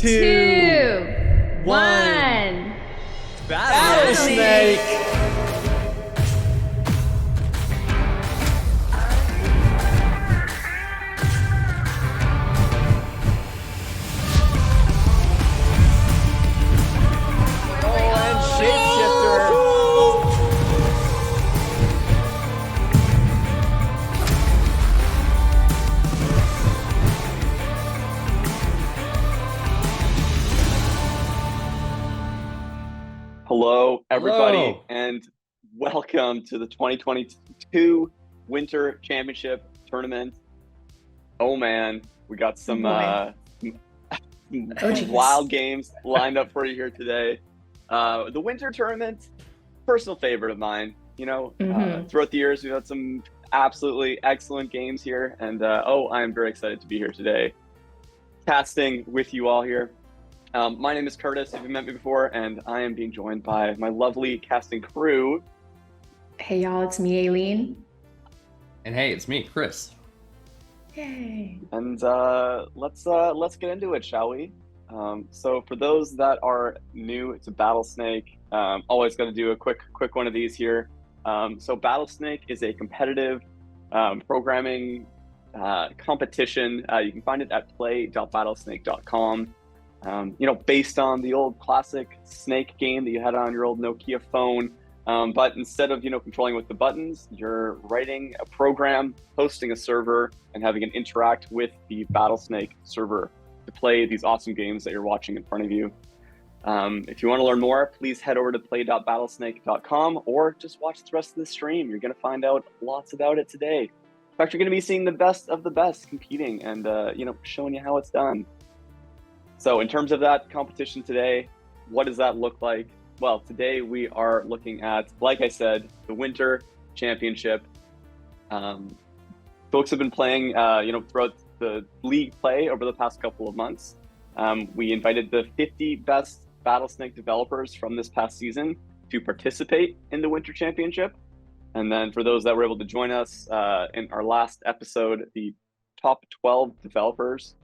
2, 1. Battlesnake! Hello, everybody, Hello. and welcome to the 2022 Winter Championship Tournament. Oh man, we got some wild games lined up for you here today. The Winter Tournament, personal favorite of mine. You know, throughout the years, we've had some absolutely excellent games here, and I am very excited to be here today, casting with you all here. My name is Curtis, if you've met me before, and I am being joined by my lovely casting crew. Hey y'all, it's me, Aileen. And hey, it's me, Chris. Yay. And let's get into it, shall we? So for those that are new to Battlesnake, always got to do a quick one of these here. So Battlesnake is a competitive programming competition. You can find it at play.battlesnake.com. Based on the old classic Snake game that you had on your old Nokia phone. But instead of, controlling with the buttons, you're writing a program, hosting a server, and having it interact with the Battlesnake server to play these awesome games that you're watching in front of you. If you want to learn more, please head over to play.battlesnake.com or just watch the rest of the stream. You're going to find out lots about it today. In fact, you're going to be seeing the best of the best competing and, showing you how it's done. So in terms of that competition today, what does that look like? Well, today we are looking at, like I said, the Winter Championship. Folks have been playing, throughout the league play over the past couple of months. We invited the 50 best Battlesnake developers from this past season to participate in the Winter Championship. And then for those that were able to join us in our last episode, the top 12 developers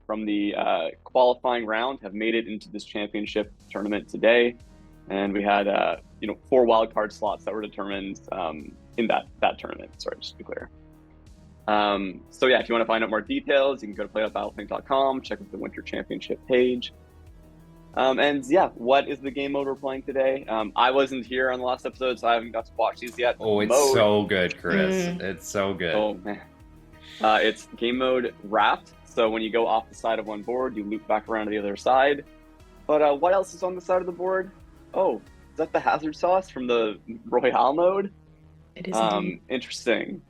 from the qualifying round have made it into this championship tournament today. And we had, 4 wildcard slots that were determined in that tournament. Sorry, just to be clear. If you want to find out more details, you can go to play.battlesnake.com, check out the Winter Championship page. What is the game mode we're playing today? I wasn't here on the last episode, so I haven't got to watch these yet. Oh, it's so good, Chris. It's so good. Oh, man. It's game mode wrapped. So when you go off the side of one board, you loop back around to the other side. But what else is on the side of the board? Oh, is that the hazard sauce from the Royale mode? It is indeed. Interesting.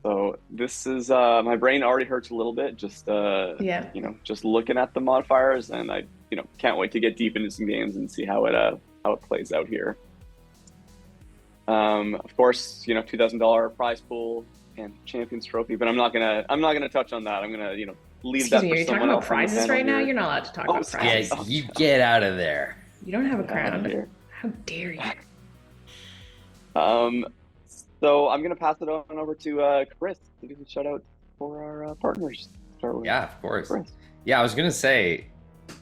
So this is my brain already hurts a little bit just just looking at the modifiers, and I can't wait to get deep into some games and see how it plays out here. Of course, $2,000 prize pool and Champions Trophy, but I'm not gonna touch on that. I'm gonna leave that for someone else. Are you talking about prizes right now? You're not allowed to talk about prizes. Yeah, you get out of there. You don't have a crown. How dare you? So I'm gonna pass it on over to Chris to do the shout out for our partners. Yeah, of course. Chris. Yeah, I was gonna say,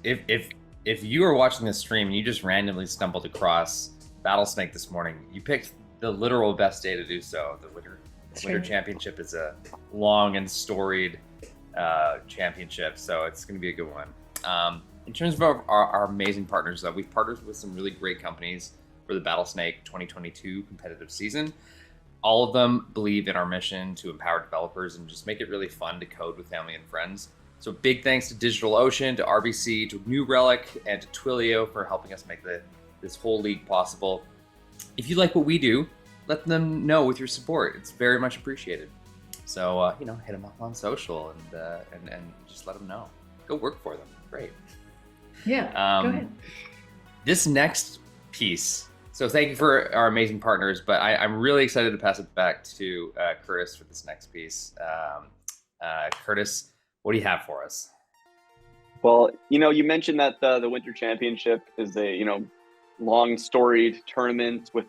if you are watching this stream and you just randomly stumbled across Battlesnake this morning, you picked the literal best day to do so. The Winter Championship is a long and storied championship, so it's going to be a good one. In terms of our amazing partners, though, we've partnered with some really great companies for the Battlesnake 2022 competitive season. All of them believe in our mission to empower developers and just make it really fun to code with family and friends. So big thanks to DigitalOcean, to RBC, to New Relic, and to Twilio for helping us make this whole league possible. If you like what we do, let them know with your support. It's very much appreciated. So, hit them up on social and just let them know. Go work for them. Great. Yeah, go ahead. This next piece, so thank you for our amazing partners, but I'm really excited to pass it back to Curtis for this next piece. Curtis, what do you have for us? Well, you mentioned that the Winter Championship is a, long storied tournament with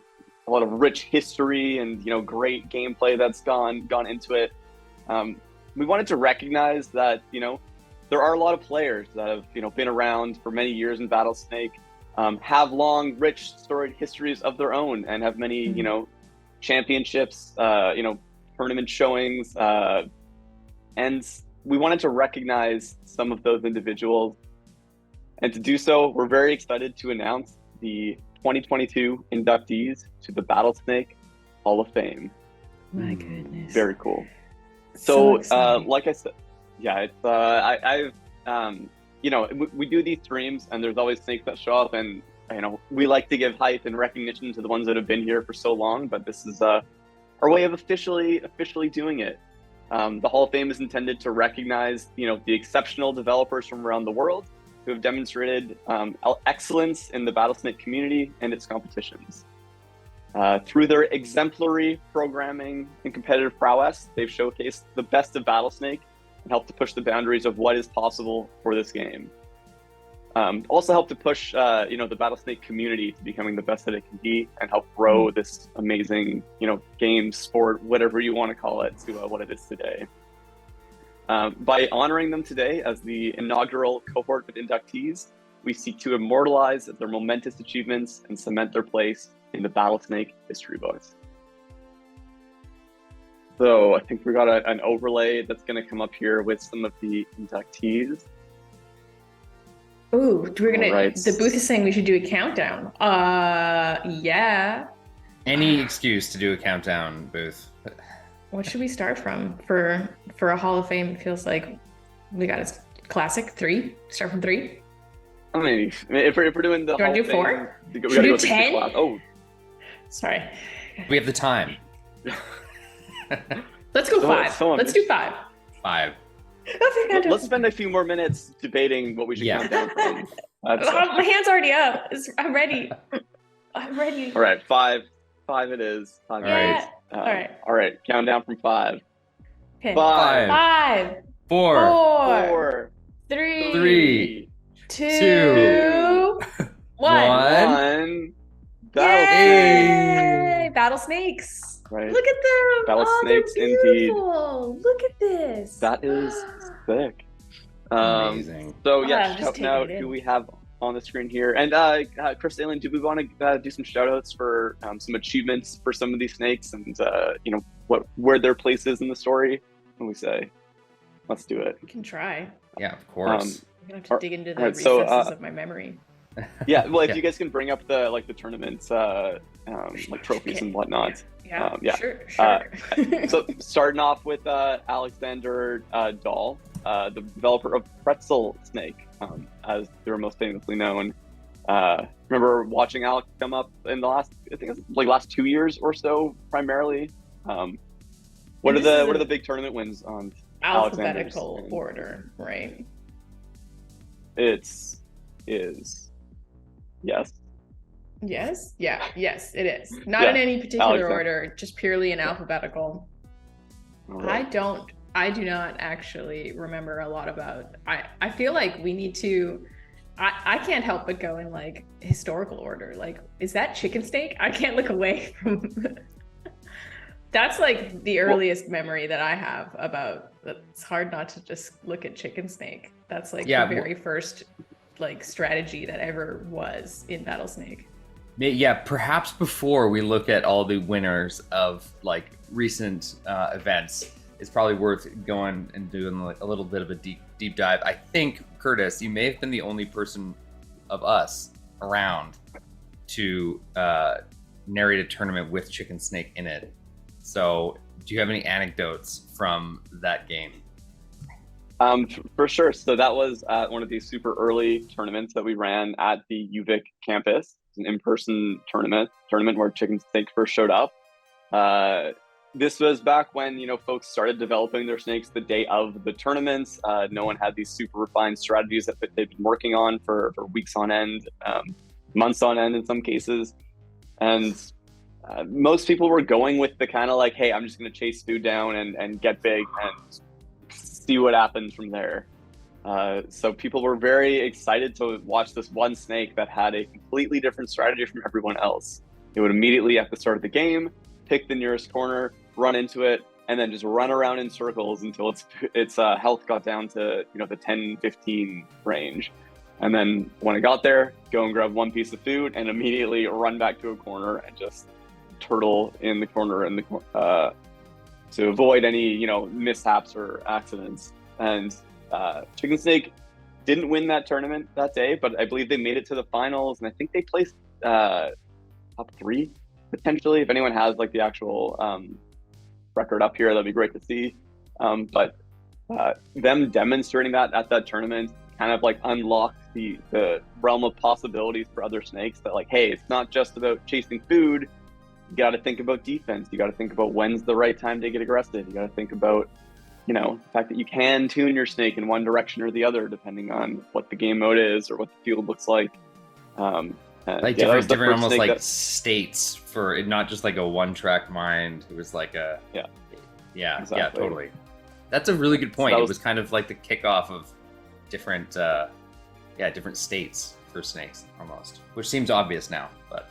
a lot of rich history and great gameplay that's gone into it. We wanted to recognize that there are a lot of players that have been around for many years in Battlesnake, have long, rich, storied histories of their own, and have many championships, tournament showings, and we wanted to recognize some of those individuals. And to do so, we're very excited to announce the 2022 inductees to the Battlesnake Hall of Fame. My goodness. Very cool. So exciting. like I said, yeah, it's we do these streams, and there's always snakes that show up, and we like to give hype and recognition to the ones that have been here for so long, but this is our way of officially doing it. The Hall of Fame is intended to recognize the exceptional developers from around the world who have demonstrated excellence in the Battlesnake community and its competitions. Through their exemplary programming and competitive prowess, they've showcased the best of Battlesnake and helped to push the boundaries of what is possible for this game. Also helped to push the Battlesnake community to becoming the best that it can be, and help grow this amazing game, sport, whatever you want to call it, to what it is today. By honoring them today as the inaugural cohort of inductees, we seek to immortalize their momentous achievements and cement their place in the Battlesnake history books. So I think we got an overlay that's going to come up here with some of the inductees. Ooh, Right. the booth is saying we should do a countdown. Yeah. Any excuse to do a countdown, Booth. What should we start from for a Hall of Fame? It feels like we got a classic 3. Start from 3. I mean, if we're doing the Do you want to Hall do of Fame, 4? we Should gotta we go do through 10? the class. Oh, Sorry. We have the time. Let's go So- 5. so Let's do 5. 5. let's spend a few more minutes debating what we should count down from. My hand's already up. I'm ready. I'm ready. All right, 5 it is. 5 Yeah. it is. All right. Countdown from 5. Okay. 5, 5, 4. 4, 4, 3, 2, 1. 1. Yay! Battlesnakes. Right. Look at them. Battlesnakes, they're indeed. beautiful. Look at this. That is sick. Amazing. So I'm yeah, just shouting taking out it in. who we have on the screen here. And Chris, Aileen, do we want to do some shout outs for some achievements for some of these snakes, and where their place is in the story? What do we say? Let's do it. We can try. Yeah, of course. I'm gonna have to dig into the alright, so, recesses of my memory. Yeah, well, if Yeah. you guys can bring up the tournaments, like trophies Okay. and whatnot. Yeah. yeah. Sure. So starting off with Alexander Dahl, the developer of Pretzel Snake, as they were most famously known. Remember watching Alex come up in the last 2 years or so, primarily. What are the big tournament wins on Alphabetical Alexander's? order, right? Yes. Yes. Yeah. Yes, it is. Not Yeah, in any particular Alexander. order, just purely in alphabetical. All right. I do not actually remember a lot about. I feel like we need to. I can't help but go in like historical order. Like, is that chicken steak? I can't look away from. That's like the earliest memory that I have about. It's hard not to just look at chicken snake. That's like Yeah, the very first like strategy that ever was in Battlesnake. Yeah, perhaps before we look at all the winners of like recent events, it's probably worth going and doing like a little bit of a deep dive. I think, Curtis, you may have been the only person of us around to narrate a tournament with chicken snake in it. So do you have any anecdotes from that game? For sure. So that was one of these super early tournaments that we ran at the UVic campus. It's an in-person tournament where chicken snake first showed up. This was back when folks started developing their snakes the day of the tournaments. No one had these super refined strategies that they've been working on for weeks on end, months on end in some cases, and most people were going with the kind of like, hey, I'm just going to chase food down and get big and see what happens from there. So people were very excited to watch this one snake that had a completely different strategy from everyone else. It would immediately at the start of the game pick the nearest corner, run into it, and then just run around in circles until its health got down to, you know, the 10-15 range. And then when it got there, go and grab one piece of food and immediately run back to a corner and just turtle in the corner to avoid any, you know, mishaps or accidents. And Chicken Snake didn't win that tournament that day, but I believe they made it to the finals, and I think they placed top 3 potentially. If anyone has like the actual record up here, that'd be great to see. But them demonstrating that at that tournament kind of like unlocked the realm of possibilities for other snakes, that like, hey, it's not just about chasing food. You got to think about defense. You got to think about when's the right time to get aggressive. You got to think about, you know, the fact that you can tune your snake in one direction or the other depending on what the game mode is or what the field looks like. Like different almost like states for it, not just like a one-track mind. It was like a exactly. Yeah, totally. That's a really good point. So it was kind of like the kickoff of different different states for snakes almost, which seems obvious now, but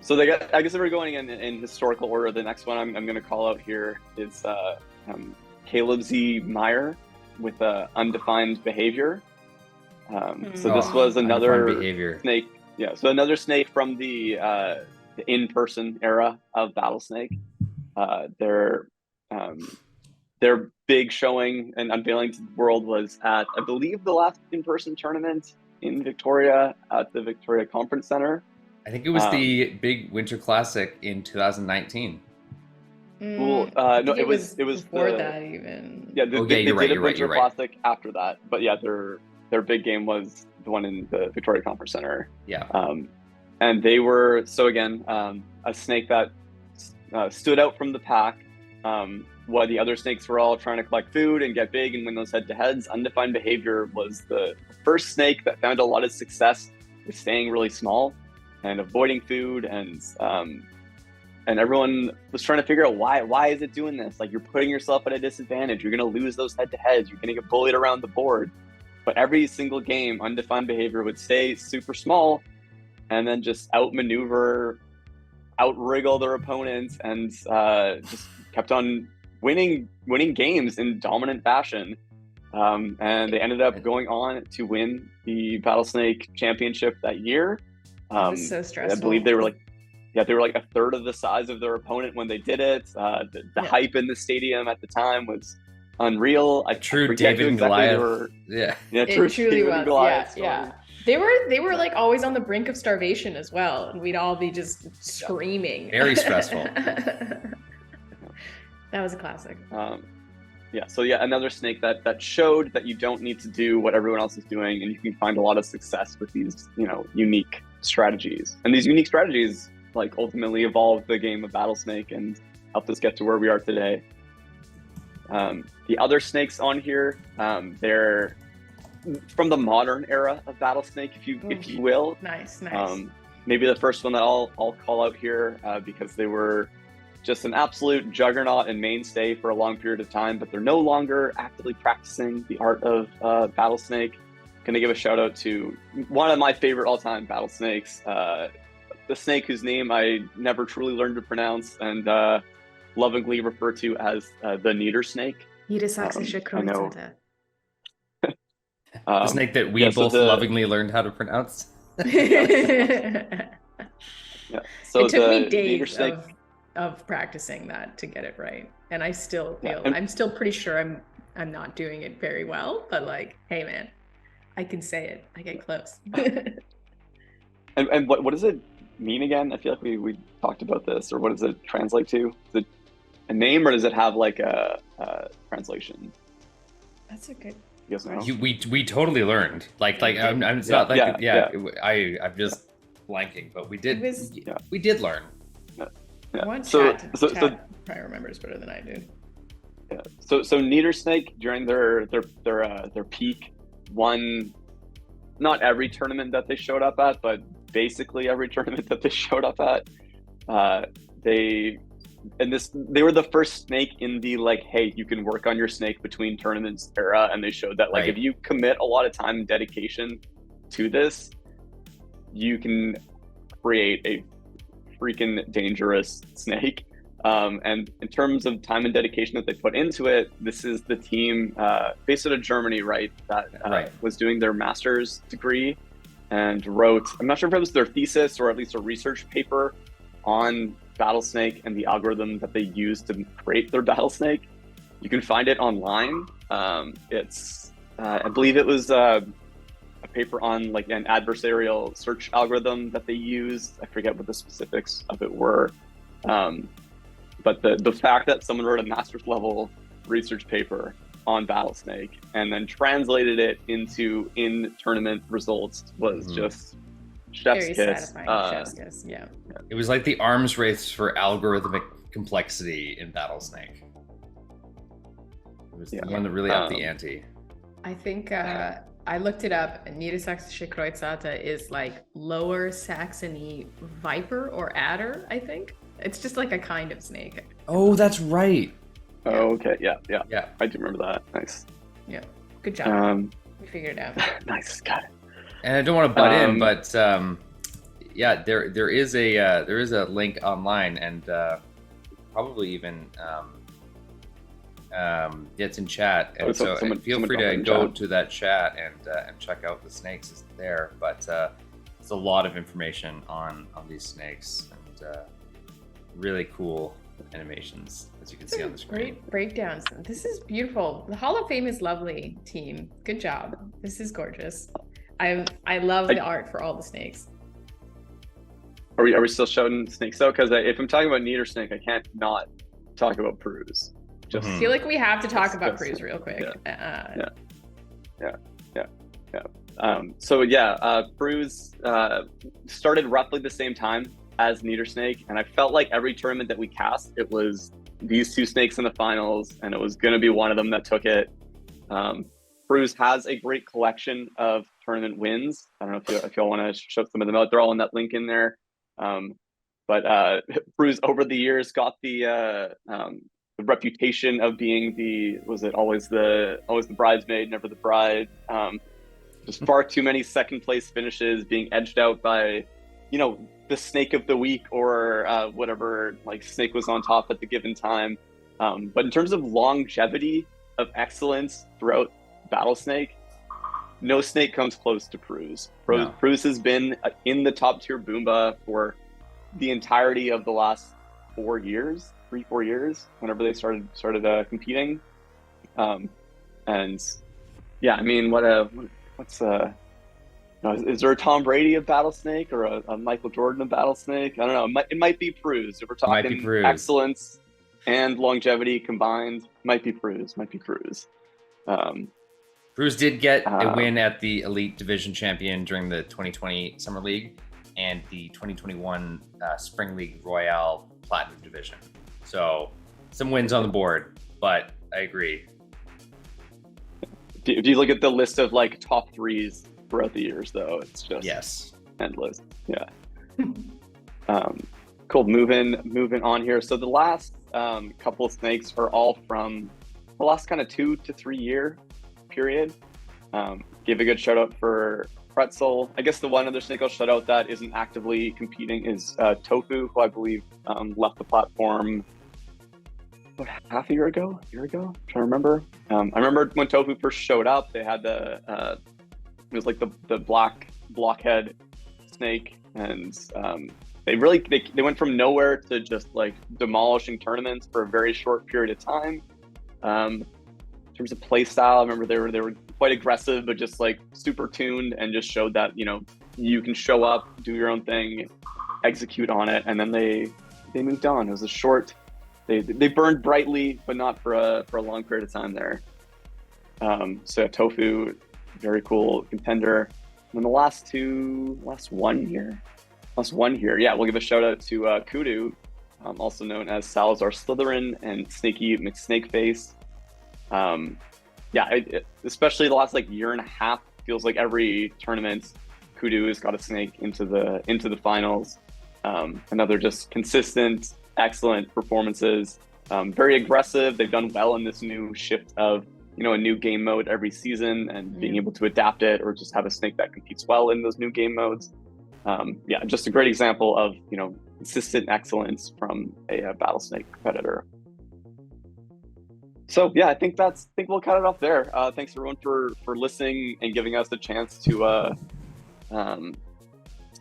so I guess if we're going in historical order, the next one I'm going to call out here is Caleb Z. Meyer with Undefined Behavior. So this was another snake. Yeah, so another snake from the in-person era of Battlesnake. Their big showing and unveiling to the world was at, I believe, the last in-person tournament in Victoria at the Victoria Conference Center. I think it was the big Winter Classic in 2019. No, it was before that even. Yeah, they did a Winter Classic after that, but yeah, their big game was the one in the Victoria Conference Center. Yeah. And they were, so again, a snake that stood out from the pack. While the other snakes were all trying to collect food and get big and win those head-to-heads, Undefined Behavior was the first snake that found a lot of success with staying really small and avoiding food, and everyone was trying to figure out why is it doing this? Like, you're putting yourself at a disadvantage. You're going to lose those head-to-heads. You're going to get bullied around the board. But every single game, Undefined Behavior would stay super small and then just outmaneuver, out-wriggle their opponents, and just kept on winning games in dominant fashion. And they ended up going on to win the Battlesnake Championship that year. It was so stressful. I believe they were like a third of the size of their opponent when they did it. The hype in the stadium at the time was unreal. True David and Goliath. True It truly David was. And Goliath. Yeah. They were like always on the brink of starvation as well, and we'd all be just screaming. Very stressful. That was a classic. So another snake that showed that you don't need to do what everyone else is doing, and you can find a lot of success with these, you know, unique strategies. And these unique strategies like ultimately evolved the game of Battlesnake and helped us get to where we are today. The other snakes on here, they're from the modern era of Battlesnake, if you will. Nice. Maybe the first one that I'll call out here because they were just an absolute juggernaut and mainstay for a long period of time, but they're no longer actively practicing the art of Battlesnake. Going to give a shout out to one of my favorite all-time Battlesnakes, the snake whose name I never truly learned to pronounce and lovingly refer to as the Nieder snake. I know. The snake that we both lovingly learned how to pronounce. So it took me days of practicing that to get it right, and I still feel I'm still pretty sure I'm not doing it very well, but like, hey man, I can say it. I get close. and what does it mean again? I feel like we talked about this, or what does it translate to? Is it a name, or does it have like a translation? That's a good. Yes, no? We totally learned. Like I'm it's not like I'm just blanking, but we did learn. One chat probably remembers better than I do. Yeah. So Nieder snake during their peak won not every tournament that they showed up at, but basically every tournament that they showed up at. They were the first snake in the like, hey, you can work on your snake between tournaments era, and they showed that like if you commit a lot of time and dedication to this, you can create a freaking dangerous snake. And in terms of time and dedication that they put into it, this is the team based out of Germany, right? That was doing their master's degree and wrote, I'm not sure if it was their thesis or at least a research paper on Battlesnake and the algorithm that they used to create their Battlesnake. You can find it online. It's, I believe it was a paper on like an adversarial search algorithm that they used. I forget what the specifics of it were. But the fact that someone wrote a master's level research paper on Battlesnake and then translated it into in-tournament results was just chef's Very kiss. satisfying. Chef's kiss, yeah. It was like the arms race for algorithmic complexity in Battlesnake. It was the one that really upped the ante. I think I looked it up. Niedersächsische Kreuzate is like Lower Saxony viper or adder, I think. It's just like a kind of snake. Oh, that's right. Oh, okay. Yeah. I do remember that. Nice. Yeah. Good job. We figured it out. Nice. Got it. And I don't want to butt in, but yeah, there is a link online, and probably even it's in chat, and so feel free to go to that chat and check out the snakes. It's there, but it's a lot of information on these snakes and really cool animations, as you can see on the screen. Great breakdowns. This is beautiful. The Hall of Fame is lovely, team. Good job. This is gorgeous. I love the art for all the snakes. Are we still showing snakes though? Because if I'm talking about Niedersnake, I can't not talk about Pruse. Just I feel like we have to talk about Pruse real quick. Yeah. So yeah, Pruse started roughly the same time as Niedersnake, and I felt like every tournament that we cast, it was these two snakes in the finals, and it was going to be one of them that took it. Pruse has a great collection of tournament wins. I don't know if y'all want to show some of them out. They're all in that link in there. But Pruse over the years got the reputation of being always the bridesmaid, never the bride. Just far too many second place finishes, being edged out by, the snake of the week or whatever like snake was on top at the given time. But in terms of longevity of excellence throughout Battlesnake, no snake comes close to Pruse. Pruse has been in the top tier Boomba for the entirety of the last 4 years, whenever they started competing. And yeah, I mean, is there a Tom Brady of Battlesnake or a Michael Jordan of Battlesnake? I don't know. It might be Pruse. If we're talking excellence and longevity combined, might be Pruse. Pruse did get a win at the Elite Division Champion during the 2020 Summer League and the 2021 Spring League Royale Platinum Division. So some wins on the board, but I agree. If you look at the list of like top threes throughout the years, though, it's just endless. Yeah. Cool. Moving on here. So the last couple of snakes are all from the last kind of 2 to 3 year period. Give a good shout out for Pretzel. I guess the one other snake I'll shout out that isn't actively competing is Tofu, who I believe left the platform half a year ago. I'm trying to remember. I remember when Tofu first showed up, they had it was like the black blockhead snake, and they went from nowhere to just like demolishing tournaments for a very short period of time. In terms of play style, I remember they were quite aggressive, but just like super tuned, and just showed that you can show up, do your own thing, execute on it, and then they moved on. It was a short. They burned brightly, but not for a long period of time there. So Tofu, very cool contender. And the last one here. Yeah, we'll give a shout out to Kudu, also known as Salazar Slytherin and Snaky McSnakeface. Especially the last year and a half, feels like every tournament Kudu has got a snake into the finals. Another just consistent, excellent performances. Very aggressive. They've done well in this new shift of a new game mode every season, and being able to adapt it or just have a snake that competes well in those new game modes. Just a great example of consistent excellence from a Battlesnake competitor. So yeah, I think we'll cut it off there. Thanks everyone for listening and giving us a chance to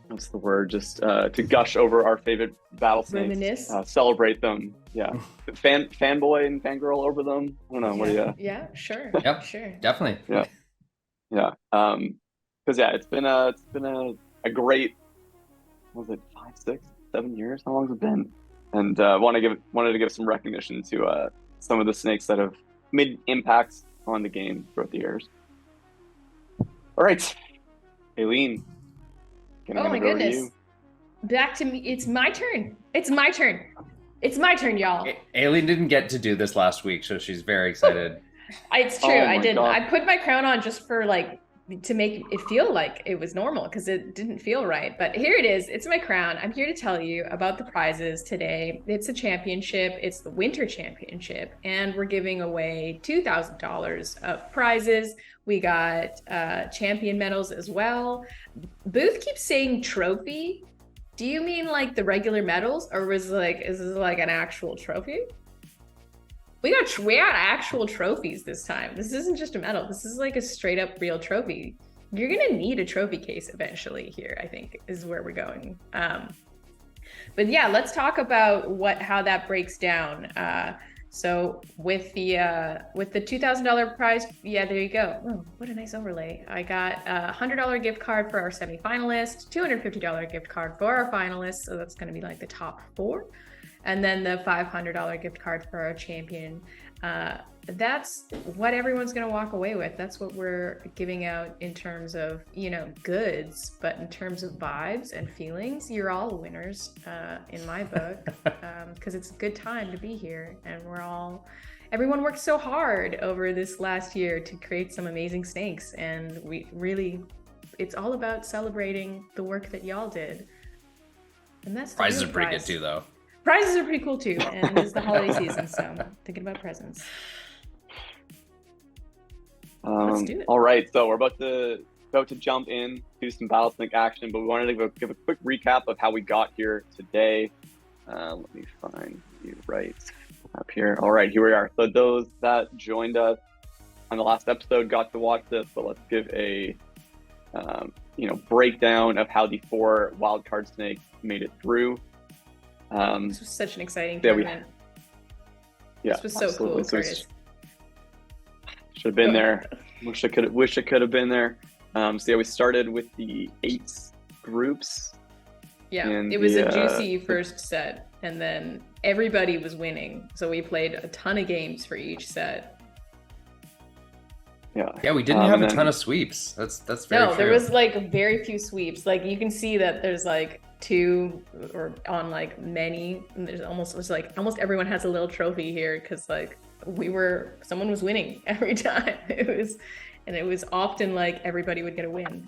what's the word? Just to gush over our favorite Battlesnakes. Reminisce. Celebrate them. Yeah. Fanboy and fangirl over them. I don't know. What do you? Yeah, sure. Yep. Sure. Definitely. Yeah. Yeah. Because it's been a great, what was it, 5, 6, 7 years? How long has it been? And wanted to give some recognition to some of the snakes that have made impacts on the game throughout the years. All right, Aileen. Oh my goodness. Back to me. It's my turn. It's my turn, y'all. Aileen didn't get to do this last week, so she's very excited. It's true. I didn't. I put my crown on just for to make it feel like it was normal, because it didn't feel right. But here it is. It's my crown. I'm here to tell you about the prizes today. It's a championship. It's the Winter Championship, and we're giving away $2,000 of prizes. We got champion medals as well. Booth keeps saying trophy. Do you mean like the regular medals, or is this like an actual trophy? We got actual trophies this time. This isn't just a medal. This is like a straight up real trophy. You're gonna need a trophy case eventually here, I think, is where we're going. But yeah, let's talk about how that breaks down. So with the $2,000 prize, yeah, there you go. Oh, what a nice overlay. I got a $100 gift card for our semifinalist, $250 gift card for our finalists. So that's gonna be like the top 4. And then the $500 gift card for our champion. That's what everyone's going to walk away with. That's what we're giving out in terms of, goods. But in terms of vibes and feelings, you're all winners in my book, because it's a good time to be here. And everyone worked so hard over this last year to create some amazing snakes. And it's all about celebrating the work that y'all did. And that's the prizes real are pretty prize. good too, though. Prizes are pretty cool too, and it's the holiday season, so I'm thinking about presents. Let's do it. All right, so we're about to jump in, do some Battlesnake action, but we wanted to give a quick recap of how we got here today. Let me find you right up here. All right, here we are. So those that joined us on the last episode got to watch this, but let's give a breakdown of how the 4 wildcard snakes made it through. This was such an exciting tournament. This was so absolutely. cool, Curtis. Should have been there. Wish I could have been there. So yeah, we started with the 8 groups. Yeah, it was a juicy first set, and then everybody was winning. So we played a ton of games for each set. Yeah, we didn't have a ton of sweeps. That's very true. There was very few sweeps. You can see that there's 2 or on many. There's almost everyone has a little trophy here, because someone was winning every time. It was often everybody would get a win.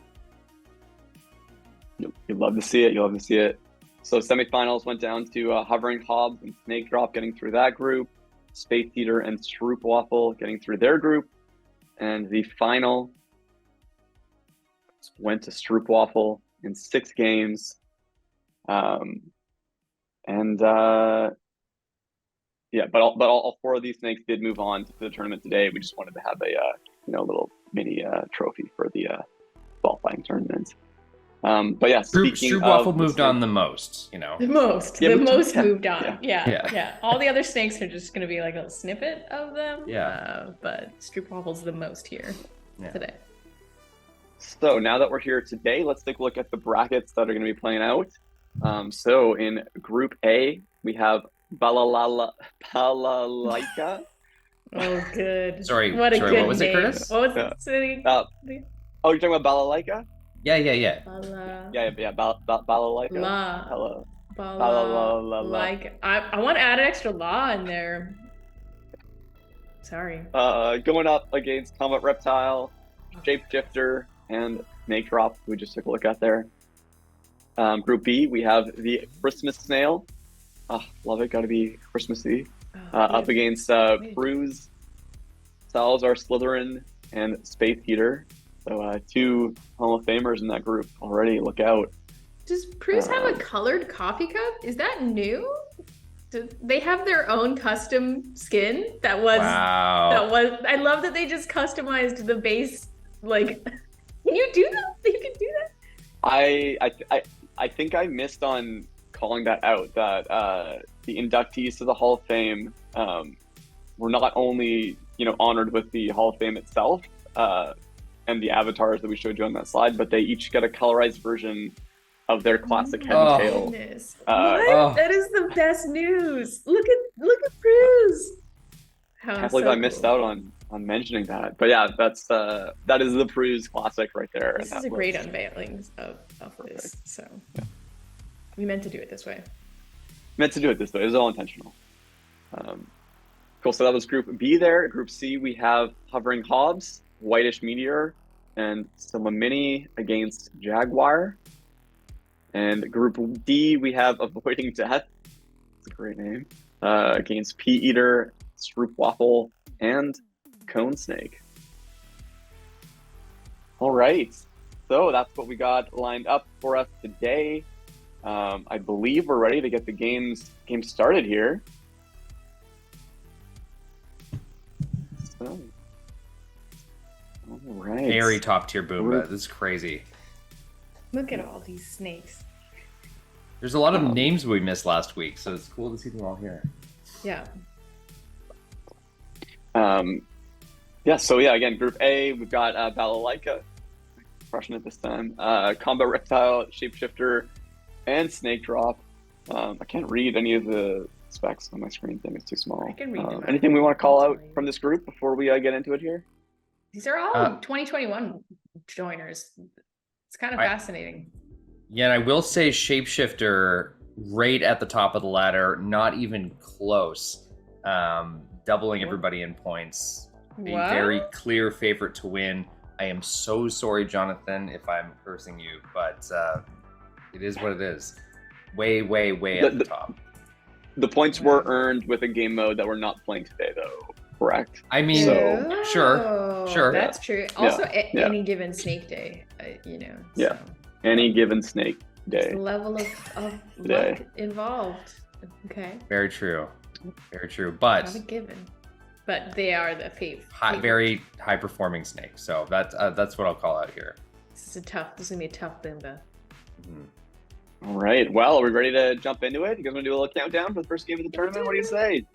You'd love to see it. So semifinals went down to Hovering Hobbs and Snake Drop getting through that group, Space Eater and Stroop Waffle getting through their group, and the final went to Stroop Waffle in 6 games. But all 4 of these snakes did move on to the tournament today. We just wanted to have a little mini trophy for the qualifying tournament. But yeah, speaking Stroop Waffle moved on the most, The most moved on. Yeah. All the other snakes are just going to be a little snippet of them. Yeah. But Stroop Waffle's the most here today. So now that we're here today, let's take a look at the brackets that are going to be playing out. So in Group A, we have Balalaika. Oh, good. Sorry, what was name. it, Curtis? What was it? City? You're talking about Balalaika? Yeah. Balalaika. La. Hello. Balalaika. I want to add an extra la in there. Sorry. Going up against Comet Reptile, Shapeshifter, and Snake Drop, we just took a look at there. Group B, we have the Christmas Snail. Love it, gotta be Christmassy. Up against Cruise, Salazar Slytherin, and Space Heater. So 2 Hall of Famers in that group already. Look out. Does Prus have a colored coffee cup? Is that new? Do they have their own custom skin? Wow. I love that they just customized the base. Like, can you do that? You can do that? I think I missed on calling that out, that the inductees to the Hall of Fame were not only, honored with the Hall of Fame itself and the avatars that we showed you on that slide, but they each get a colorized version of their classic head and tail. What? That is the best news. Look at Prus. I can't believe I missed out on mentioning that. But yeah, that is the Prus classic right there. This is a great unveiling of this. So we meant to do it this way. It was all intentional. Cool. So that was Group B there. Group C, we have Hovering Hobbs, Whitish Meteor, and Mini against Jaguar. And Group D, we have Avoiding Death. It's a great name. Against Pea Eater, Stroop Waffle, and Cone Snake. All right. So that's what we got lined up for us today. I believe we're ready to get the game started here. So, all right. Very top tier Boomba. This is crazy. Look at all these snakes. There's a lot of names we missed last week, so it's cool to see them all here. Yeah. So again, Group A, we've got Balalaika, crushing it this time. Combat Reptile, Shapeshifter, and Snake Drop. I can't read any of the specs on my screen. Thing is too small. I can read them. Anything we want to call out from this group before we get into it here? These are all 2021 joiners. It's kind of fascinating. Yeah, and I will say Shapeshifter right at the top of the ladder, not even close. Doubling everybody in points. A very clear favorite to win. I am so sorry, Jonathan, if I'm cursing you, but it is what it is. Way at the top. The points were earned with a game mode that we're not playing today, though. Correct. I mean, sure. That's true. Also, any given snake day, Yeah. Any given snake day. The level of luck involved. Okay. Very true. But not a given. But they are the favorite. Very high performing snake. So that's what I'll call out here. This is gonna be a tough Boomba. Mm-hmm. All right. Well, are we ready to jump into it? You guys want to do a little countdown for the first game of the tournament? What do you say?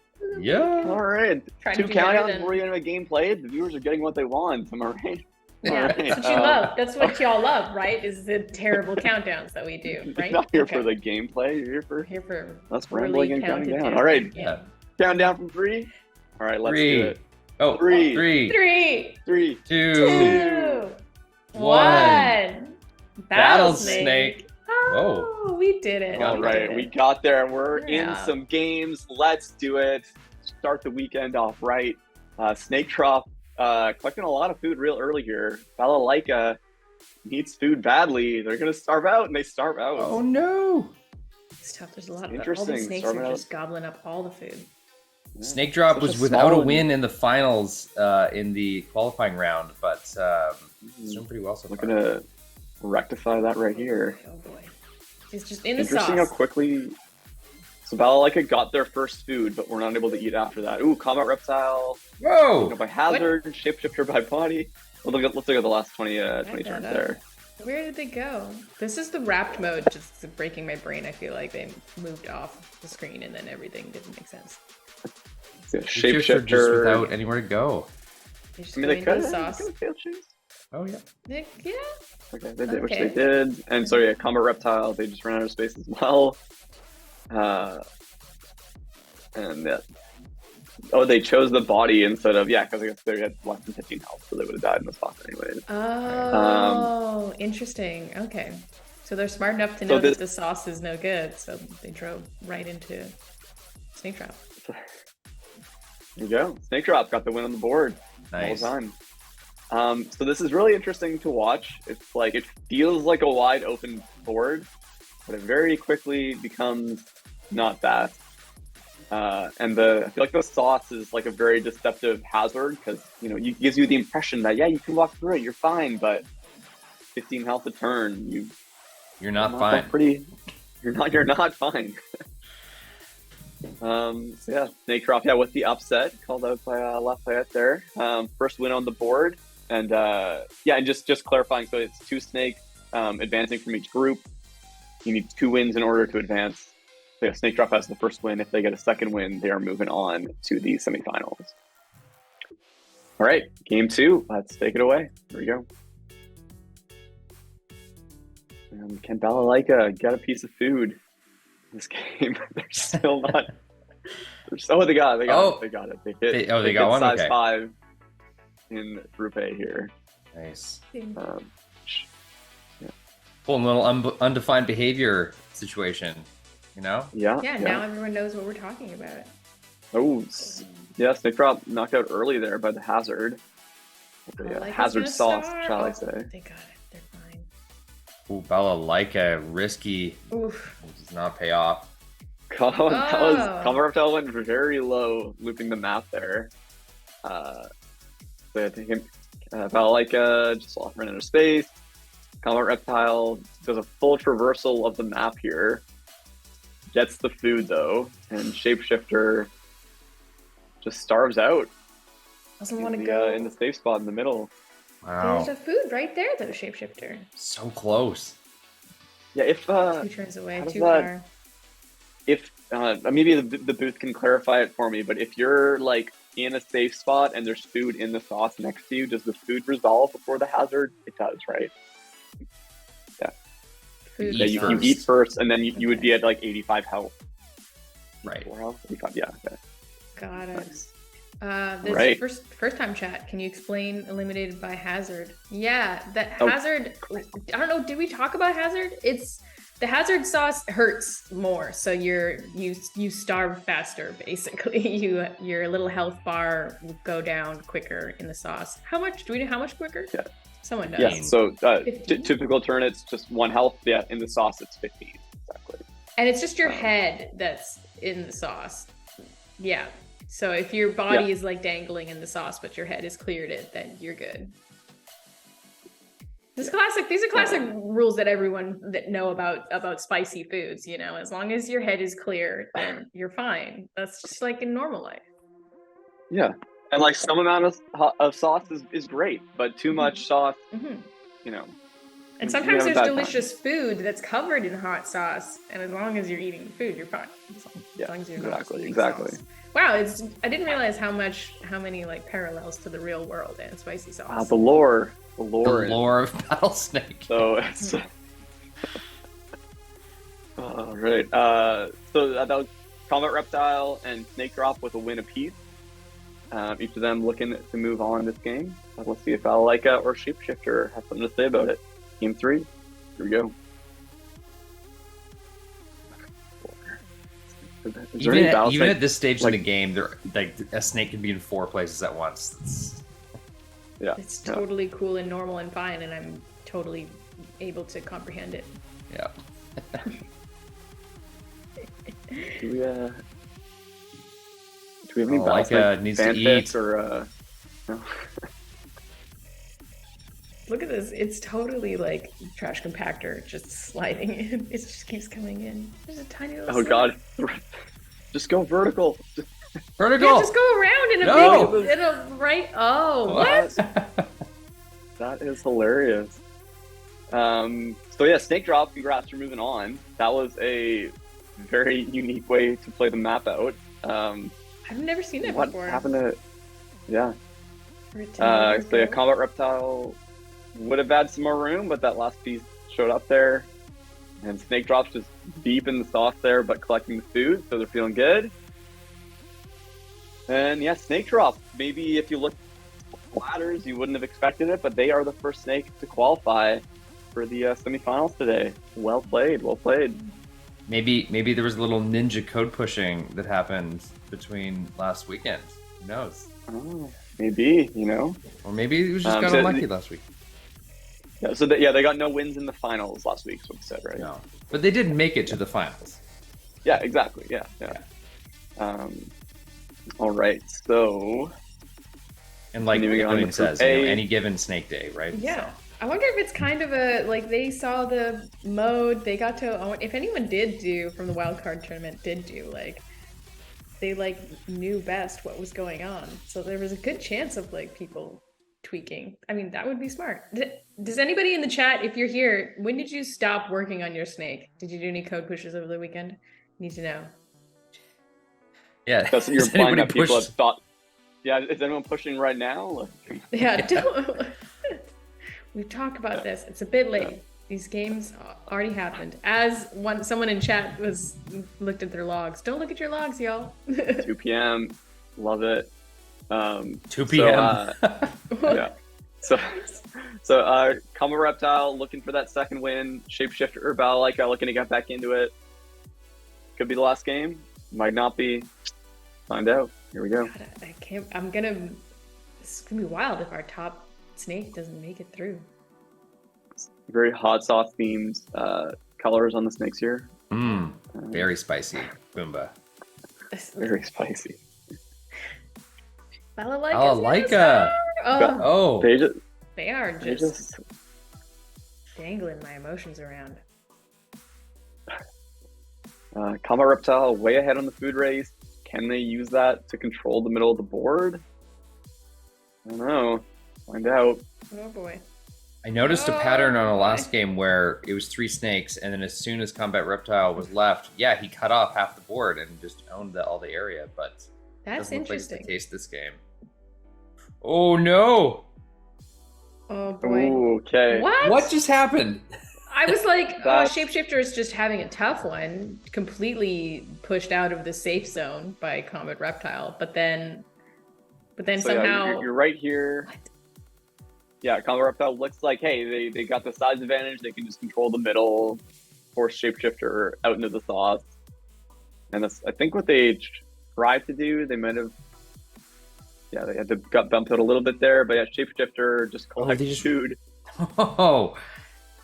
Yeah. All right. 2 countdowns before we get into a game played. The viewers are getting what they want. Am I right? Yeah, right. That's what you love. That's what y'all love, right? Is the terrible countdowns that we do, right? You're not here for the gameplay. You're here for us rambling and counting down. All right. Yeah. Countdown from 3. All right, let's do it. Oh, 3, 2, 1. Battlesnake. Oh, we did it. All right, we got there. We're in some games. Let's do it. Start the weekend off right. Snake Drop collecting a lot of food real early here. Balalaika needs food badly. They're going to starve out, and they starve out. Oh, no. It's tough. There's a lot of all the snakes are just gobbling up all the food. Yeah. Snake Drop was without a win in the finals in the qualifying round, but it's doing pretty well so far. Looking to rectify that right here. Oh boy. It's just in the sauce. Interesting how quickly... So Balalaika got their first food, but we're not able to eat after that. Ooh, Combat Reptile. Whoa! By Hazard, Shapeshifter by Body. Let's look at the last 20 turns there. Where did they go? This is the wrapped mode, just breaking my brain. I feel like they moved off the screen and then everything didn't make sense. Shapeshifter just without anywhere to go. They just they could have Oh yeah. Yeah. Okay, they did, which they did. And so Combat Reptile, they just ran out of space as well. They chose the body instead of because I guess they had less than 15 health, so they would have died in the spot anyways. Oh, interesting. Okay, so they're smart enough to know that the sauce is no good, so they drove right into Snake Drop. There you go. Snake Drop got the win on the board. Nice. Well done. So this is really interesting to watch. It's like it feels like a wide open board, but it very quickly becomes not that. I feel like the sauce is like a very deceptive hazard because it gives you the impression that you can walk through it, you're fine, but 15 health a turn, you You're not fine. You're not fine. So yeah, Snake Drop, with the upset called out by Lafayette there. First win on the board, and and just clarifying, so it's 2 snakes advancing from each group. You need 2 wins in order to advance. So yeah, Snake Drop has the first win. If they get a second win, they are moving on to the semifinals. All right, game 2. Let's take it away. Here we go. Can Balalaika get a piece of food in this game? They're still not. They got it. They got one. Size okay. 5 in Group A here. Nice. Cool, little undefined behavior situation, you know? Yeah. Now everyone knows what we're talking about. Oh, yeah, Snake Drop knocked out early there by the hazard. Hazard sauce, shall I say. They got it. They're fine. Ooh, Balalaika, risky. Oof. It does not pay off. Combat went very low, looping the map there. So I think Balalaika just lost ran out of space. Combat Reptile does a full traversal of the map here. Gets the food though, and Shapeshifter just starves out. Doesn't want to go in the safe spot in the middle. Wow. There's a food right there though, Shapeshifter. So close. Yeah, if 2 turns away, too far. If maybe the booth can clarify it for me, but if you're like in a safe spot and there's food in the sauce next to you, does the food resolve before the hazard? It does, right? Yeah. You eat first, and then you would be at like 85 health. Right. 4 health? 85, yeah. Okay. Got it. Nice. This Right. first time chat. Can you explain eliminated by hazard? Yeah, that hazard. I don't know. Did we talk about hazard? It's the hazard sauce hurts more, so you starve faster. Basically, your little health bar will go down quicker in the sauce. How much do we know? How much quicker? Yeah. Someone knows. Yeah. So typical turn, it's just 1 health. Yeah. In the sauce, it's 15 exactly. And it's just your head that's in the sauce. Yeah. So if your body is like dangling in the sauce, but your head has cleared it, then you're good. These are classic rules that everyone that know about spicy foods, you know, as long as your head is clear, then you're fine. That's just like in normal life. Yeah. And like some amount of sauce is great, but too much sauce, you know. And sometimes there's delicious food that's covered in hot sauce, and as long as you're eating food, you're fine. As long as you're not eating sauce. Wow, I didn't realize how many like parallels to the real world and spicy sauce. The lore The lore of Battlesnake. So it's all right. So that was Combat Reptile and Snake Drop with a win apiece. Each of them looking to move on this game. Let's see if Balalaika or Shapeshifter have something to say about it. Game 3. Here we go. Even at this stage in the game, a snake can be in 4 places at once. It's totally cool and normal and fine, and I'm totally able to comprehend it. Yeah. Do we have any Battlesnake needs to fanfics eat or no? Look at this. It's totally like trash compactor just sliding in. It just keeps coming in. There's a tiny little God. Just go vertical. Vertical. Yeah, just go around in a right. Oh, what? That is hilarious. So yeah, Snake Drop, congrats for moving on. That was a very unique way to play the map out. I've never seen that what before. What happened to... Yeah. So yeah, Combat Reptile would have had some more room, but that last piece showed up there. And Snake Drop's just deep in the sauce there, but collecting the food, so they're feeling good. And yeah, Snake Drop. Maybe if you look at the ladders, you wouldn't have expected it, but they are the first snake to qualify for the semifinals today. Well played, well played. Maybe there was a little ninja code pushing that happened between last weekend. Who knows? Oh, maybe, you know. Or maybe it was just got unlucky last week. Yeah, so they got no wins in the finals last week, is what we said, right? No, but they did make it to the finals. Yeah, exactly. Yeah. All right, so... And like Aileen says, any given snake day, right? Yeah. I wonder if it's kind of a like they saw the mode, they got to if anyone did do from the wildcard tournament did do like they like knew best what was going on. So there was a good chance of like people tweaking. I mean, that would be smart. Does anybody in the chat, if you're here, when did you stop working on your snake? Did you do any code pushes over the weekend? Need to know. Yeah. That's you're implying that people have thought. Yeah, is anyone pushing right now? Yeah, don't. We've talked about this. It's a bit late. Yeah. These games already happened. As someone in chat looked at their logs. Don't look at your logs, y'all. 2 p.m. Love it. 2 p.m. Yeah. So Combo Reptile looking for that second win. Shapeshifter or Balalaika looking to get back into it. Could be the last game. Might not be. Find out. Here we go. God, I can't. It's gonna be wild if our top snake doesn't make it through. Very hot sauce themed colors on the snakes here. Very spicy. Boomba. Very spicy. Balalaika. Oh. They are just dangling my emotions around. Combo Reptile way ahead on the food race. Can they use that to control the middle of the board? I don't know. Find out. Oh boy. I noticed a pattern on a last game where it was 3 snakes, and then as soon as Combat Reptile was left, yeah, he cut off half the board and just owned all the area, but that's interesting. Like the case this game. Oh no! Oh boy. Ooh, okay. What just happened? I was like, Shapeshifter is just having a tough one, completely pushed out of the safe zone by Combat Reptile, but then somehow... Yeah, you're right here. What? Yeah, Combat Reptile looks like, hey, they got the size advantage, they can just control the middle, force Shapeshifter out into the sauce. And that's, I think, what they tried to do. They might have... Yeah, they had to gut bump it a little bit there, but yeah, Shapeshifter just collects food.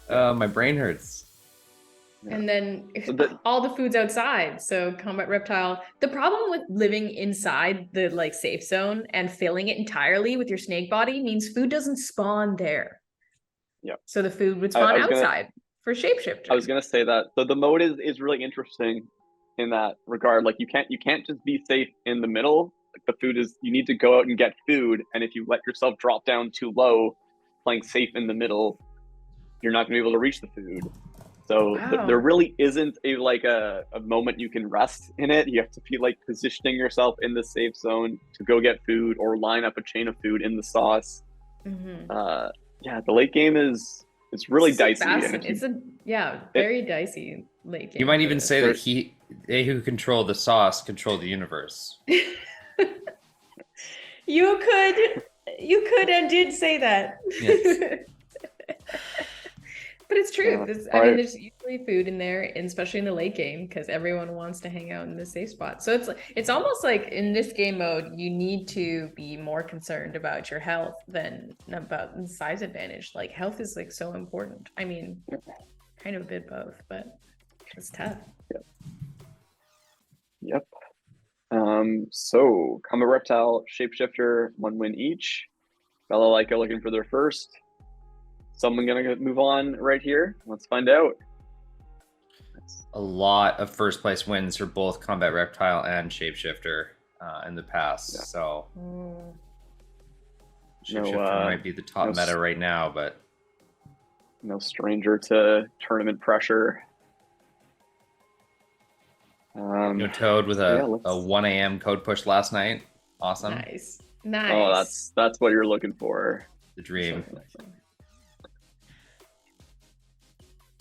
My brain hurts. Yeah. And then all the food's outside. So Combat Reptile, the problem with living inside the like safe zone and filling it entirely with your snake body means food doesn't spawn there. Yeah. So the food would spawn outside for Shapeshifter. I was gonna say that. So the mode is really interesting in that regard. Like you can't just be safe in the middle. Like the food is, you need to go out and get food, and if you let yourself drop down too low, playing safe in the middle, you're not gonna be able to reach the food. So there really isn't a moment you can rest in it. You have to be like positioning yourself in the safe zone to go get food or line up a chain of food in the sauce. Mm-hmm. Yeah, the late game it's really dicey. It's very dicey late game. You might even say that they who control the sauce control the universe. You could and did say that. Yes. But it's true. There's usually food in there, and especially in the late game, because everyone wants to hang out in the safe spot. So it's almost like in this game mode, you need to be more concerned about your health than about the size advantage. Like health is like so important. I mean, kind of a bit both, but it's tough. Yep. So Combat Reptile, Shapeshifter, 1 win each. Balalaika looking for their first. Someone gonna move on right here. Let's find out. A lot of first place wins for both Combat Reptile and Shapeshifter in the past. Yeah. So Shapeshifter might be the top meta right now, but no stranger to tournament pressure. Toad with a 1 a.m. code push last night. Awesome. Nice. Oh, that's what you're looking for. The dream.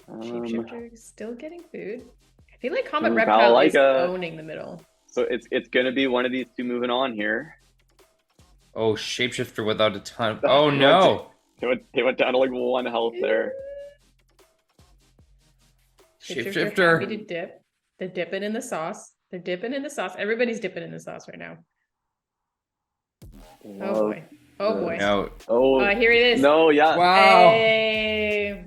Shapeshifter still getting food. I feel like Combat Reptile is owning the middle. So it's gonna be one of these two moving on here. Oh, Shapeshifter without a ton. Oh no! He went down to like 1 health there. Shapeshifter. Happy to dip. They're dipping in the sauce. Everybody's dipping in the sauce right now. Oh boy. Oh boy. No. Oh, here it is. No, yeah. Wow. Hey.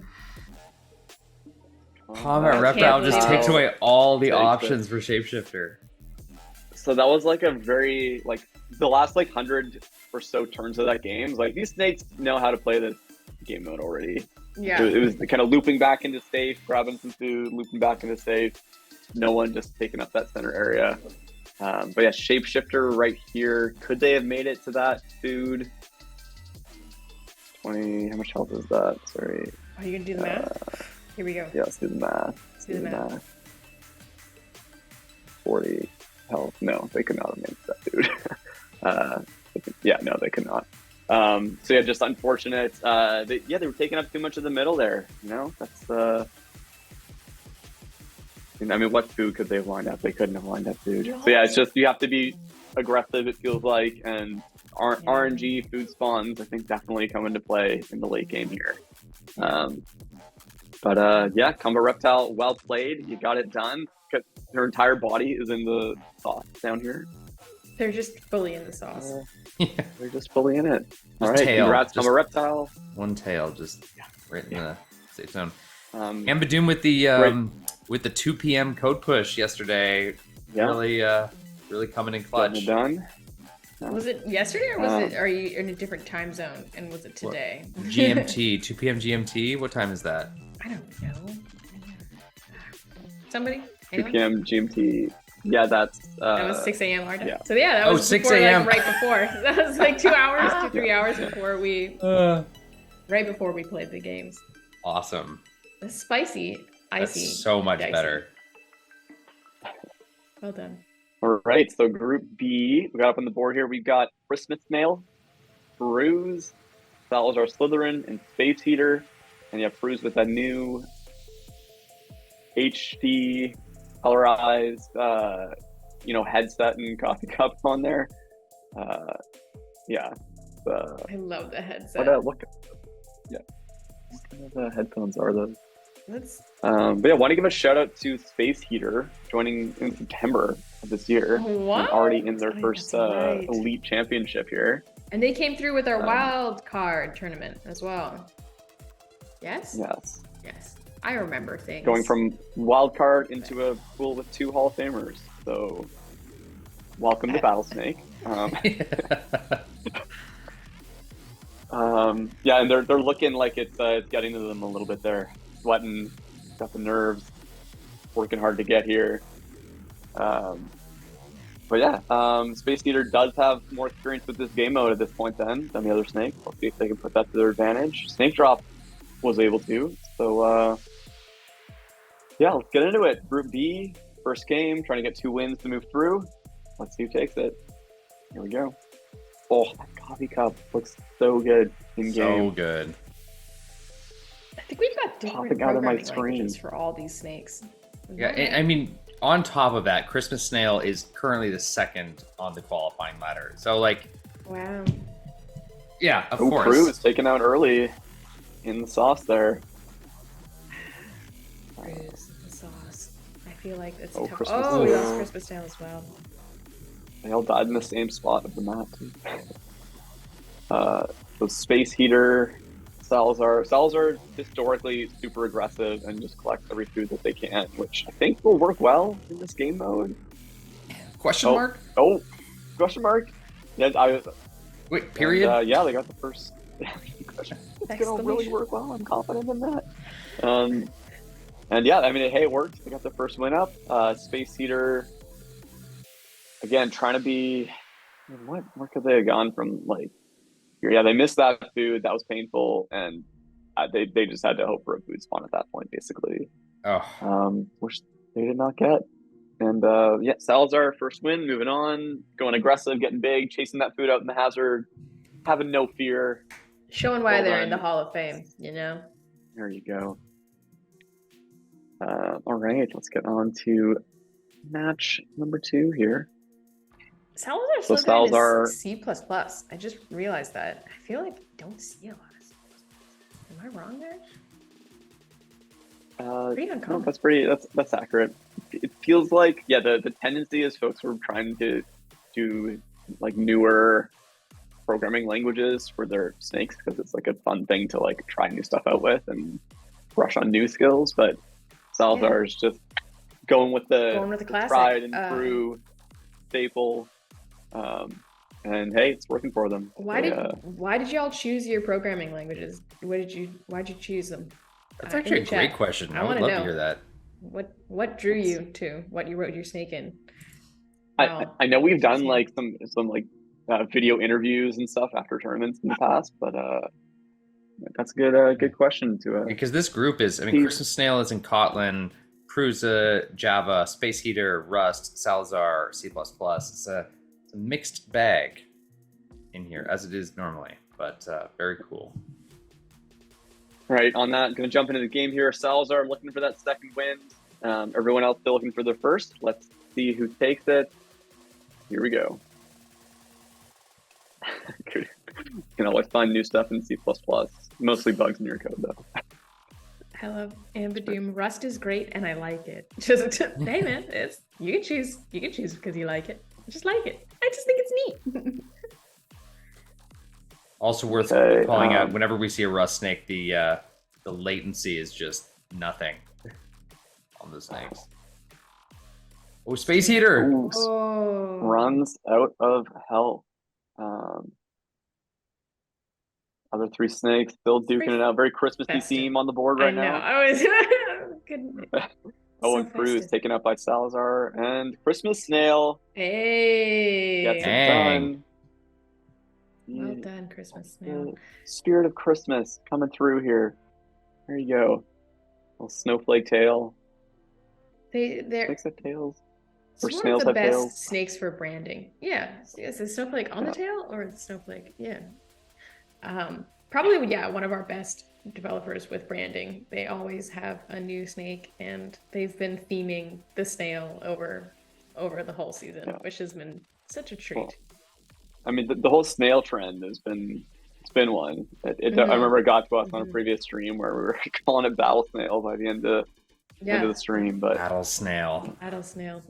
Combat Reptile just takes away all the options for Shapeshifter. So that was like a very, like, the last like 100 or so turns of that game. Like, these snakes know how to play this game mode already. Yeah. It was kind of looping back into safe, grabbing some food, looping back into safe. No one just taking up that center area. But yeah, shapeshifter right here. Could they have made it to that food? 20. How much health is that? Sorry. Are you gonna do the math? Here we go. Yeah, let's do the math. Let's do the math. 40 health. No, they could not have made that food. Yeah, no, they could not. So yeah, just unfortunate. They were taking up too much of the middle there. You know, that's I mean, what food could they have lined up? They couldn't have lined up food. So yeah, it's just you have to be aggressive. It feels like, and RNG food spawns I think definitely come into play in the late game here. But yeah, Combo Reptile, well played. You got it done. Her entire body is in the sauce down here. They're just fully in the sauce. They're just fully in it. All right, tail. congrats, Combo Reptile. One tail, just right in the safe zone. Ambadoom with the 2 p.m. code push yesterday. Yeah. Really coming in clutch. Done. Was it yesterday or was it? Are you in a different time zone? And was it today? GMT, 2 p.m. GMT. What time is that? I don't know. Somebody? 2 p.m. GMT. Yeah, that was 6 a.m. our time. Yeah. So yeah, that was 6 before, a.m. like, right before. That was like 2 hours, 3 hours before right before we played the games. Awesome. The spicy, icy. That's so much dicey. better. Well done. All right, so Group B, we got up on the board here. We've got Christmas Snail, Bruise, Salazar Slytherin, and Space Heater. And you have Bruise with that new HD colorized, headset and coffee cup on there. Yeah. I love the headset. What kind of headphones are those? That's... But yeah, I want to give a shout out to Space Heater joining in September of this year. What? And already in their first right. elite championship here. And they came through with our wild card tournament as well. Yes? Yes. I remember things. Going from wild card into a pool with 2 Hall of Famers. So welcome to Battlesnake. Yeah, and they're looking like it's getting to them a little bit there. Sweating, got the nerves, working hard to get here. But yeah, Space Heater does have more experience with this game mode at this point than the other Snake. Let's see if they can put that to their advantage. Snake Drop was able to. So yeah, let's get into it. Group B, first game, trying to get 2 wins to move through. Let's see who takes it. Here we go. Oh, that coffee cup looks so good in game. So good. I think we've got different Popping out of my programming screen languages for all these snakes. Yeah, I mean, on top of that, Christmas Snail is currently the 2nd on the qualifying ladder. So, like, wow. Yeah, of course. Crew is taken out early in the sauce there. Bruise, the sauce. I feel like it's Oh, tough. Christmas Oh, we Snail. lost Christmas Snail as well. They all died in the same spot of the map. So Space Heater, Salazar historically super aggressive and just collects every food that they can, which I think will work well in this game mode. Question mark? Oh, question mark. Yeah, Wait, period? And, yeah, they got the first. It's gonna really work well. I'm confident in that. And yeah, I mean, hey, it worked. They got the first win up. Space Heater, again, trying to be. Where could they have gone from? Like, yeah, they missed that food. That was painful, and they just had to hope for a food spawn at that point, basically. Which they did not get. And yeah, Salazar first win, moving on, going aggressive, getting big, chasing that food out in the hazard, having no fear. Showing why they're in the Hall of Fame, you know? There you go. All right, let's get on to match number 2 here. Salazar is C++. I just realized that. I feel like I don't see a lot of C++. Am I wrong there? Pretty uncommon. No, that's accurate. It feels like, yeah, the tendency is folks were trying to do like newer programming languages for their snakes because it's like a fun thing to like try new stuff out with and brush on new skills. But Salazar is just going with the classic. tried and true staple. and hey, it's working for them. Why did y'all choose your programming languages? Why'd you choose them? That's actually a great question. I would love to hear that. What drew you to what you wrote your snake in? I know we've done like some like video interviews and stuff after tournaments in the past, but that's a good question to because this group is, I mean, Christmas Snail is in Kotlin, Prusa, Java, Space Heater, Rust, Salazar, C++. It's a mixed bag in here, as it is normally, but very cool. All right, on that, going to jump into the game here. Salazar looking for that second win. Everyone else still looking for their first. Let's see who takes it. Here we go. You can always find new stuff in C++. Mostly bugs in your code, though. I love Ambidoom. Rust is great, and I like it. Just hey, man, you can choose because you like it. I just like it. I just think it's neat. Also worth calling out, whenever we see a Rust snake, the latency is just nothing on the snakes. Oh, Space Heater! Ooh, runs out of health. Other three snakes still duking it out. Very Christmassy theme on the board right now. I was good. Owen Cruz taken up by Salazar and Christmas Snail. Hey, gets it done. Well done, Christmas Snail. Spirit of Christmas coming through here. There you go. Little snowflake tail. They're snakes have tails. Or snails have tails. One of the best snakes for branding. Yeah. Is the snowflake on the tail or the snowflake? Yeah. Probably, one of our best developers with branding. They always have a new snake, and they've been theming the snail over the whole season, which has been such a treat. Well, I mean, the whole snail trend has been one. I remember it got to us on a previous stream where we were calling it Battle Snail by the end of the stream. But Battle Snail. Battle Snail.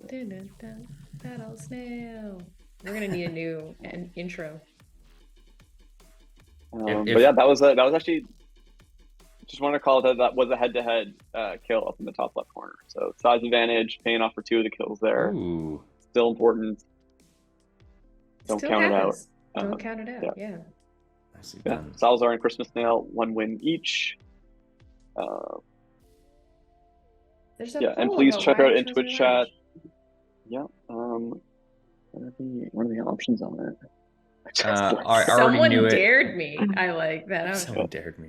Battle Snail. We're gonna need a new intro. But yeah, that was actually, just want to call it that was a head-to-head kill up in the top left corner. So size advantage, paying off for 2 of the kills there. Ooh. Still important. Don't count it out. Don't count it out. Yeah. Salazar and Christmas Snail, 1 win each. And please check out in Twitch chat. Yeah. What are the options on it? Someone dared me. I like that. Someone dared me.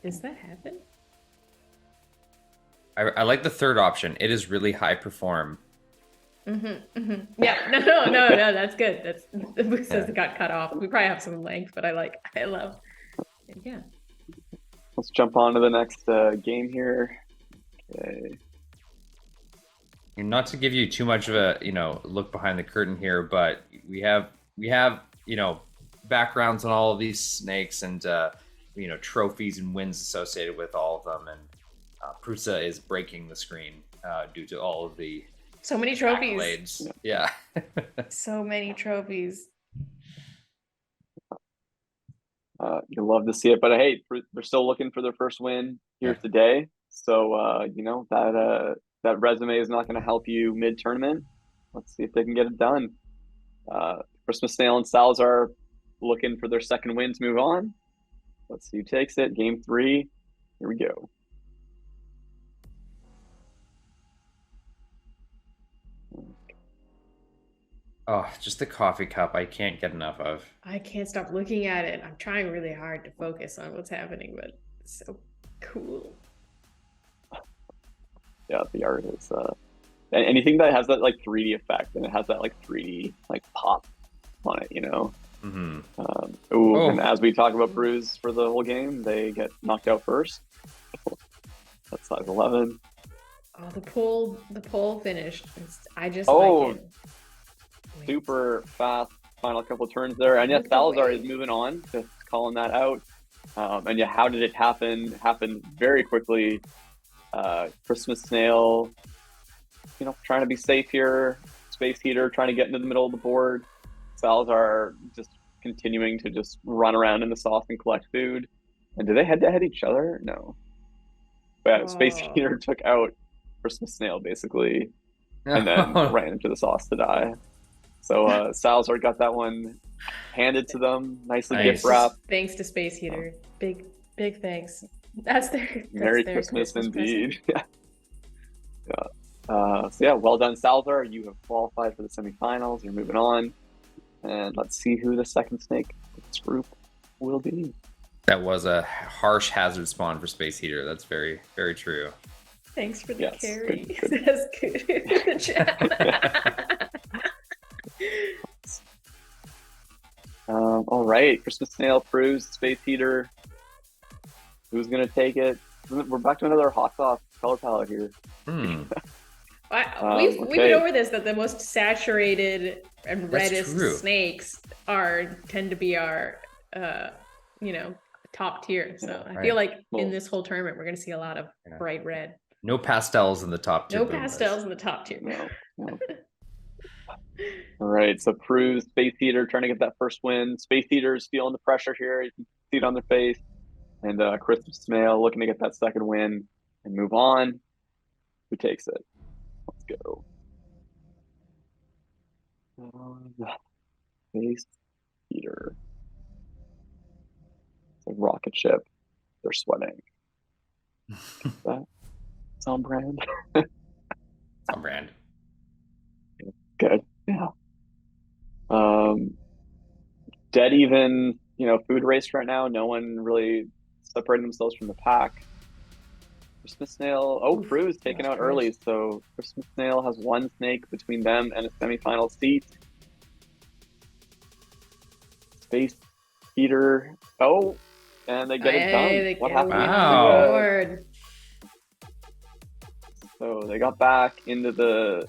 Does that happen? I like the third option. It is really high perform. Yeah. No. That's good. That's the boost says it got cut off. We probably have some length, but I love. Yeah. Let's jump on to the next game here. Okay. Not to give you too much of a look behind the curtain here, but we have backgrounds on all of these snakes and trophies and wins associated with all of them, and Prusa is breaking the screen due to all of the so many trophies. Accolades. Yeah. So many trophies. You'll love to see it, but hey, they're still looking for their first win here today. So that resume is not going to help you mid-tournament. Let's see if they can get it done. Christmas Snail and Salazar looking for their second win to move on. Let's see who takes it. Game 3. Here we go. Oh, just the coffee cup I can't get enough of. I can't stop looking at it. I'm trying really hard to focus on what's happening, but it's so cool. Yeah, the art is anything that has that like 3D effect and it has that like 3D like pop on it, Mm-hmm. And as we talk about Bruise for the whole game, they get knocked out first. That's size 11. Oh, the pole finished. I just like it. Super fast final couple turns there, and Salazar is moving on, just calling that out. And how did it happen? Happened very quickly. Christmas Snail, trying to be safe here. Space Heater trying to get into the middle of the board. Salazar just continuing to just run around in the sauce and collect food. And do they head-to-head each other? No. But Space Heater took out Christmas Snail basically, and then ran into the sauce to die. So Salazar got that one handed to them, nicely gift Nice. wrapped. Thanks to Space Heater. Big thanks. That's their Merry their Christmas present. indeed. Yeah. So yeah, well done, Salazar. You have qualified for the semifinals. You're moving on, and let's see who the second snake of this group will be. That was a harsh hazard spawn for Space Heater. That's very, very true. Thanks for the Yes, carry. good. That's good in the chat. All right, Christmas Snail, Pruz, Space Heater. Who's gonna take it? We're back to another hot sauce color palette here. Hmm. We've Okay. been over this, that the most saturated and That's reddest true. snakes tend to be our top tier. So I Right. feel like Well- in this whole tournament we're gonna see a lot of Yeah. bright red. No pastels in the top two. No boomers. pastels in the top tier. No. All right, so Pruz, Space Heater trying to get that first win. Space Heater's feeling the pressure here. You can see it on their face. And Christmas Snail looking to get that second win and move on. Who takes it? Let's go. Space Heater. It's like rocket ship. They're sweating. It's on brand. On brand. Good. Yeah. Dead even, food race right now. No one really separating themselves from the pack. Christmas Snail. Oh, Pruz taken out early. So Christmas Snail has one snake between them and a semifinal seat. Space Heater. Oh, and they get it done. What happened? Wow. So they got back into the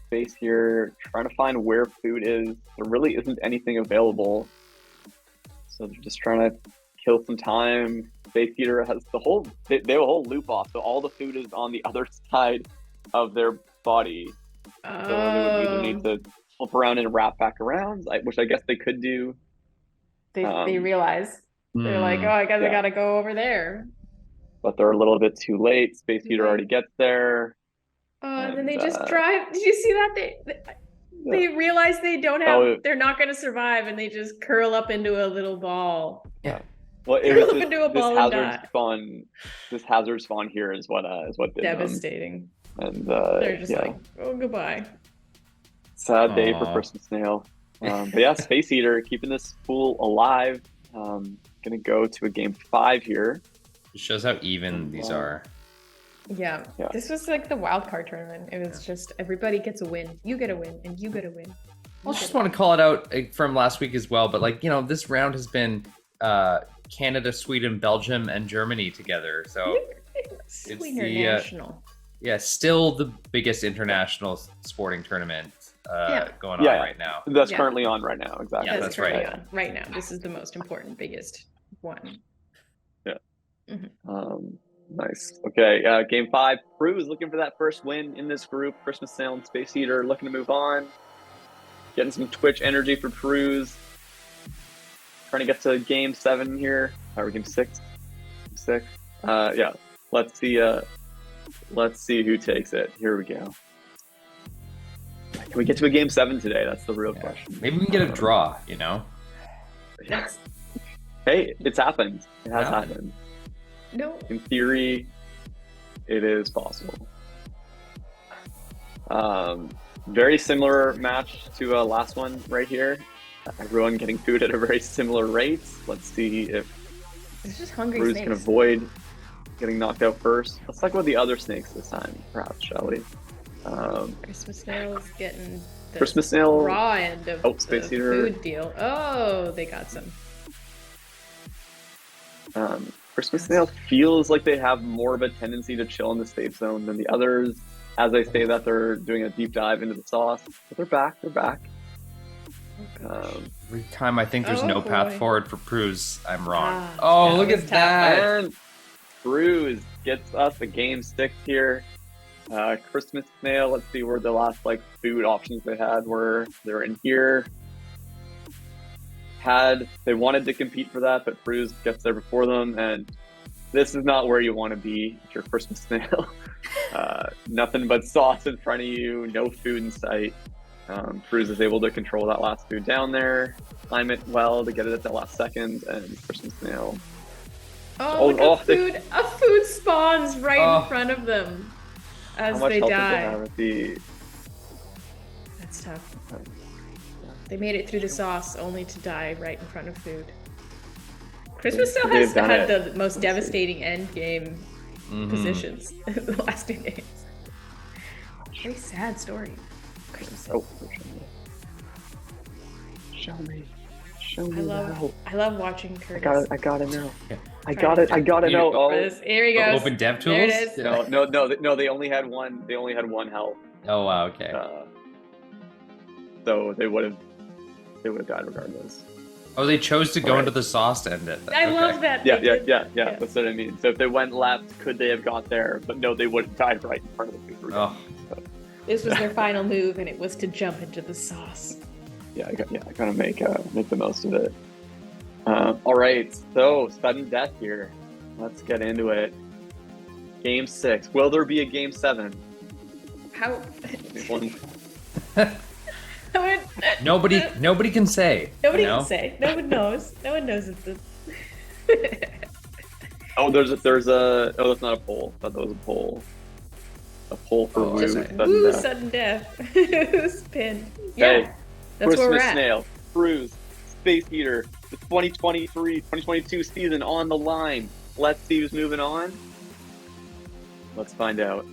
space here, trying to find where food is. There really isn't anything available. So they're just trying to kill some time. Space Heater has they have a whole loop off. So all the food is on the other side of their body. So they would either need to flip around and wrap back around, which I guess they could do. They realize. They're like, I guess I gotta go over there. But they're a little bit too late. Space Heater already gets there. And then they just drive. Did you see that? They realize they don't have. They're not going to survive, and they just curl up into a little ball. Yeah. Well, it Curl was up into a this ball and die. This hazard spawn here is what did Devastating. them. And they're just like, oh, goodbye. Sad day for Christmas Snail. But yeah, Space Eater keeping this pool alive. Gonna go to a game 5 here. It shows how even these are. Yeah, this was like the wild card tournament. It was just everybody gets a win. You get a win, and you get a win. I just want to call it out from last week as well. But this round has been Canada, Sweden, Belgium, and Germany together. So it's international. Still the biggest international sporting tournament going on right now. That's currently on right now. Exactly. Yeah, that's right. On. Right now, this is the most important, biggest one. Yeah. Mm-hmm. Nice. Okay, game 5. Prue is looking for that first win in this group. Christmas Snail and Space Eater looking to move on. Getting some Twitch energy for Prue's. Trying to get to game 7 here. Or game 6. Yeah. Let's see who takes it. Here we go. Can we get to a game 7 today? That's the real question. Maybe we can get a draw, Hey, it's happened. It has happened. No. In theory, it is possible. Very similar match to last one right here. Everyone getting food at a very similar rate. Let's see if it's just hungry Bruce snakes. can avoid getting knocked out first. Let's talk about the other snakes this time, perhaps, shall we? Christmas Snail's getting the Christmas Snail raw end of the Space Eater. food deal. Oh, they got some. Christmas Snail feels like they have more of a tendency to chill in the safe zone than the others. As I say that, they're doing a deep dive into the sauce. But they're back. Every time I think there's no path forward for Pruz, I'm wrong. Look at tough. that. And Pruz gets us a game 6 here. Christmas Snail, let's see where the last food options they had were. They're in here. They wanted to compete for that, but Pruz gets there before them, and this is not where you want to be if you're Christmas Snail. Nothing but sauce in front of you, no food in sight. Cruz is able to control that last food down there, time it well to get it at the last second, and Christmas Snail. Oh, look, a food spawns right in front of them as they die. That's tough. They made it through the sauce only to die right in front of food. Christmas still has had the most devastating end game positions the last 2 days. Very sad story. Christmas. Oh, show me. I love watching Curtis. I gotta know. I gotta know. Oh, here he goes. Open dev tools. There it is. No. They only had one. They only had one health. Oh wow. Okay. So they would have died regardless. Oh, they chose to go into the sauce to end it. I love that. Yeah. That's what I mean. So if they went left, could they have got there? But no, they would have died right in front of the food. Oh. So. This was their final move, and it was to jump into the sauce. I gotta make the most of it. All right, so sudden death here. Let's get into it. Game 6. Will there be a game 7? How? Nobody can say. Nobody can say. No one knows. No one knows it's this. Oh, there's a. Oh, that's not a poll. I thought that was a poll. A poll for Woo. Sudden death. Who's pinned? Yeah. Hey, that's where we're Christmas at. Snail, Cruise, Space Heater, the 2023-2022 season on the line. Let's see who's moving on. Let's find out.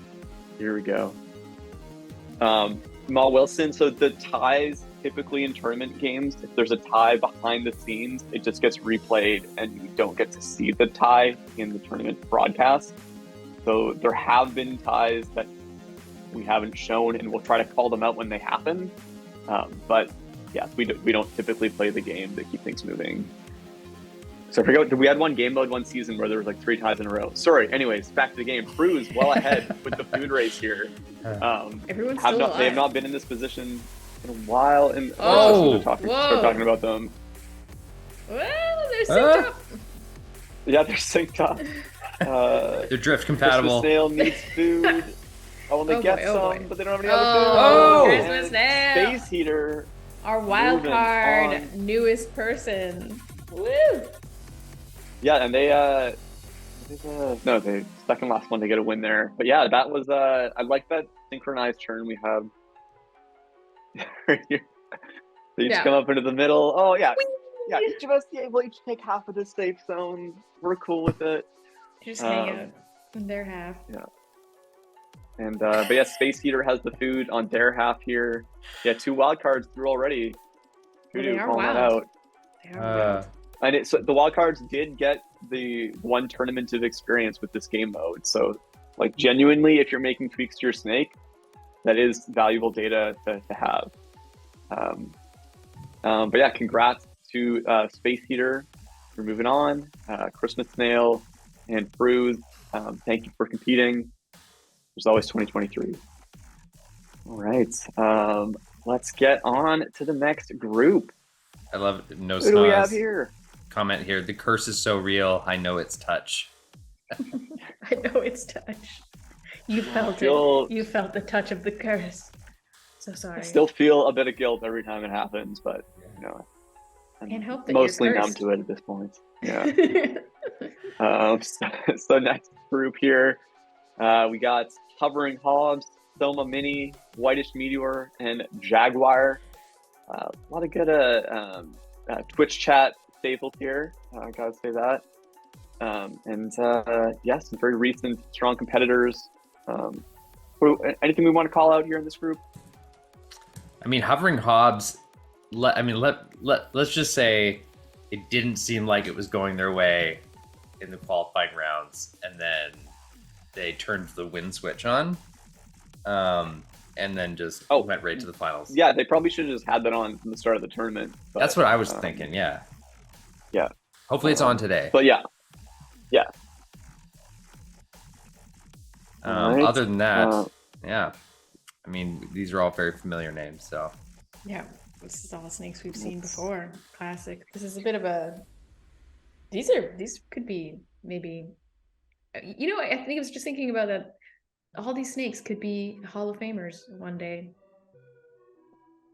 Here we go. Ma Wilson, so the ties typically in tournament games, if there's a tie behind the scenes, it just gets replayed and you don't get to see the tie in the tournament broadcast. So there have been ties that we haven't shown, and we'll try to call them out when they happen. But yeah, we don't typically play the game to keep things moving. So I forget, we had one game mode one season where there was like 3 ties in a row. Sorry. Anyways, back to the game. Cruz well ahead with the food race here. Everyone's still alive. They have not been in this position in a while. And start talking about them. Well, they're synced up. Yeah, they're synced up. They're drift compatible. Christmas Snail needs food. Oh, and they get some, but they don't have any other food. Oh, Christmas Snail. Space Heater. Our wild card newest person. Woo! Yeah, and they second last one to get a win there. But yeah, that was I like that synchronized turn we have. They each come up into the middle. Oh yeah. Whee! Yeah, each of us will each take half of the safe zone. We're cool with it. Just hang out in their half. Yeah. And but yeah, Space Heater has the food on their half here. Yeah, 2 wild cards through already. They are wild. Out. They are wild. And so the wild cards did get the 1 tournament of experience with this game mode. So, like, genuinely, if you're making tweaks to your snake, that is valuable data to have. But yeah, congrats to Space Heater for moving on. Christmas Snail and Bruise, thank you for competing. There's always 2023. All right, let's get on to the next group. I love it. No Who do we have here? Comment here. The curse is so real. I know it's touch. I know it's touch. You felt it. You felt the touch of the curse. So sorry. I still feel a bit of guilt every time it happens, but you know, I'm mostly numb to it at this point. Yeah. So next group here, we got Hovering Hobbs, Soma Mini, Whitish Meteor, and Jaguar. A lot of good Twitch chat staples here. I gotta say that. And some very recent strong competitors. Anything we want to call out here in this group? I mean, Hovering Hobbs. Let's just say it didn't seem like it was going their way in the qualifying rounds, and then they turned the win switch on. And then just went right to the finals. Yeah, they probably should have just had that on from the start of the tournament. But, that's what I was thinking, yeah. Yeah. Hopefully it's on today. But yeah. Yeah. Right. Other than that, yeah. I mean, these are all very familiar names, so. Yeah, this is all snakes we've seen before. Classic. This is a bit of a... These could be maybe... You know, I think I was just thinking about that. All these snakes could be Hall of Famers one day.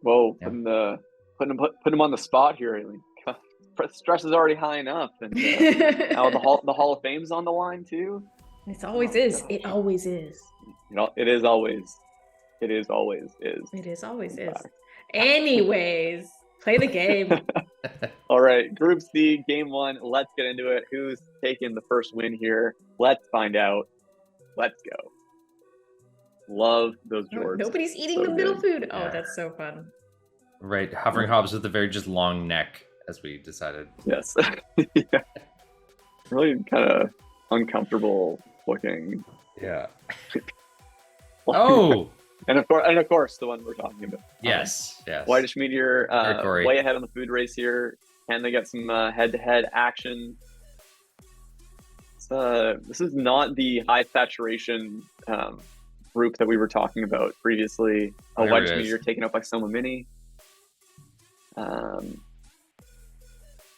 Whoa, Yeah. putting him on the spot here, Aileen. Stress is already high enough, and now the Hall of Fame's on the line too. It always Oh, is. gosh. It always is. You know, it is always is. It is always In is. fact. Anyways, play the game. All right, Group C, Game 1. Let's get into it. Who's taking the first win here? Let's find out. Let's go. Love those Jordans. Nobody's eating So the middle good. food. Yeah. Oh, that's so fun. Right, hovering hobs with a very just long neck, as we decided. Yes. Yeah. Really kind of uncomfortable looking. Yeah. Oh. And of course, the one we're talking about. Yes. Whitish Meteor, Corey. way ahead on the food race here. Can they get some head-to-head action? This is not the high saturation group that we were talking about previously. There Whitish it is. Meteor taken up by Soma Mini.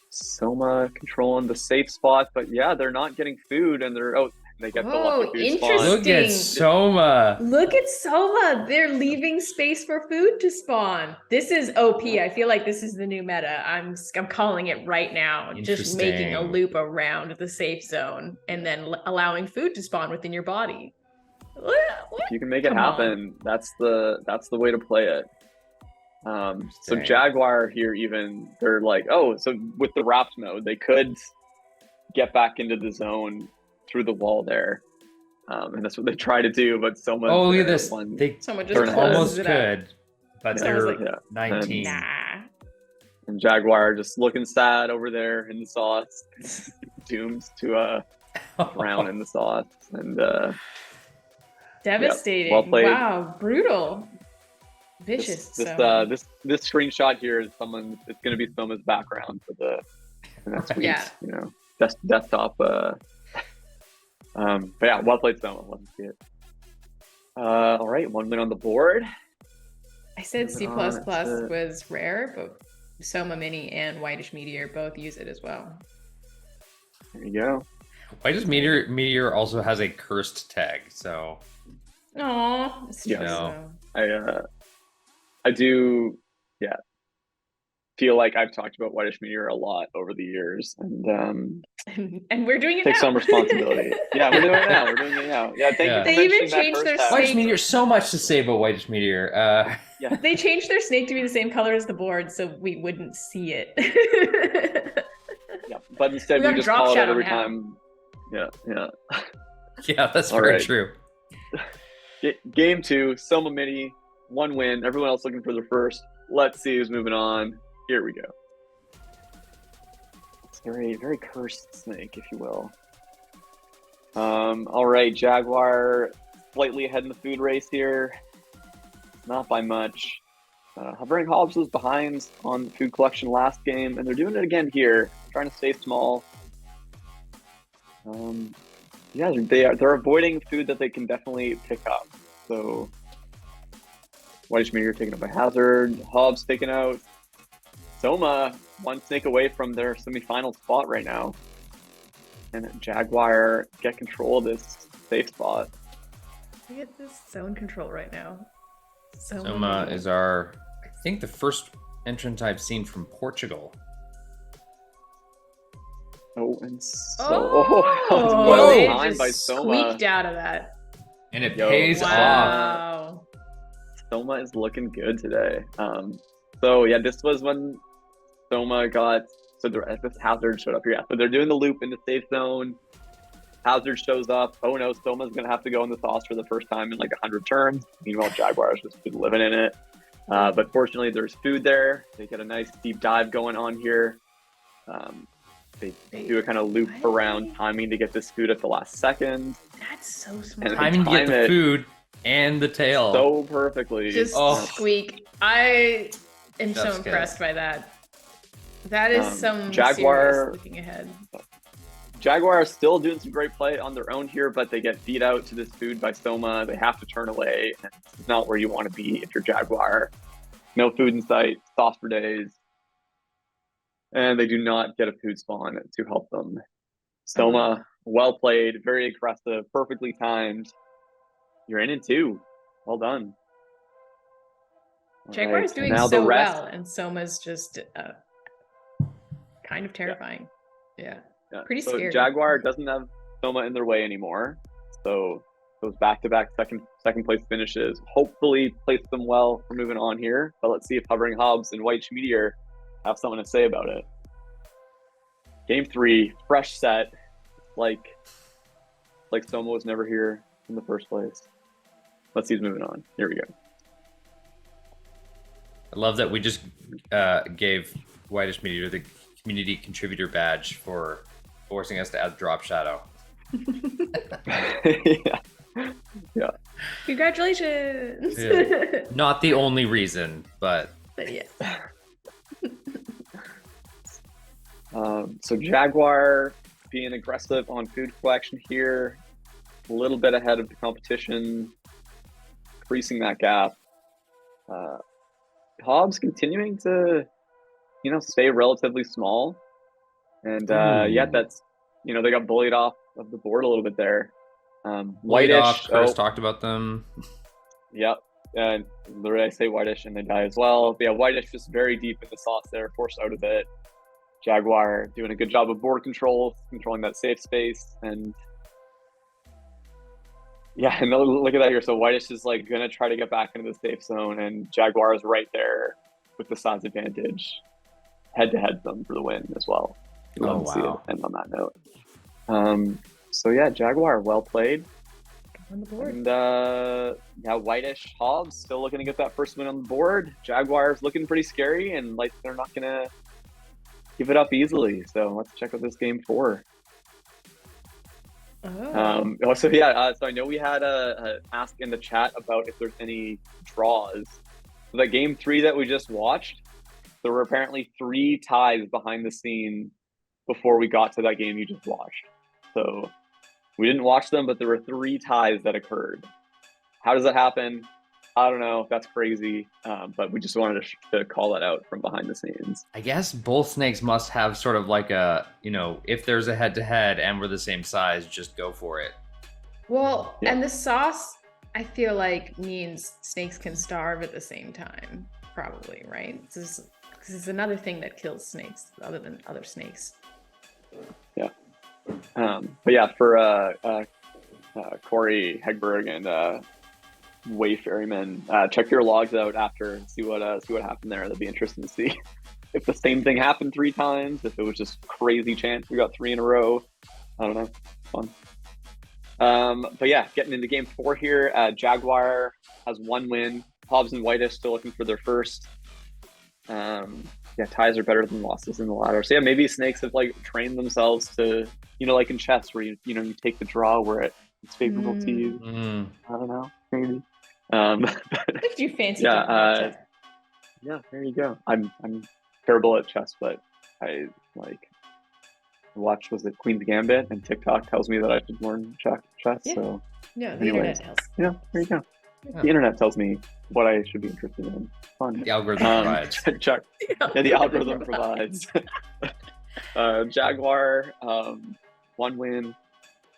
Soma controlling the safe spot, but yeah, they're not getting food, and they get the lucky food interesting. spawn. Look at Soma. Look at Soma. They're leaving space for food to spawn. This is OP. I feel like this is the new meta. I'm calling it right now. Just making a Interesting. loop around the safe zone and then allowing food to spawn within your body. What? If you can make it Come on. happen, that's the way to play it. So Interesting. Jaguar here, even they're like, oh, so with the wrapped mode, they could get back into the zone through the wall there, and that's what they try to do. But Soma, Oh, look at this. one, They Someone just Turn ahead. almost closes it out. could, but Yeah, they're like, yeah. 19. Nah. And Jaguar just looking sad over there in the sauce, doomed to drown in the sauce, and Devastating. well played. Wow. Brutal. Vicious. this so. this screenshot here is someone. It's going to be Soma's background for the sweet, Yeah. you know, desktop. But yeah, well played, Soma. Love to see it. All right, 1 win on the board. I said C++ Moving on, it's, was rare, but Soma Mini and Whitish Meteor both use it as well. There you go. Why does Meteor also has a cursed tag? So Aw, it's Yeah. true, No. I do, yeah, feel like I've talked about Whitish Meteor a lot over the years, and so. And we're doing it take now. some responsibility. Yeah, we're doing it now. We're doing it now. Yeah, thank Yeah. you. For They even mentioning that changed first their half. Whitish snake. Meteor, so much to say about Whitish Meteor. Yeah, They changed their snake to be the same color as the board so we wouldn't see it. yeah, but instead We we got just drop call it out shadow every now. time. Yeah. Yeah, that's All very right. true. Game 2, Soma Mini, 1 win. Everyone else looking for their first. Let's see who's moving on. Here we go. It's very, very cursed snake, if you will. All right, Jaguar slightly ahead in the food race here. Not by much. Hovering Hobbs was behind on the food collection last game, and they're doing it again here. Trying to stay small. Yeah, they're avoiding food that they can definitely pick up. So Whitish Meteor taken up by Hazard, Hobbs taken out. Soma 1 snake away from their semifinal spot right now. And Jaguar get control of this safe spot. Look at this zone control right now. Soma is I think the first entrant I've seen from Portugal. Oh, and so Oh, well they timed by just Soma. squeaked out of that. And it Yo, pays off. Wow. Soma is looking good today. So yeah, this was when Soma got this Hazard showed up here. Yeah, so they're doing the loop in the safe zone. Hazard shows up. Oh no, Soma's gonna have to go in the sauce for the first time in like 100 turns. Meanwhile, Jaguar's just been living in it. But fortunately, there's food there. They get a nice deep dive going on here. They do a kind of loop around timing to get this food at the last second. That's so smart. And Timing to get time the it food and the tail. so perfectly. Just Oh. squeak. I am so Chef's impressed kiss. by that. That is some Jaguar- serious looking ahead. Jaguar is still doing some great play on their own here, but they get beat out to this food by Soma. They have to turn away. It's not where you want to be if you're Jaguar. No food in sight, sauce for days. And they do not get a food spawn to help them. Soma, well played, very aggressive, perfectly timed. You're in 2. Well done. Jaguar's doing now so the rest. well, and Soma's just kind of terrifying. Yeah. Pretty so scary. Jaguar doesn't have Soma in their way anymore. So those back-to-back second place finishes hopefully place them well for moving on here. But let's see if Hovering Hobbs and White Meteor have something to say about it. Game 3, fresh set, like Soma was never here in the first place. Let's see who's moving on. Here we go. I love that we just gave Whitish Meteor the community contributor badge for forcing us to add Drop Shadow. Yeah. Congratulations. Yeah. Not the only reason, but yeah. So Jaguar being aggressive on food collection here, a little bit ahead of the competition, increasing that gap. Hobbs continuing to, stay relatively small. And that's, they got bullied off of the board a little bit there. Whitish. Chris talked about them. Yep. And literally I say Whitish and they die as well. But yeah, Whitish just very deep in the sauce there, forced out of it. Jaguar doing a good job of board control, controlling that safe space. And yeah, and look at that here. So Whitish is like going to try to get back into the safe zone, and Jaguar is right there with the size advantage. Head-to-head them for the win as well. Love to see it end on that note. So yeah, Jaguar, well played. On the board. And Whitish Hobbs still looking to get that first win on the board. Jaguar's looking pretty scary, and like they're not gonna give it up easily. So let's check out this game 4. Oh. So I know we had a ask in the chat about if there's any draws. So that game 3 that we just watched, there were apparently 3 ties behind the scene before we got to that game you just watched. So we didn't watch them, but there were 3 ties that occurred. How does that happen? I don't know. That's crazy. But we just wanted to call that out from behind the scenes. I guess both snakes must have sort of like a, if there's a head-to-head and we're the same size, just go for it. Well, and the sauce, I feel like, means snakes can starve at the same time, probably, right? This is another thing that kills snakes, other than other snakes. Yeah. But yeah, for Corey Hegberg and Wayferryman, check your logs out after and see what happened there. That'd be interesting to see if the same thing happened 3 times, if it was just crazy chance we got 3 in a row. I don't know. Fun. But yeah, getting into game 4 here, Jaguar has 1 win. Hobbs and Whitish still looking for their first. Ties are better than losses in the ladder. So yeah, maybe snakes have like trained themselves to, like in chess where you take the draw where it's favorable to you. I don't know, maybe. If you fancy yeah, there you go. I'm terrible at chess, but I watched, was it Queen's Gambit, and TikTok tells me that I should learn chess. Yeah. So yeah, the internet tells. Yeah, there you go. The internet tells me what I should be interested in. Fun. The algorithm provides. Check. Yeah, the algorithm provides. Jaguar, 1 win.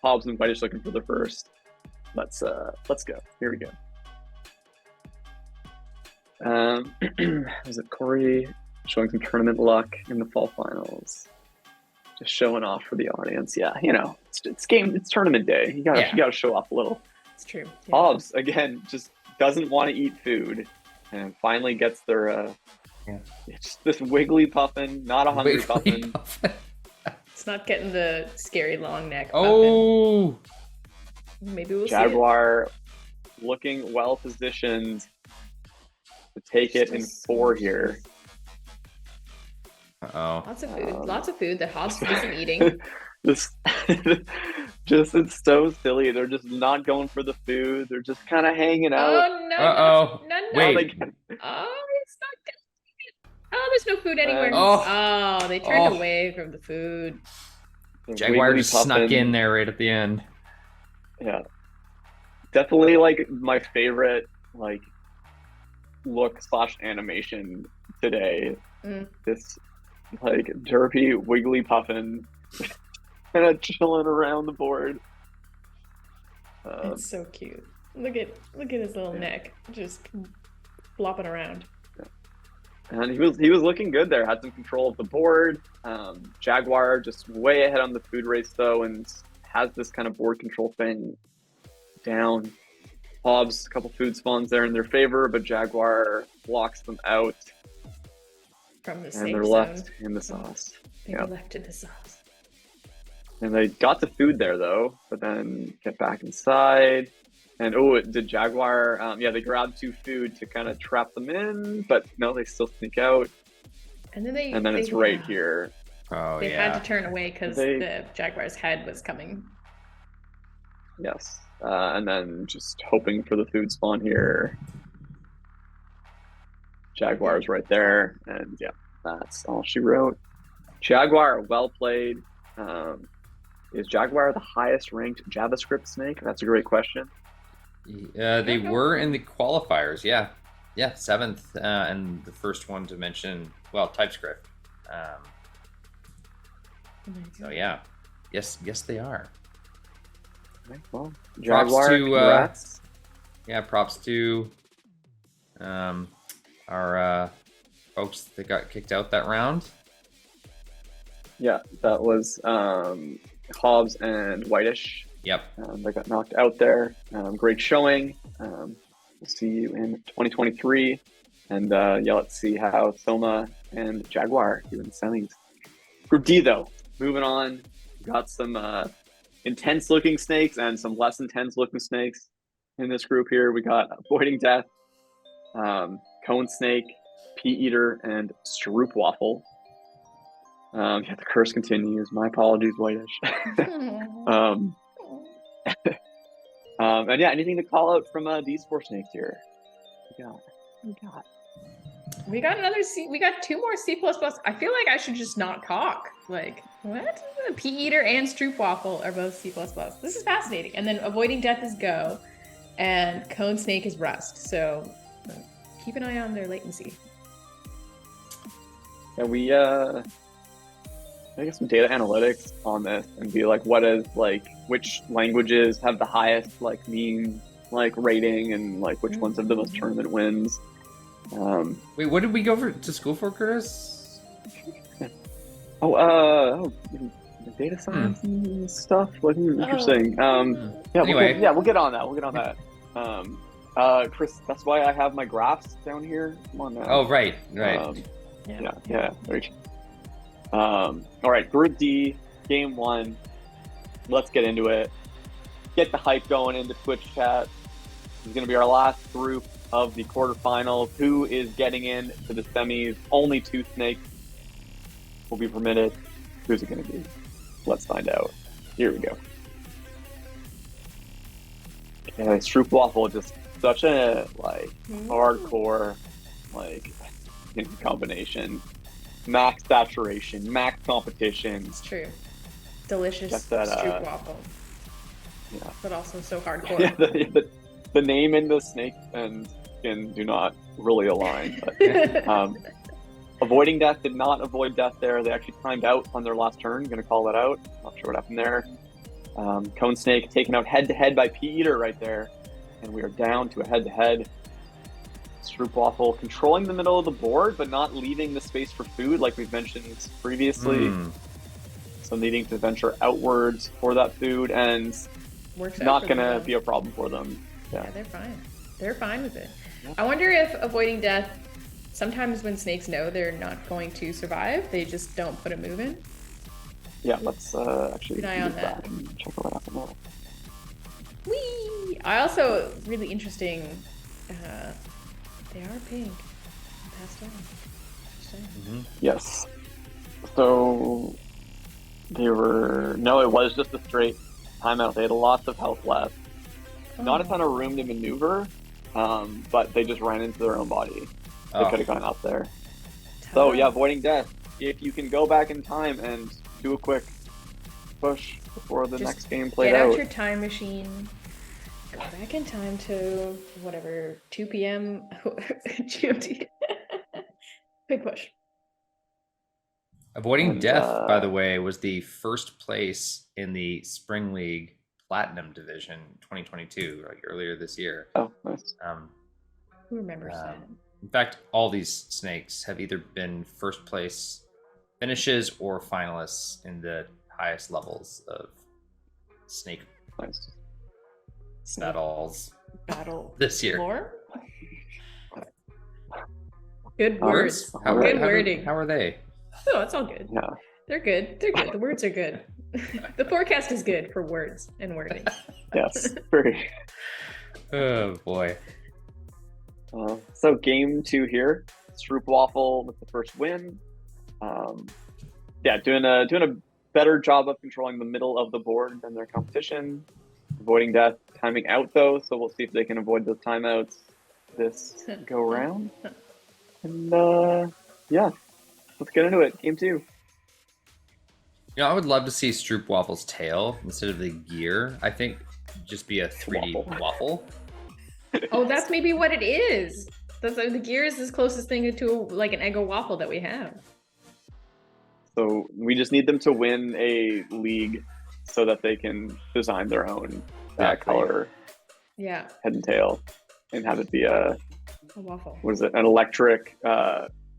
Hobbs and Whitish looking for the first. Let's go. Here we go. Was it Corey showing some tournament luck in the fall finals? Just showing off for the audience. Yeah, it's tournament day. You gotta show off a little. It's true. Yeah. Hobbs again just doesn't want to eat food, and finally gets their it's this wiggly puffin, not a hungry puffin. It's not getting the scary long neck. Oh, puffin. Maybe we'll Jaguar looking well positioned to take it in 4 here. Uh-oh. Lots of food that Hobbs isn't eating. It's so silly. They're just not going for the food. They're just kind of hanging out. Oh no! Uh-oh. No! Wait. It's not good. Oh, there's no food anywhere. They turned away from the food. Jaguar just snuck in there right at the end. Yeah, definitely like my favorite look / animation today. This derpy wiggly puffin kind of chilling around the board. It's so cute. Look at his little neck just flopping around. And he was looking good there. Had some control of the board. Jaguar just way ahead on the food race though, and has this kind of board control thing down. Hobbs, a couple food spawns there in their favor, but Jaguar blocks them out. From the And they're left in the sauce. They're left in the sauce. And they got the food there though, but then get back inside. And did Jaguar? They grabbed 2 food to kind of trap them in, but no, they still sneak out. And then it's right here. Oh, they had to turn away because the Jaguar's head was coming. Yes, and then just hoping for the food spawn here. Jaguar's right there, and yeah, that's all she wrote. Jaguar, well played. Is Jaguar the highest ranked JavaScript snake? That's a great question. They were in the qualifiers, yeah. Yeah, 7th, and the first one to mention, well, TypeScript. So yeah, yes, they are. Okay, well, Jaguar, congrats. Props to our folks that got kicked out that round. Yeah, that was Hobbs and Whitish. Yep. They got knocked out there. Great showing. We'll see you in 2023. And let's see how Soma and Jaguar do in the semis. Group D, though, moving on. Got some intense looking snakes and some less intense looking snakes in this group here. We got Avoiding Death, Cone Snake, Pea Eater, and Stroop Waffle. The curse continues. My apologies, Whitish. And anything to call out from these 4 snakes here? We got another C. We got 2 more C++. I feel like I should just not talk. Like, what? Pea Eater and Stroop Waffle are both C++. This is fascinating. And then Avoiding Death is Go, and Cone Snake is Rust. So keep an eye on their latency. Yeah, we I guess some data analytics on this and be like, what is which languages have the highest mean rating, and which ones have the most tournament wins. Wait, what did we go to school for, Curtis? Data science and stuff. Interesting. Anyway. We'll get on that. Chris, that's why I have my graphs down here. Come on now. Oh, right. Yeah. All right, Group D, Game 1. Let's get into it. Get the hype going into Twitch chat. This is going to be our last group of the quarterfinals. Who is getting in to the semis? Only 2 snakes will be permitted. Who's it going to be? Let's find out. Here we go. Okay, Stroop Waffle, just such a hardcore combination. Max saturation, max competition. It's true. Delicious Stroop Waffle. Yeah. But also so hardcore. Yeah, the name and the snake and skin do not really align. But, Avoiding Death did not avoid death there. They actually timed out on their last turn. Going to call that out. Not sure what happened there. Cone Snake taken out head-to-head by Pea Eater right there. And we are down to a head-to-head. Stroop Waffle controlling the middle of the board, but not leaving the space for food like we've mentioned previously. So needing to venture outwards for that food, and not going to be a problem for them. Yeah, they're fine. They're fine with it. Yeah. I wonder if Avoiding Death, sometimes when snakes know they're not going to survive, they just don't put a move in. Yeah, let's actually keep an eye on that. And check what happened there. Whee! I also, really interesting, they are pink. Passed on. Yes. So they were, no, it was just a straight timeout. They had lots of health left. Not a ton of room to maneuver, but they just ran into their own body. They could have gone out there. So yeah, Avoiding Death. If you can go back in time and do a quick push before the next game played out. Get out your time machine. Go back in time to whatever 2 p.m. GMT. Big push. Avoiding Death, by the way, was the first place in the Spring League Platinum Division 2022, earlier this year. Oh, nice. Who remembers that? In fact, all these snakes have either been first place finishes or finalists in the highest levels of snake Nice. battles Battle this year. lore? Good Words? words. How, All right. Good wording. How are they? Oh, it's all good. Yeah. They're good. They're good. The words are good. The forecast is good for words and wording. Yes. Very. Oh boy. So game 2 here. Stroopwafel with the first win. Yeah, doing a better job of controlling the middle of the board than their competition. Avoiding death, timing out though, so we'll see if they can avoid those timeouts this go round. And yeah, let's get into it. Game 2. You know, I would love to see Stroopwafel's tail instead of the gear. I think just be a 3D waffle. Oh, that's maybe what it is. The gear is the closest thing to like an Eggo waffle that we have. So we just need them to win a league so that they can design their own color Yeah, head and tail and have it be a waffle. what is it? An electric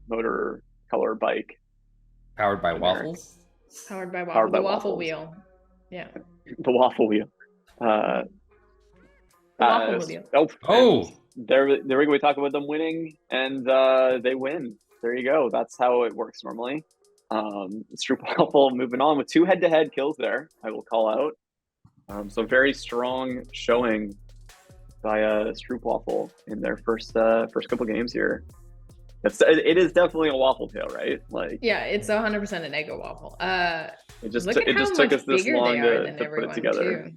motor color bike. Powered by Generic. waffles. Powered by waffle. Powered by The waffle waffles. wheel. Yeah. The waffle wheel. The waffle wheel. Oh! And there we go. We talk about them winning, and they win. There you go. That's how it works normally. Stroopwafel moving on with 2 head-to-head kills there. I will call out. So very strong showing by Stroopwafel in their first couple games here. It is definitely a waffle tail, right? Like Yeah, it's 100% an Eggo waffle. it just Look at how took much us this bigger long they are to than put it everyone together. too.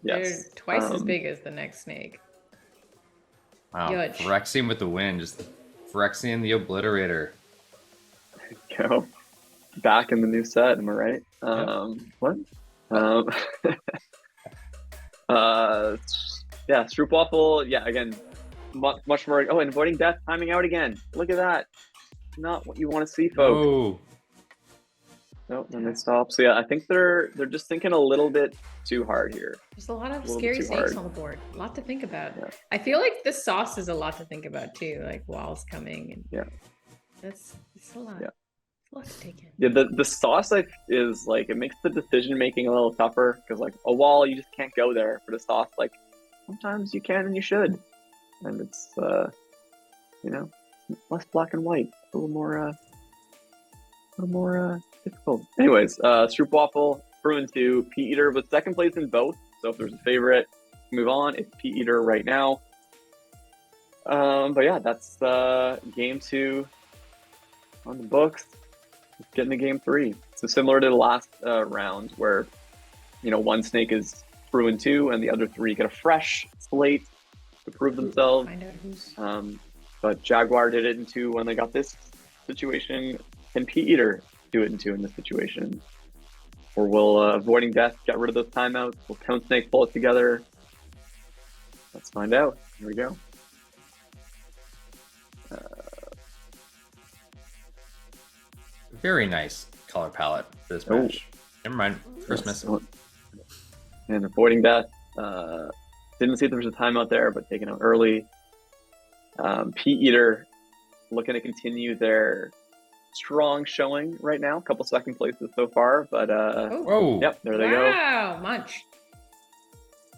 Yes, They're twice as big as the next snake. Wow. Yudge. Phyrexian with the win. Just Phyrexian the Obliterator. Go back in the new set. Am I right? What? Yeah, Stroopwafel. Yeah, again, much more. Oh, and avoiding death, timing out again. Look at that. Not what you want to see, folks. Oh. Nope, then they stop. So yeah, I think they're just thinking a little bit too hard here. There's a lot of little bit scary too snakes hard. on the board. A lot to think about. Yeah. I feel like the sauce is a lot to think about too. Like walls coming and Yeah. it's a lot. Yeah. It's a lot to take in. Yeah, the sauce is like it makes the decision making a little tougher because like a wall you just can't go there, but a sauce like sometimes you can and you should, and it's less black and white, a little more difficult. Anyways, Stroopwafel, Bruin 2, Pea Eater with second place in both. So if there's a favorite, move on. It's Pea Eater right now. But yeah, that's game 2 on the books. Let's get into game 3. So similar to the last round where, one snake is Bruin 2 and the other 3 get a fresh slate to prove themselves. Find out who's But Jaguar did it in 2 when they got this situation. Can Pea Eater do it in 2 in this situation? Or will Avoiding Death get rid of those timeouts? Will Cone Snake pull it together? Let's find out. Here we go. Very nice color palette for this match. Never mind. Christmas. And Avoiding Death. Didn't see if there was a timeout there, but taken out early. Pea Eater looking to continue their strong showing right now. A couple second places so far, but Whoa. yep, there they go. Wow, Munch.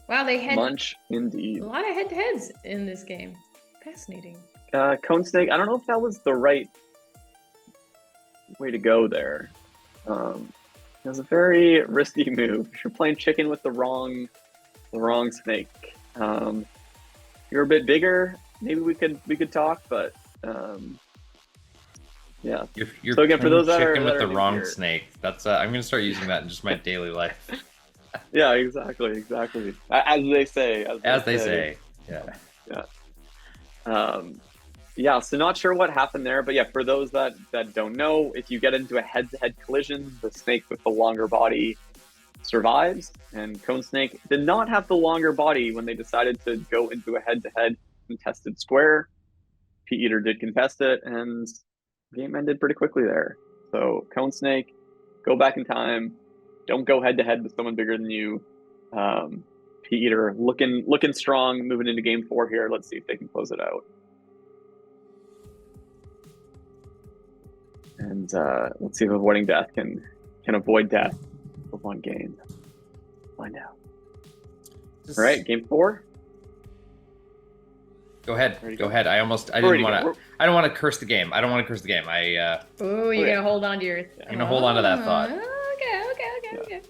Wow, they had Munch indeed. a lot of head-to-heads in this game. Fascinating. Cone Snake, I don't know if that was the right way to go there. It was a very risky move. You're playing chicken with the wrong snake. You're a bit bigger. Maybe we could talk, but yeah. You're So again, for those that are- chicken that with are the new wrong here. snake. That's I'm gonna start using that in just my daily life. Yeah, exactly. As they say. As they say. Yeah. Yeah, so not sure what happened there, but yeah, for those that don't know, if you get into a head-to-head collision, the snake with the longer body survives, and Cone Snake did not have the longer body when they decided to go into a head-to-head contested square. Pea Eater did contest it, and the game ended pretty quickly there. So Cone Snake, go back in time, don't go head-to-head with someone bigger than you. Pea Eater looking strong, moving into game 4 here. Let's see if they can close it out. And let's see if avoiding death can avoid death for one game. Find out. All right, game 4. Go ahead. Go ahead. I don't want to curse the game. I don't want to curse the game. Oh, you're gonna hold on to your. I'm gonna hold on to that thought. Okay.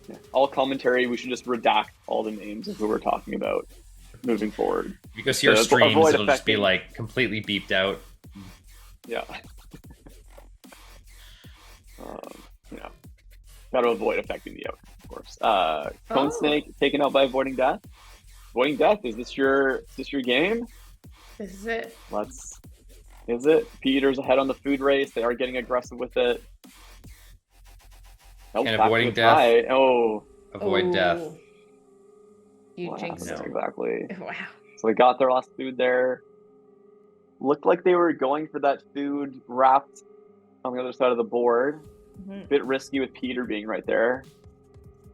Yeah. All commentary, we should just redact all the names of who we're talking about moving forward. Because your streams, it'll just be like completely beeped out. Yeah. Yeah. Got to avoid affecting the outcome, of course. Cone Snake taken out by avoiding death. Avoiding death. Is this your game? This is it. Is it? Peter's ahead on the food race. They are getting aggressive with it. And avoiding death. Avoid death. You jinxed it. Exactly. Wow. So they got their last food there. Looked like they were going for that food wrapped on the other side of the board. A bit risky with Peter being right there.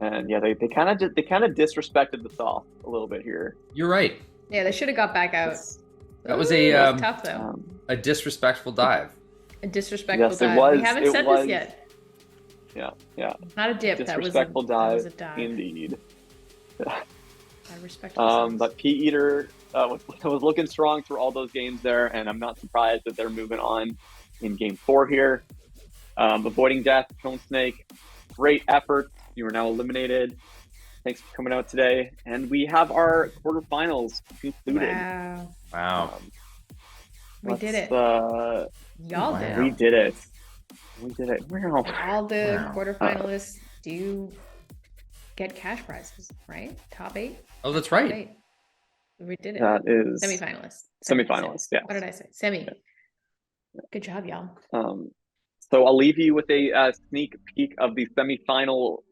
And yeah, they kind of disrespected the soft a little bit here. You're right. Yeah, they should have got back out. That was a tough though. A disrespectful dive. A disrespectful dive. It was. We haven't said this yet. Yeah. Not a dip. Disrespectful dive. That was a dive. Indeed. I respect. But Pete Eater was looking strong through all those games there, and I'm not surprised that they're moving on in game 4 here. Avoiding death, Cone Snake, great effort. You are now eliminated. Thanks for coming out today. And we have our quarterfinals concluded. Wow. We did it. Y'all did. We did it. Wow. All the quarterfinalists do get cash prizes, right? Top 8. Oh, that's right. 8. We did it. That is semifinalists. Yeah. What did I say? Semi. Good job, y'all. So I'll leave you with a sneak peek of the semifinal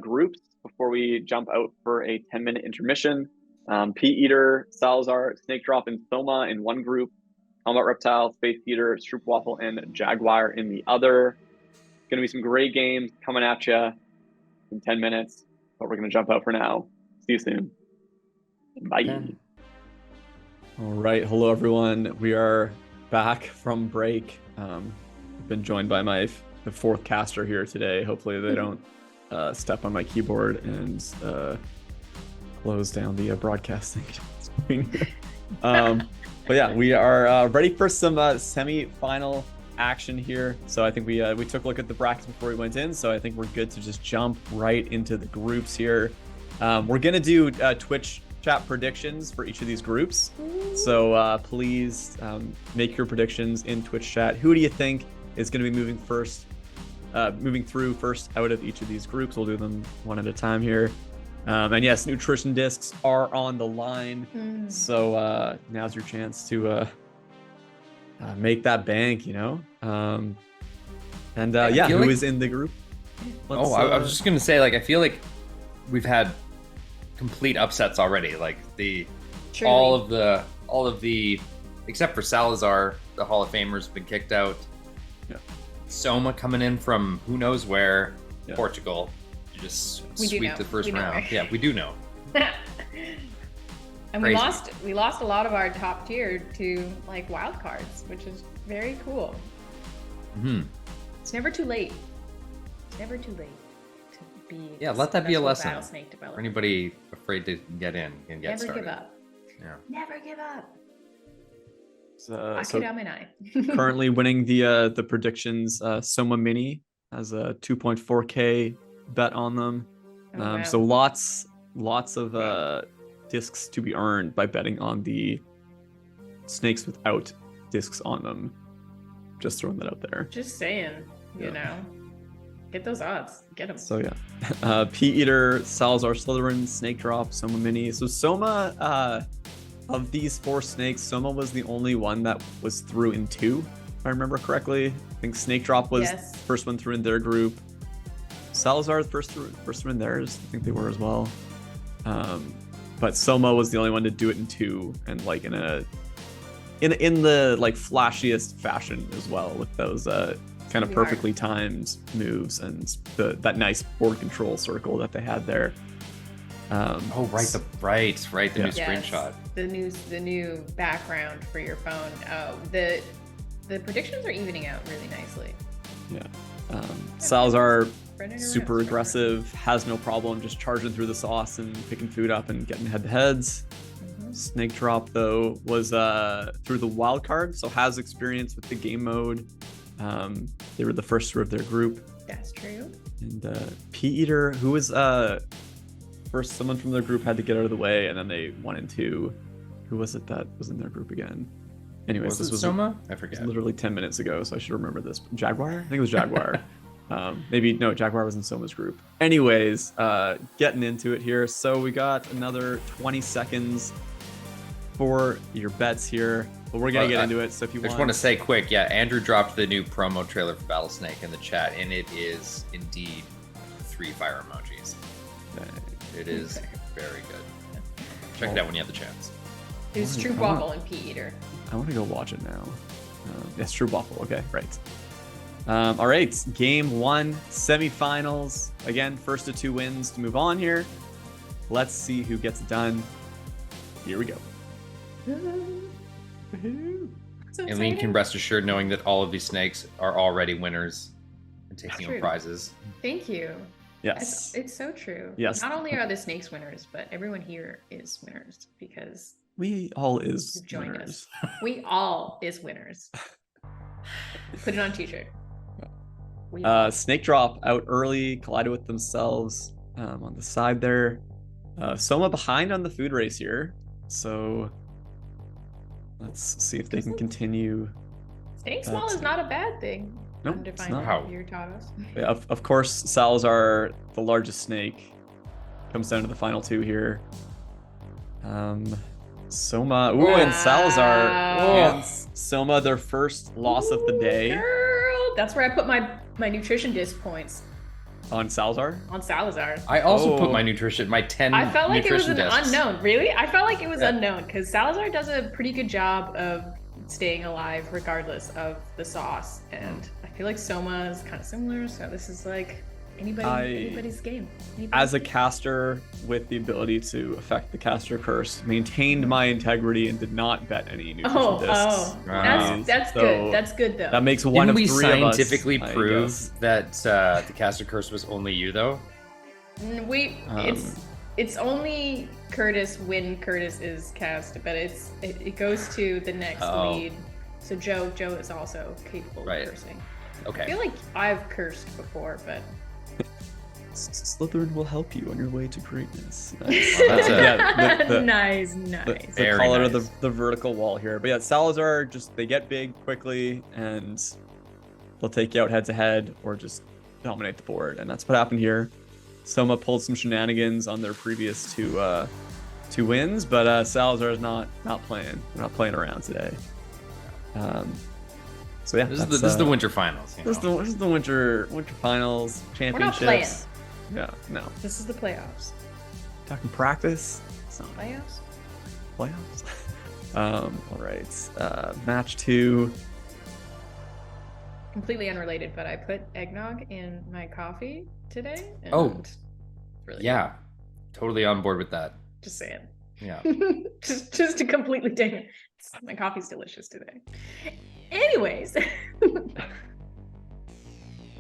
groups before we jump out for a 10-minute intermission. Pea Eater, Salazar, Snake Drop, and Soma in one group. Combat Reptile, Space Eater, Stroopwafel, and Jaguar in the other. Going to be some great games coming at you in 10 minutes, but we're going to jump out for now. See you soon. Bye. All right. Hello, everyone. We are back from break. I've been joined by the 4th caster here today. Hopefully they don't step on my keyboard and close down the broadcasting screen. But yeah, we are ready for some semi-final action here. So I think we took a look at the brackets before we went in. So I think we're good to just jump right into the groups here. We're gonna do Twitch chat predictions for each of these groups. So please make your predictions in Twitch chat. Who do you think is going to be moving through first out of each of these groups? We'll do them one at a time here. And yes, nutrition discs are on the line. So now's your chance to make that bank, who is in the group? I was just going to say, I feel like we've had complete upsets already. All of the except for Salazar, the Hall of Famers have been kicked out. Soma coming in from who knows where, Portugal, to just sweep the first round. Yeah, we do know. And we lost a lot of our top tier to wild cards, which is very cool. It's never too late. It's never too late to be. Yeah, let that be a lesson for anybody afraid to get in and get started. Never give up. Yeah. Never give up. So currently currently winning the predictions, Soma Mini has a 2.4K bet on them. Wow. So lots of discs to be earned by betting on the snakes without discs on them. Just throwing that out there. Just saying, get those odds, get them. So yeah, Pea Eater, Salazar, Slytherin, Snake Drop, Soma Mini. So Soma, of these 4 snakes, Soma was the only one that was through in 2, if I remember correctly. I think Snake Drop was the first one through in their group. Salazar first through in theirs. I think they were as well. But Soma was the only one to do it in 2, and in the flashiest fashion as well, with those kind of perfectly timed moves and that nice board control circle that they had there. The new screenshot. The new background for your phone. The predictions are evening out really nicely. Yeah. Salazar, Running around, super running aggressive, has no problem just charging through the sauce and picking food up and getting head-to-heads. around. Snake Drop, though, was through the wild card, so has experience with the game mode. They were the first through of their group. That's true. And P-Eater, who was first, someone from their group had to get out of the way, and then they went into, who was it that was in their group again? Anyways, this was Soma? I forget. literally 10 minutes ago, so I should remember this. Jaguar? I think it was Jaguar. Maybe, no, Jaguar was in Soma's group. Anyways, getting into it here. So we got another 20 seconds for your bets here, but we're going to get into it. So if you I just want to say quick, yeah, Andrew dropped the new promo trailer for Battlesnake in the chat, and it is indeed 3 fire emojis. It is very good. Check it out when you have the chance. It was True Waffle and P-Eater. I want to go watch it now. Yes, True Waffle. Okay, right. All right, game 1, semifinals. Again, first of 2 wins to move on here. Let's see who gets it done. Here we go. So Aileen can rest assured knowing that all of these snakes are already winners and taking home True. prizes. Thank you. Yes. It's so true. Yes. Not only are the snakes winners, but everyone here is winners because We all is you've joined winners. us. We all is winners. Put it on a t-shirt. We all. Snake Drop out early, collided with themselves on the side there. Soma behind on the food race here. So let's see if they can continue. Staying small is not a bad thing. Nope, Come to it's find not. out, you taught us. Yeah, of course, Salazar, the largest snake, comes down to the final 2 here. Soma, ooh, and Salazar, Wow. and Soma, their first loss of the day Girl, that's where I put my nutrition disc points on Salazar. on Salazar. I also put Oh. my 10 I felt like it was nutrition an discs. unknown. Really? I felt like it was Yeah. unknown because Salazar does a pretty good job of staying alive regardless of the sauce, and I feel like Soma is kind of similar. So this is like anybody's game. As a caster with the ability to affect the caster curse, maintained my integrity and did not bet any nutrition discs. Wow. That's So good. That's good though. That makes one Didn't we of 3 of us, scientifically I prove guess. that the caster curse was only you, though? It's only Curtis when Curtis is cast, but it goes to the next Oh. lead. So Joe is also capable Right. of cursing. I Okay. feel like I've cursed before, but Slytherin will help you on your way to greatness. That's a- nice. The Very color nice. of the vertical wall here. But yeah, Salazar, just they get big quickly and they'll take you out head to head or just dominate the board. And that's what happened here. Soma pulled some shenanigans on their previous 2 wins, but Salazar is not playing. They're not playing around today. So yeah, This is the winter finals. You know? this is the winter finals we're not playing. championships. Yeah, no. This is the playoffs. Talking practice. It's not Playoffs? playoffs. All right. Match 2. Completely unrelated, but I put eggnog in my coffee today. And Oh. it's really Yeah, totally on board with that. good. Just saying. Yeah. just to completely dang it. My coffee's delicious today. Anyways.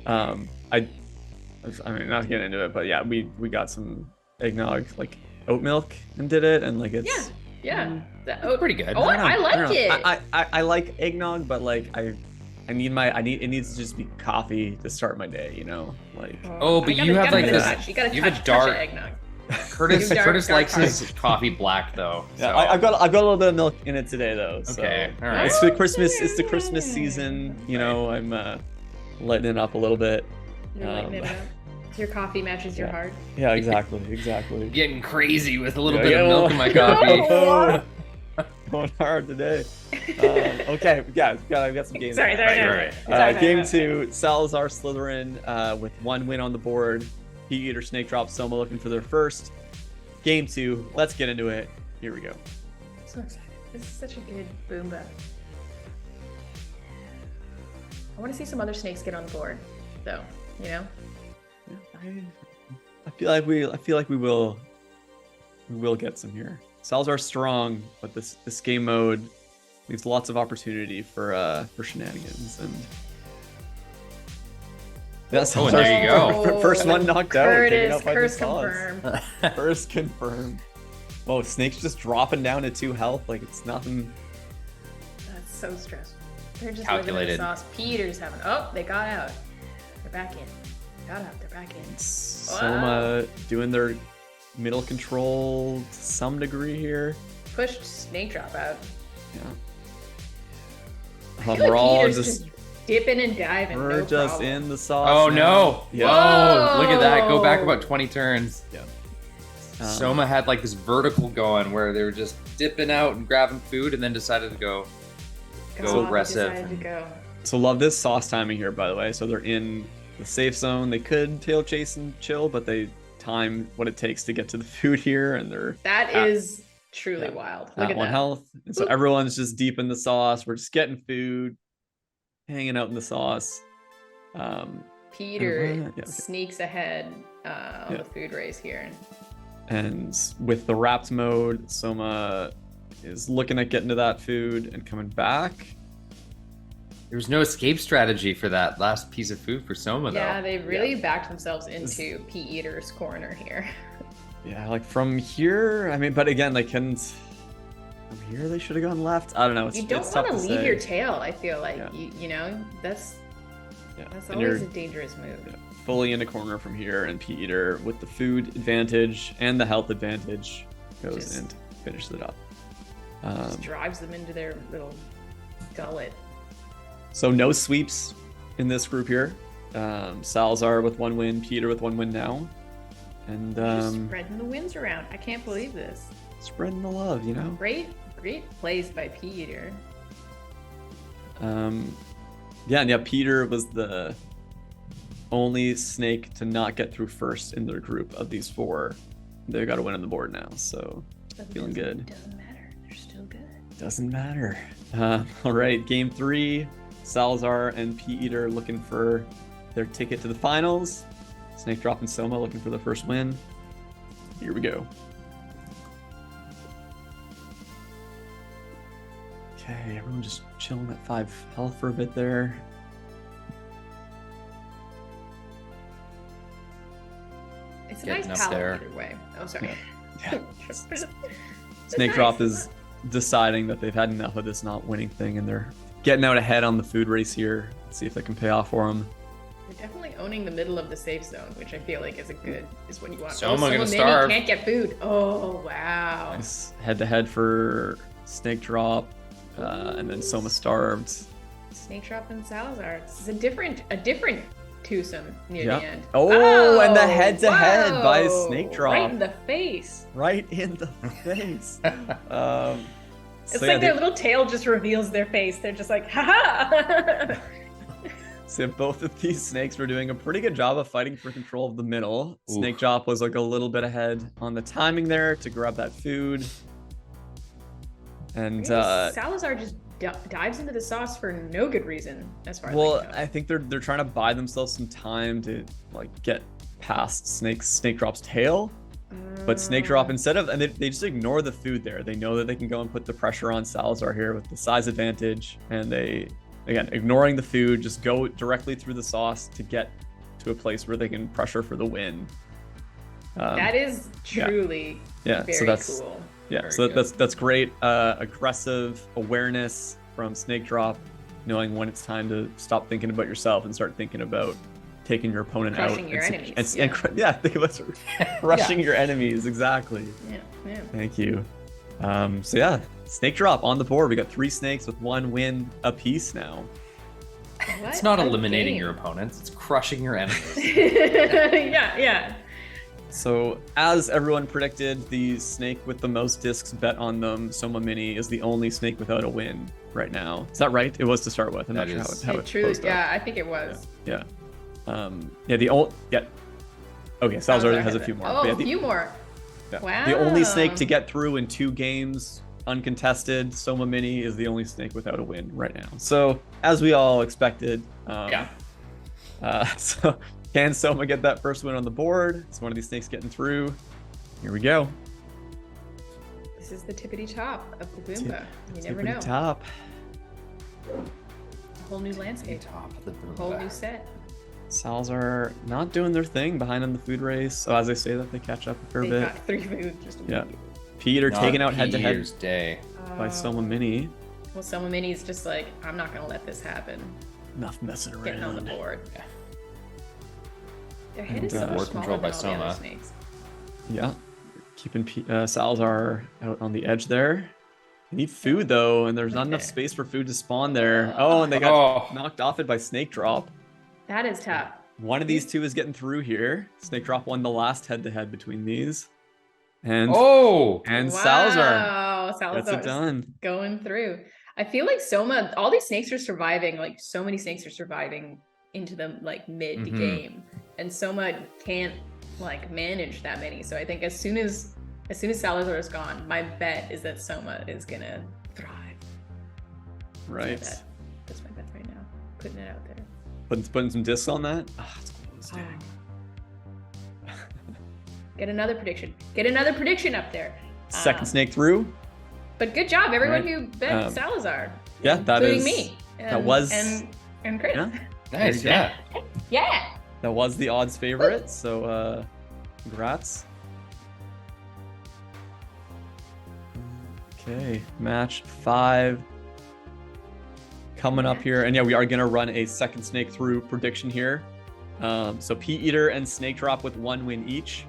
I mean, not to get into it, but yeah, we got some eggnog, like oat milk, and did it, and like it's Yeah. That's pretty good. Oh, I don't like know. it. I like eggnog, but like it needs to just be coffee to start my day, you know, like. Oh, but you have like this. this. You got You have a dark. eggnog. Curtis Dark likes heart. his coffee black though. Yeah, So. I've got a little bit of milk in it today though. So. Okay, all right. It's the Christmas season, you know. I'm lighting it up a little bit. You're lighting it up. Your coffee matches your yeah. heart. Yeah, exactly. Getting crazy with a little Yeah, bit yeah, of milk in my coffee. Going hard today. Okay, yeah, I've got some games. Sorry. Right. Game 2, Salazar Slytherin with 1 win on the board. P-Eater, Snake Drop, Soma looking for their first. Game 2, let's get into it. Here we go. So excited. This is such a good boomba. I want to see some other snakes get on the board, though. You know. I feel like we will get some here. Salazar's strong, but this game mode leaves lots of opportunity for shenanigans, and That's Oh, there you go. First one knocked out. Taken Curtis, out by the curse sauce. confirmed. First confirmed. Whoa, Snake's just dropping down to 2 health like it's nothing. That's so stressful. They're just Calculated. living in the sauce. Peter's having. Oh, they got out. They're back in. Got out. They're back in. Soma doing their middle control to some degree here. Pushed Snake Drop out. Yeah. I feel We're like all Peter's just dipping and diving. we're No just problem. in the sauce. Oh now. no! Yeah. Whoa! Look at that. Go back Whoa. about 20 turns. Yeah. Soma had like this vertical going where they were just dipping out and grabbing food, and then decided to go God, aggressive. decided to go. So love this sauce timing here, by the way. So they're in the safe zone. They could tail chase and chill, but they time what it takes to get to the food here, and they're That at- is truly wild. Look at at 1 that. health. And so Oop. everyone's just deep in the sauce. We're just getting food, hanging out in the sauce. Peter Yeah, okay. sneaks ahead on Yeah. the food race here. And with the wrapped mode, Soma is looking at getting to that food and coming back. There was no escape strategy for that last piece of food for Soma, though. Yeah, they really backed themselves into Pea Eater's corner here. Yeah, like from here, I mean, but again, they couldn't. From here, they should have gone left. I don't know. It's, You don't it's tough want to to leave say. your tail, I feel like. Yeah. You know, that's Yeah. that's And always you're a dangerous move. fully in a corner from here, and Pea Eater with the food advantage and the health advantage goes Just- and finishes it up. Just drives them into their little gullet. So no sweeps in this group here. Salazar with 1 win, Peter with 1 win now, and Just spreading the wins around. I can't believe this. spreading the love, you know. Great plays by Pea Eater. Yeah, Peter was the only snake to not get through first in their group of these 4. They got a win on the board now, so feeling good. Doesn't matter. They're still good. Doesn't matter. All right, game 3. Salazar and Pea Eater looking for their ticket to the finals. Snake Drop and Soma looking for the first win. Here we go. Okay, everyone just chilling at 5 health for a bit there. It's a Getting nice up palette there. either way. Oh, sorry. Yeah. It's Snake nice, Drop isn't is deciding that they've had enough of this not winning thing, and they're getting out ahead on the food race here. Let's see if that can pay off for them. They're definitely owning the middle of the safe zone, which I feel like is what you want. Soma gonna maybe starve. can't get food. Oh wow. Nice head-to-head for Snake Drop, and then Soma starved. Snake Drop and Salazar. This is a different twosome near Yeah. the end. Oh, and the head-to-head by whoa, Snake Drop. Right in the face. Right in the face. It's So like yeah, their little tail just reveals their face. They're just like, haha. so both of these snakes were doing a pretty good job of fighting for control of the middle. Oof. Snake Drop was like a little bit ahead on the timing there to grab that food. And Salazar just dives into the sauce for no good reason, as far as well, I can tell. I think they're trying to buy themselves some time to like get past Snake Drop's tail. But Snake Drop, instead of, and they just ignore the food there. They know that they can go and put the pressure on Salazar here with the size advantage. And they, again, ignoring the food, just go directly through the sauce to get to a place where they can pressure for the win. That is truly very so that's, cool. Yeah, Very so good. that's great. Aggressive awareness from Snake Drop, knowing when it's time to stop thinking about yourself and start thinking about taking your opponent Crushing out. your and, enemies, think about crushing your enemies. Exactly. Yeah. Thank you. So yeah, Snake Drop on the board. We got 3 snakes with 1 win apiece now. It's not eliminating your opponents, it's crushing your enemies. yeah. So as everyone predicted, the snake with the most discs bet on them, Soma Mini, is the only snake without a win right now. Is that right? It was to start with. I'm not That sure is. how It it truly, closed up. yeah, I think it was. Yeah. Okay, Salazar has a few more. Oh, But yeah, a few more. yeah. Wow. The only snake to get through in 2 games uncontested, Soma Mini, is the only snake without a win right now. So, as we all expected, so can Soma get that first win on the board? It's one of these snakes getting through. Here we go. This is the tippity top of the Boomba. You never Tippity know. Top. A whole new landscape. Top of the A whole new set. Salazar not doing their thing behind in the food race. So as I say that, they catch up a fair They bit. got 3 food just immediately. Peter taking out head to head Peter's day. by Soma Mini. Well, Soma Mini's just like, I'm not gonna let this happen. Enough messing around. Getting on the board. Yeah. Their head And, is so board much control smaller by than all the other Soma. snakes. Yeah, keeping Salazar out on the edge there. They need food though, and there's not enough Okay. space for food to spawn there. Oh, and they got Oh. knocked off it by Snake Drop. That is tough. One of these two is getting through here. Snake Drop won the last head-to-head between these. And Oh! Salazar Wow, gets it Salazar's done. going through. I feel like Soma, all these snakes are surviving. Like so many snakes are surviving into the like mid Mhm. game, and Soma can't like manage that many. So I think as soon as Salazar is gone, my bet is that Soma is gonna thrive. Right. That's my bet right now. Putting it out there. Putting some discs on that. Ah, it's close. Dang. Get another prediction. Get another prediction up there. Second snake through. But good job, everyone Right. who bet Salazar. Yeah, that including is me. that was- and Chris. Yeah. Nice, There you yeah. Yeah. That was the odds favorite. So congrats. Okay, match 5 coming up here, and yeah, we are gonna run a second snake through prediction here. So Pea Eater and Snake Drop with 1 win each,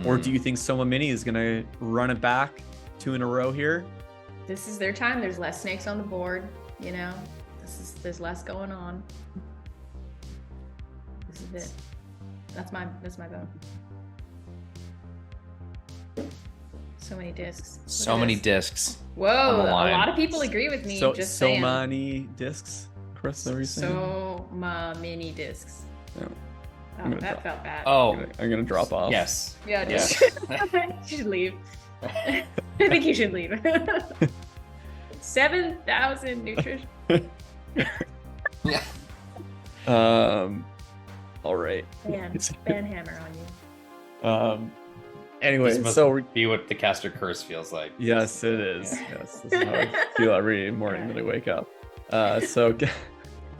or do you think Soma Mini is gonna run it back 2 in a row here? This is their time. There's less snakes on the board, you know. There's less going on. This is it. That's my vote. So many discs. Look So at many this. discs. Whoa, on the a line. lot of people agree with me. So just so saying. many discs, Chris. Is that what you're saying? So many discs. Yeah. Oh, I'm gonna that drop- felt bad. Oh, I'm gonna drop off. yes. Yeah, Yes. you should leave. I think you should leave. 7,000 nutrition. Yeah. All right. Ban hammer on you. Anyway, This must so be what the caster curse feels like. yes, it is. Yes, this is how I feel every morning that I wake up. So The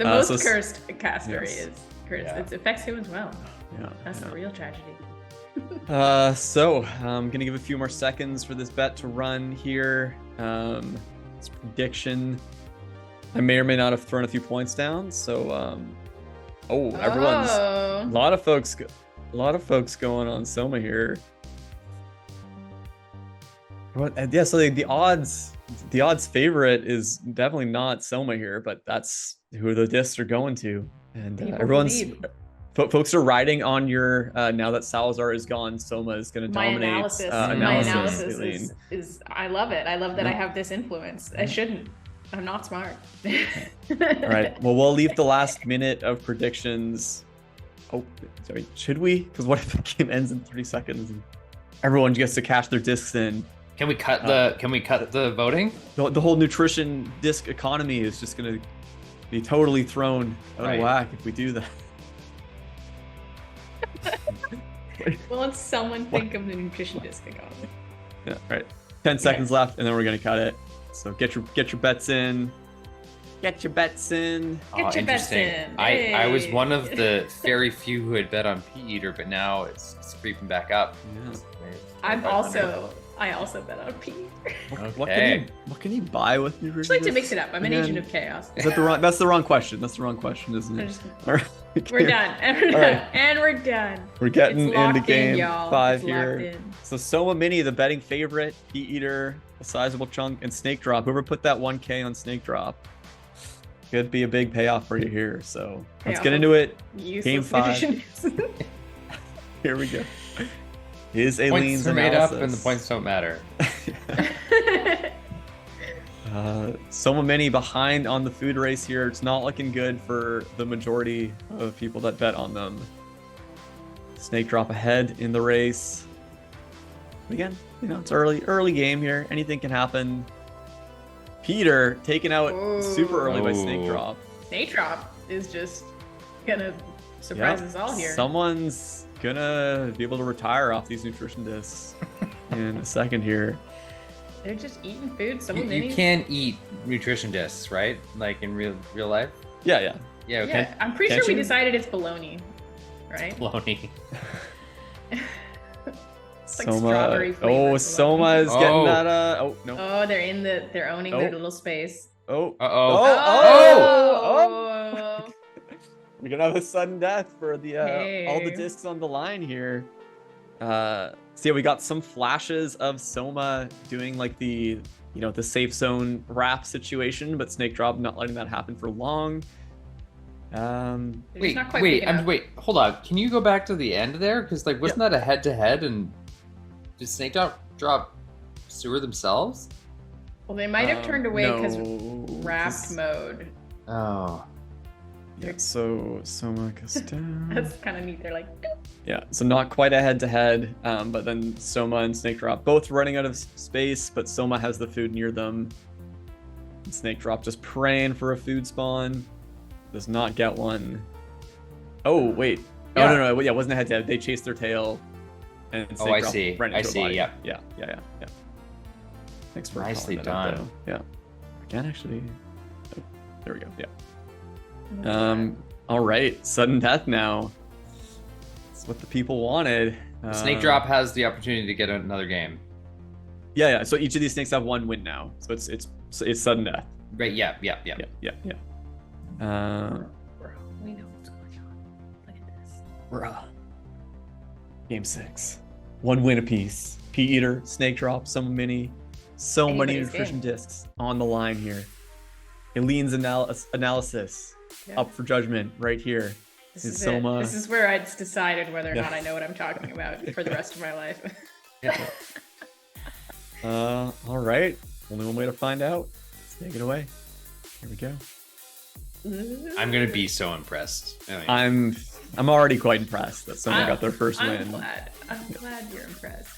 most so- cursed caster yes. is cursed. Yeah. It affects him as well. yeah. That's yeah. the real tragedy. So I'm gonna give a few more seconds for this bet to run here. It's prediction. I may or may not have thrown a few points down. So, everyone's a Oh. lot of folks going on Soma here. What? Yeah. So the odds favorite is definitely not Soma here, but that's who the discs are going to, and People everyone's. believe. Folks are riding on your now that Salazar is gone, Soma is going to My dominate analysis, analysis. Aileen. is I love it. I love that I Yeah. have this influence. I shouldn't. I'm not smart. All right. Well, we'll leave the last minute of predictions. Oh, sorry. Should we? Because what if the game ends in 30 seconds and everyone gets to cash their discs in? Can we cut the voting? The whole nutrition disc economy is just going to be totally thrown out Right. of whack if we do that. Won't someone think of the nutrition disc economy? Yeah. Right. 10 seconds left, and then we're going to cut it. So get your bets in. Get your bets in. Get your bets Interesting. in. I was Hey. one of the very few who had bet on Pea Eater, but now it's creeping back up. Yeah. I also bet on Pete. Okay. What can you buy with nutrition? Just like to discs? mix it up. I'm an Man. agent of chaos. Is that the wrong? That's the wrong question. That's the wrong question, isn't I'm it? just- All right. We're done. And we're All done. right. And we're done. We're getting It's locked into game in, y'all. 5 It's locked here. in. So Soma Mini, the betting favorite, Pea Eater, a sizable chunk, and Snake Drop. Whoever put that 1K on Snake Drop could be a big payoff for you here. So let's Payoff get into it. Useless Game 5. nutrition. Here we go. Is Aileen's Points are made up and the analysis. points don't matter. Soma Mini behind on the food race here. It's not looking good for the majority of people that bet on them. Snake Drop ahead in the race. Again, it's early game here. Anything can happen. Peter taken out super early by Snake Ooh. Drop. Snake Drop is just gonna surprise Yep. us all here. Someone's gonna be able to retire off these nutrition discs in a second here. They're just eating food. You, Someone you can't eat nutrition discs, right? Like in real life. Yeah. Yeah, okay. Yeah, I'm pretty can't sure we you? decided it's bologna, right? Bologna. It's like strawberry flavored Oh, bologna. Soma is getting Oh. that. Oh no. Oh, they're owning their Oh. little space. Oh. Uh-oh. Oh! We're gonna have a sudden death for the all the Hey. discs on the line here. So yeah, we got some flashes of Soma doing like the the safe zone wrap situation, but Snake Drop not letting that happen for long. They're just Wait, not quite big enough. hold on. Can you go back to the end there? Because like, wasn't that a head-to-head? And did Snake drop sewer themselves? Well, they might have turned away because no, wrapped mode. Oh, Yeah, so Soma goes down. That's kind of neat. They're like, Yeah, so not quite a head-to-head, but then Soma and Snake Drop both running out of space, but Soma has the food near them. And Snake Drop just praying for a food spawn. Does not get one. Oh, wait. Yeah. Oh, no, yeah, it wasn't a head-to-head. They chased their tail. And Snake I Drop see. ran I into a see, body. yeah. Yeah. Thanks for Nicely calling that out, done. though. Yeah. I can't actually... Oh, there we go, yeah. oh, All right, sudden death now. That's what the people wanted. Snake Drop has the opportunity to get another game. Yeah. So each of these snakes have one win now. So it's sudden death. Right? Yeah. Yeah. bro, we know what's going on. Look at this. Bruh. Game 6. One win apiece. Pea Eater, Snake Drop, some mini, so many Anybody's nutrition game. discs on the line here. Aileen's analysis Yeah. up for judgment right here. This Is is Soma- it. This is where it's decided whether or Yeah. not I know what I'm talking about for the rest of my life. All right. Only one way to find out. Let's take it away. Here we go. I'm gonna be so impressed. Anyway. I'm already quite impressed that someone got their first I'm win. glad. I'm glad you're impressed.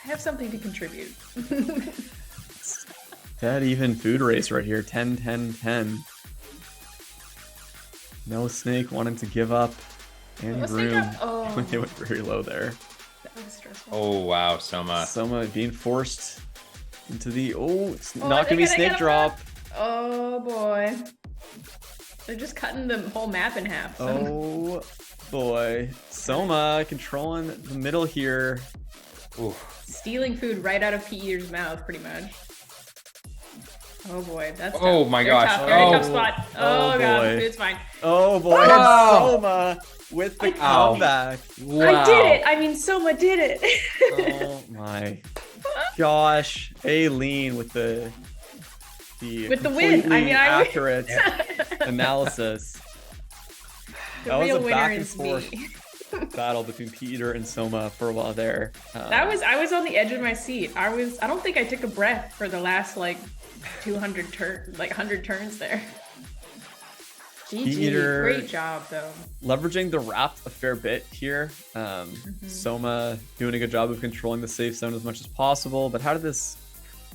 I have something to contribute. Dead even food race right here. 10, 10, 10. No Snake wanting to give up any Let's take room. up- oh. They went very low there. That was stressful. Oh wow, Soma. Soma being forced into the it's Oh, not gonna be they're Snake get Drop. Oh boy. They're just cutting the whole map in half. So. Oh boy. Soma controlling the middle here. Ooh. Stealing food right out of Pea Eater's mouth, pretty much. Oh boy, that's Oh tough. my They're gosh. tough. They're in a tough Oh. spot. Oh, Oh, god, boy. the food's fine. Oh boy, Wow. and Soma with the Ow. comeback. Wow. I did it. I mean, Soma did it. Oh my gosh. Aileen with the With the win. I completely mean, accurate analysis. The That was real a winner back and is forth me. battle between Peter and Soma for a while there. I was on the edge of my seat. I don't think I took a breath for the last like 200 100 turns there. GG. Eater- Great job though. leveraging the wrap a fair bit here. Soma doing a good job of controlling the safe zone as much as possible. But how did this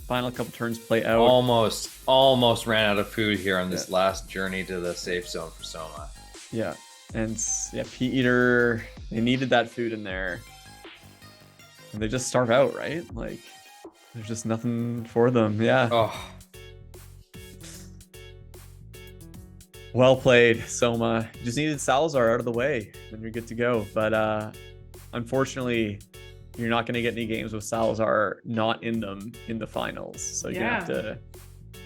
final couple turns play out? Almost ran out of food here on this last journey to the safe zone for Soma. Yeah, and yeah, Pea Eater, they needed that food in there. And they just starve out, right? Like, there's just nothing for them. Yeah. Oh, Well played, Soma. You just needed Salazar out of the way, and you're good to go. But unfortunately, you're not going to get any games with Salazar not in them in the finals. So you're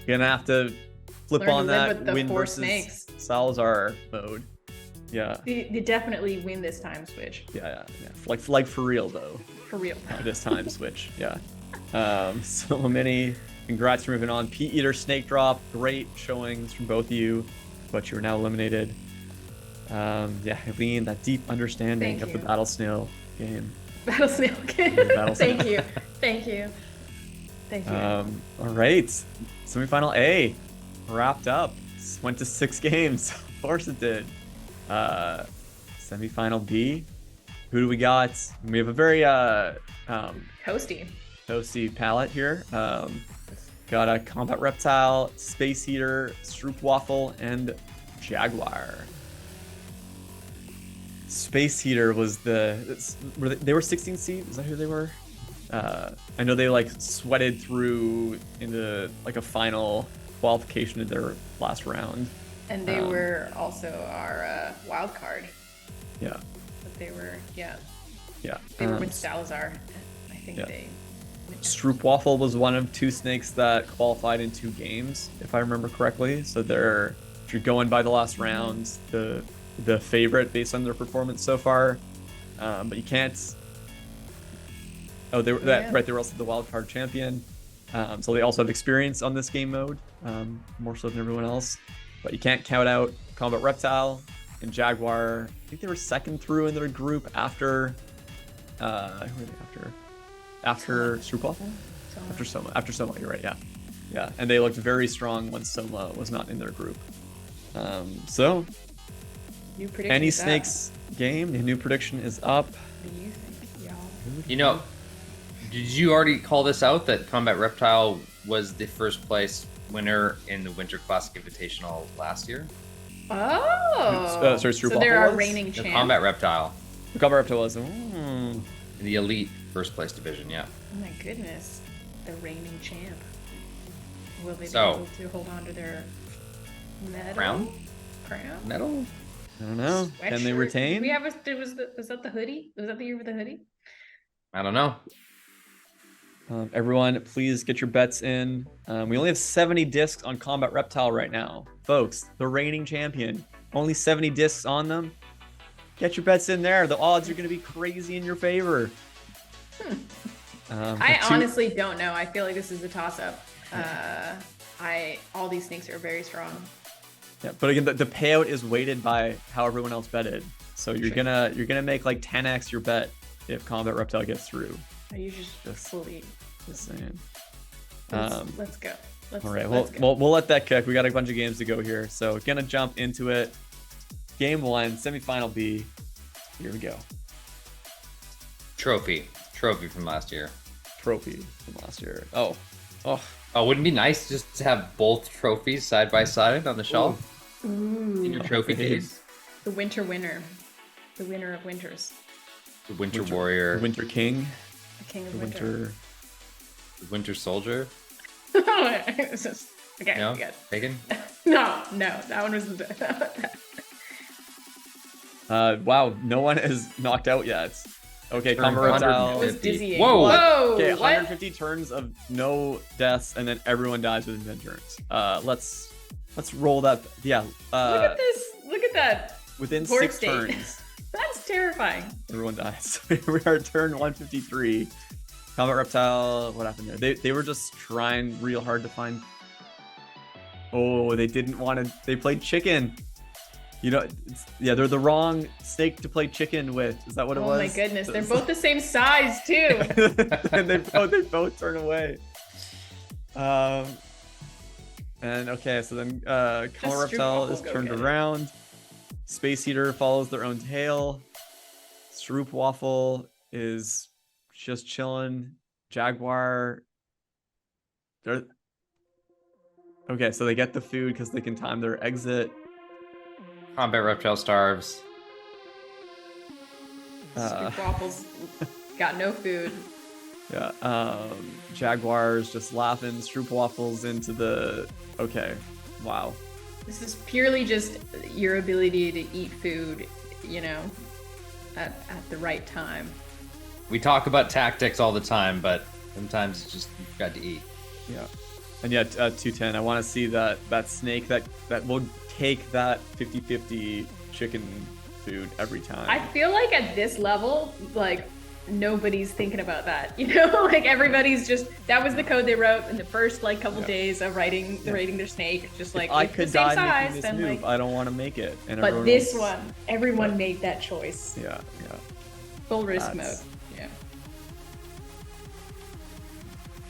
gonna have to flip Learn to on live that with the win 4 versus snakes. Salazar mode. Yeah. They definitely win this time switch. Yeah. Like for real though. For real. This time switch. Yeah. So many congrats for moving on. Pea Eater, Snake Drop, great showings from both of you, but you're now eliminated. Yeah, Aileen, that deep understanding Thank of the you. Battle Snail game. Battlesnake. Battlesnake. Thank you. All right, semifinal A wrapped up. Went to 6 games. Of course it did. Semifinal B. Who do we got? We have a very Toasty. palette here. Got a Combat Reptile, Space Heater, Stroopwafel, and Jaguar. Space Heater was they were 16 seed? Is that who they were? I know they like sweated through into like a final qualification of their last round. And they were also our wild card. Yeah. But they were, Yeah. They were with Salazar. I think they. Stroopwafel was one of 2 snakes that qualified in 2 games, if I remember correctly. So they're, if you're going by the last rounds, the favorite based on their performance so far. But you can't. Oh, they were right. They were also the wildcard champion. So they also have experience on this game mode, more so than everyone else. But you can't count out Combat Reptile and Jaguar. I think they were second through in their group after. Who were they after? After Stroopwafel? After Soma, you're right, yeah. And they looked very strong when Soma was not in their group. So, any snakes game, the new prediction is up. What do you think, y'all? You know, did you already call this out that Combat Reptile was the first place winner in the Winter Classic Invitational last year? Oh! Sorry, so they're our reigning The champ. Combat Reptile. The Combat Reptile was... In the elite first place division, yeah. Oh my goodness. The reigning champ. Will they be So- able to hold on to their medal? Crown? Medal? I don't know. Can they Sweatshirt? retain? Did we have was that the hoodie? Was that the year with the hoodie? I don't know. Everyone, please get your bets in. We only have 70 discs on Combat Reptile right now. Folks, the reigning champion. Only 70 discs on them. Get your bets in there. The odds are going to be crazy in your favor. I honestly don't know. I feel like this is a toss-up. All these snakes are very strong. Yeah, but again, the payout is weighted by how everyone else betted. So you're gonna make like 10x your bet if Combat Reptile gets through. You just fully. Just saying. Let's go. All right, we'll let that cook. We got a bunch of games to go here, so gonna jump into it. Game 1, semifinal B. Here we go. Trophy from last year. Trophy from last year. Oh, wouldn't it be nice just to have both trophies side by side on the shelf in your trophy case? The winter winner. The winner of winters. The Winter Warrior. the Winter King. The king of The winter. The Winter Soldier. It's just, okay, No? good. Taken? No, that one was Wow, no one is knocked out yet. Okay, Turn Combat Reptile. It was dizzying. Whoa! Okay, What? 150 turns of no deaths, and then everyone dies within 10 turns. Let's roll that. Yeah. Look at this. Look at that. Within Board 6 state. turns, That's terrifying. everyone dies. We are at turn 153. Combat Reptile. What happened there? They were just trying real hard to find. Oh, they didn't want to. They played chicken. You know, they're the wrong snake to play chicken with. Is that what it was? Oh my goodness, they're both the same size too. And they both turn away. And okay, so then Combat Reptile is turned around. Space Heater follows their own tail. Stroopwafel is just chilling. Jaguar. Okay, so they get the food because they can time their exit. Combat Reptile starves. Waffles got no food. Yeah, Jaguar's just laughing. Stroopwafels into the... Okay, wow. This is purely just your ability to eat food, you know, at the right time. We talk about tactics all the time, but sometimes it's just you've got to eat. Yeah. And yeah, 210, I want to see that snake that will take that 50-50 chicken food every time. I feel like at this level, like, nobody's thinking about that, you know? Like, everybody's just, that was the code they wrote in the first, like, couple days of rating their snake. Just like, if I it's could the same die size, making this then, move, like, I don't want to make it. And but this else... one, everyone made that choice. Yeah. Full risk mode. Yeah.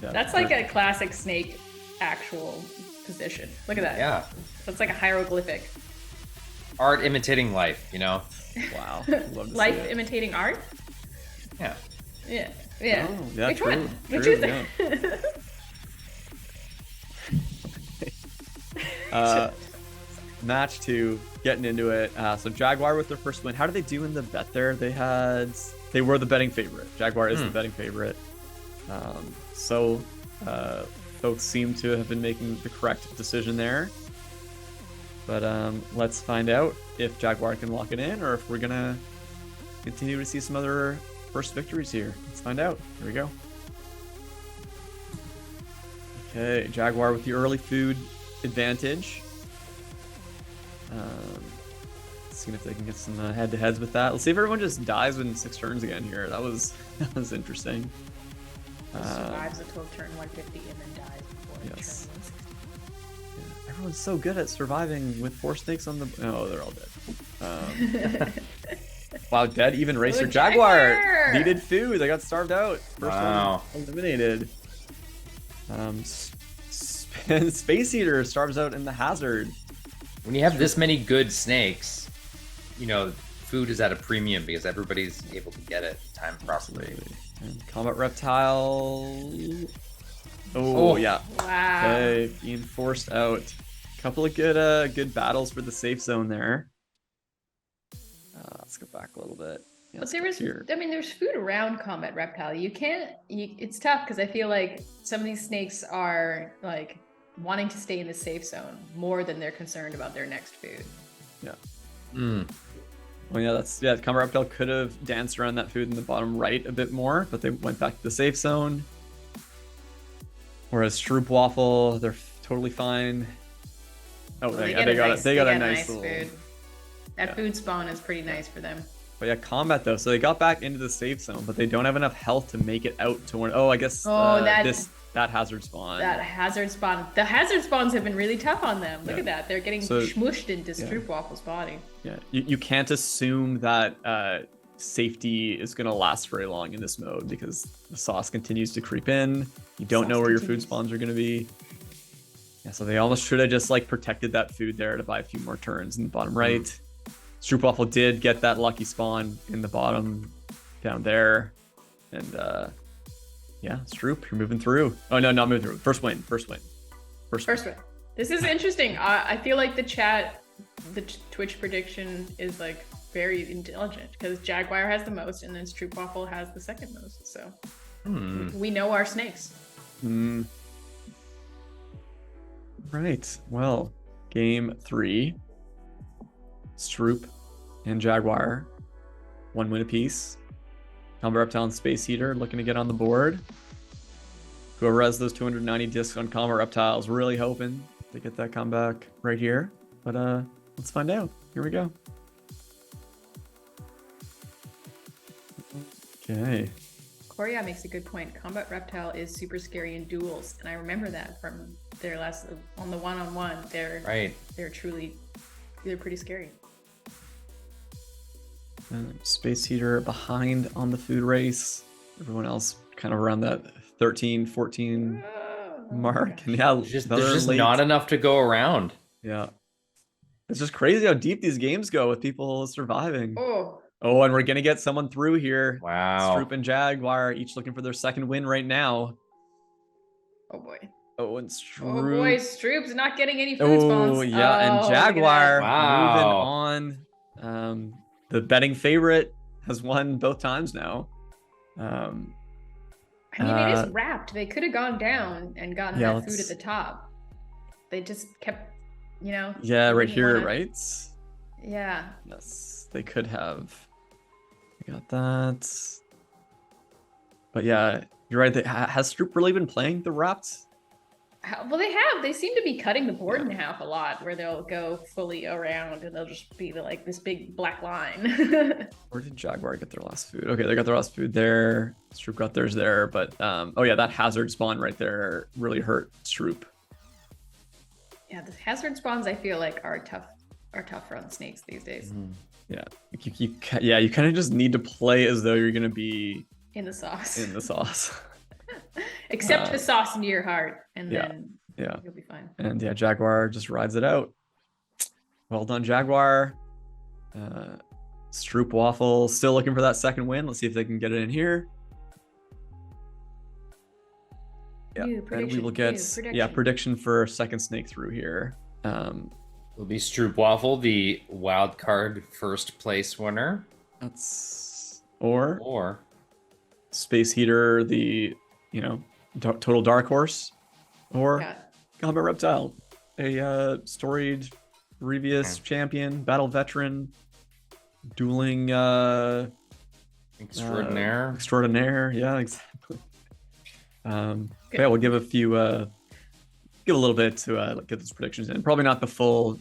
Yeah. That's like a classic snake actual position. Look at that. Yeah. That's like a hieroglyphic. Art imitating life, you know? Wow. Love to Life see it. imitating art? Yeah. Yeah. Yeah. Oh, yeah, Which true, one? Which true, is it? Match 2, getting into it. So Jaguar with their first win. How did they do in the bet there? They were the betting favorite. Jaguar is the betting favorite. Folks seem to have been making the correct decision there. But let's find out if Jaguar can lock it in or if we're gonna continue to see some other first victories here. Let's find out. Here we go. Okay, Jaguar with the early food advantage. Seeing if they can get some head-to-heads with that. Let's see if everyone just dies within 6 turns again here. That was interesting. Survives until turn 150 and then dies before Yes. turn 160. Yeah, everyone's so good at surviving with 4 snakes on the... Oh, they're all dead. Wow, dead even racer. Oh, Jaguar needed food. They got starved out. First Wow. one eliminated. Space Eater starves out in the hazard. When you have this many good snakes, you know, food is at a premium because everybody's able to get it timed properly. And Combat Reptile. Oh, yeah. Wow. Okay, being forced out. Couple of good battles for the safe zone there. Let's go back a little bit. Yeah, But there's food around Combat Reptile. It's tough because I feel like some of these snakes are like wanting to stay in the safe zone more than they're concerned about their next food. Yeah. Mm. Well, Combat Reptile could have danced around that food in the bottom right a bit more, but they went back to the safe zone. Whereas Stroop Waffle, they're totally fine. Oh, Well, they got a nice little food. That food spawn is pretty nice for them. But yeah, combat though. So they got back into the safe zone, but they don't have enough health to make it out to one. Oh, I guess that hazard spawn. That hazard spawn. The hazard spawns have been really tough on them. Look at that. They're getting smushed into Stroop Waffle's body. Yeah, you can't assume that safety is going to last very long in this mode because the sauce continues to creep in. You don't know where your food spawns are going to be. Yeah, so they almost should have just like protected that food there to buy a few more turns in the bottom right. Stroop Waffle did get that lucky spawn in the bottom down there. And yeah, Stroop, you're moving through. Oh, no, not moving through. First win. First win. This is interesting. I feel like the Twitch prediction is like very intelligent because Jaguar has the most and then Stroop Waffle has the second most. So we know our snakes. Right. Well, game 3. Stroop and Jaguar, 1 win apiece. Combat Reptile and Space Heater looking to get on the board. Whoever has those 290 discs on Combat Reptile is really hoping to get that comeback right here. But let's find out. Here we go. Okay. Korea makes a good point. Combat Reptile is super scary in duels, and I remember that from their last on the one-on-one. They're pretty scary. Space Heater behind on the food race. Everyone else kind of around that 13, 14 mark. And yeah, there's just not enough to go around. Yeah. It's just crazy how deep these games go with people surviving. Oh, and we're going to get someone through here. Wow. Stroop and Jaguar each looking for their second win right now. Oh, boy. Oh, and Stroop. Oh, boy. Stroop's not getting any food spawns. Oh, yeah. And Jaguar moving on. The betting favorite has won both times now. I mean, it is wrapped. They could have gone down and gotten that food at the top. They just kept, Yeah, right here, right? Yeah. Yes, they could have. I got that. But yeah, you're right. Has Stroop really been playing the wrapped? Well, they have. They seem to be cutting the board in half a lot, where they'll go fully around and they'll just be like this big black line. Where did Jaguar get their last food? Okay, they got their last food there. Stroop got theirs there, but oh yeah, that hazard spawn right there really hurt Stroop. Yeah, the hazard spawns I feel like are tougher on the snakes these days. Yeah, you kind of just need to play as though you're gonna be in the sauce. Accept the sauce into your heart, and then you'll be fine. And yeah, Jaguar just rides it out. Well done, Jaguar. Stroop Waffle still looking for that second win. Let's see if they can get it in here. Yeah, and we will get prediction for second snake through here. Will be Stroop Waffle, the wild card first place winner. That's or Space Heater, the total dark horse, or Combat Reptile, a storied previous champion, battle veteran, dueling extraordinaire. Yeah, exactly. Yeah, we'll give a few give a little bit to get those predictions in. Probably not the full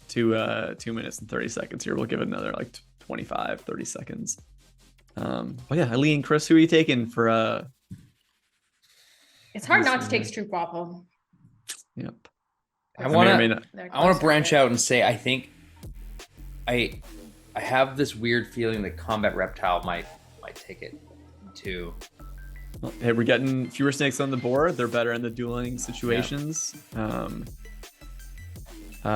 2 minutes and 30 seconds here. We'll give it another like 25, 30 seconds. But yeah, Aileen, Chris, who are you taking for It's hard not to take Stroopwafel. Yep. I want to branch out and say I think I have this weird feeling that Combat Reptile might take it too. Well, hey, we're getting fewer snakes on the board. They're better in the dueling situations. Yeah.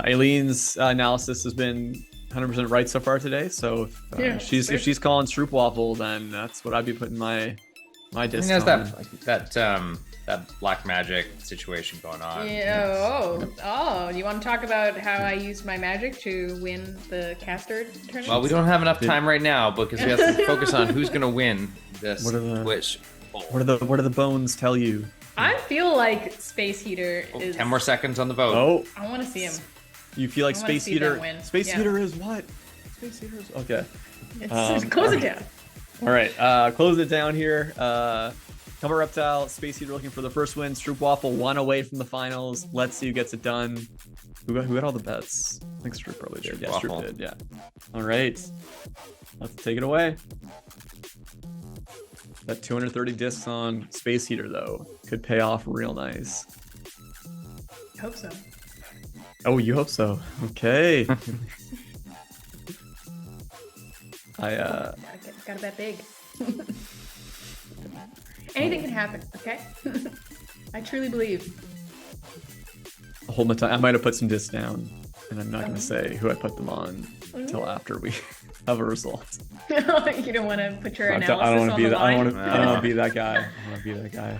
Aileen's analysis has been 100% right so far today. So if she's calling Stroopwafel, then that's what I'd be putting my disc on. That black magic situation going on. Yeah. Oh, you want to talk about how I used my magic to win the caster tournament? Well, we don't have enough time right now because we have to focus on who's going to win this Twitch. What do the bones tell you? I feel like Space Heater is 10 more seconds on the vote. Oh, I want to see him. You feel like Space Heater? Space Heater is what? Space Heater is okay. Close it down. All right, close it down here. Combat Reptile, Space Heater looking for the first win. Stroopwafel 1 away from the finals. Let's see who gets it done. Who got all the bets? I think Stroop probably did. Yeah, Stroop did. Yeah. All right, let's take it away. That 230 discs on Space Heater though could pay off real nice. I hope so. Oh, you hope so. Okay. Gotta bet big. Anything can happen, okay? I truly believe. Hold my time. I might have put some discs down, and I'm not going to say who I put them on until after we have a result. You don't want to put your analysis I don't want to on be the that. I line? don't want to be that guy. I want to be that guy.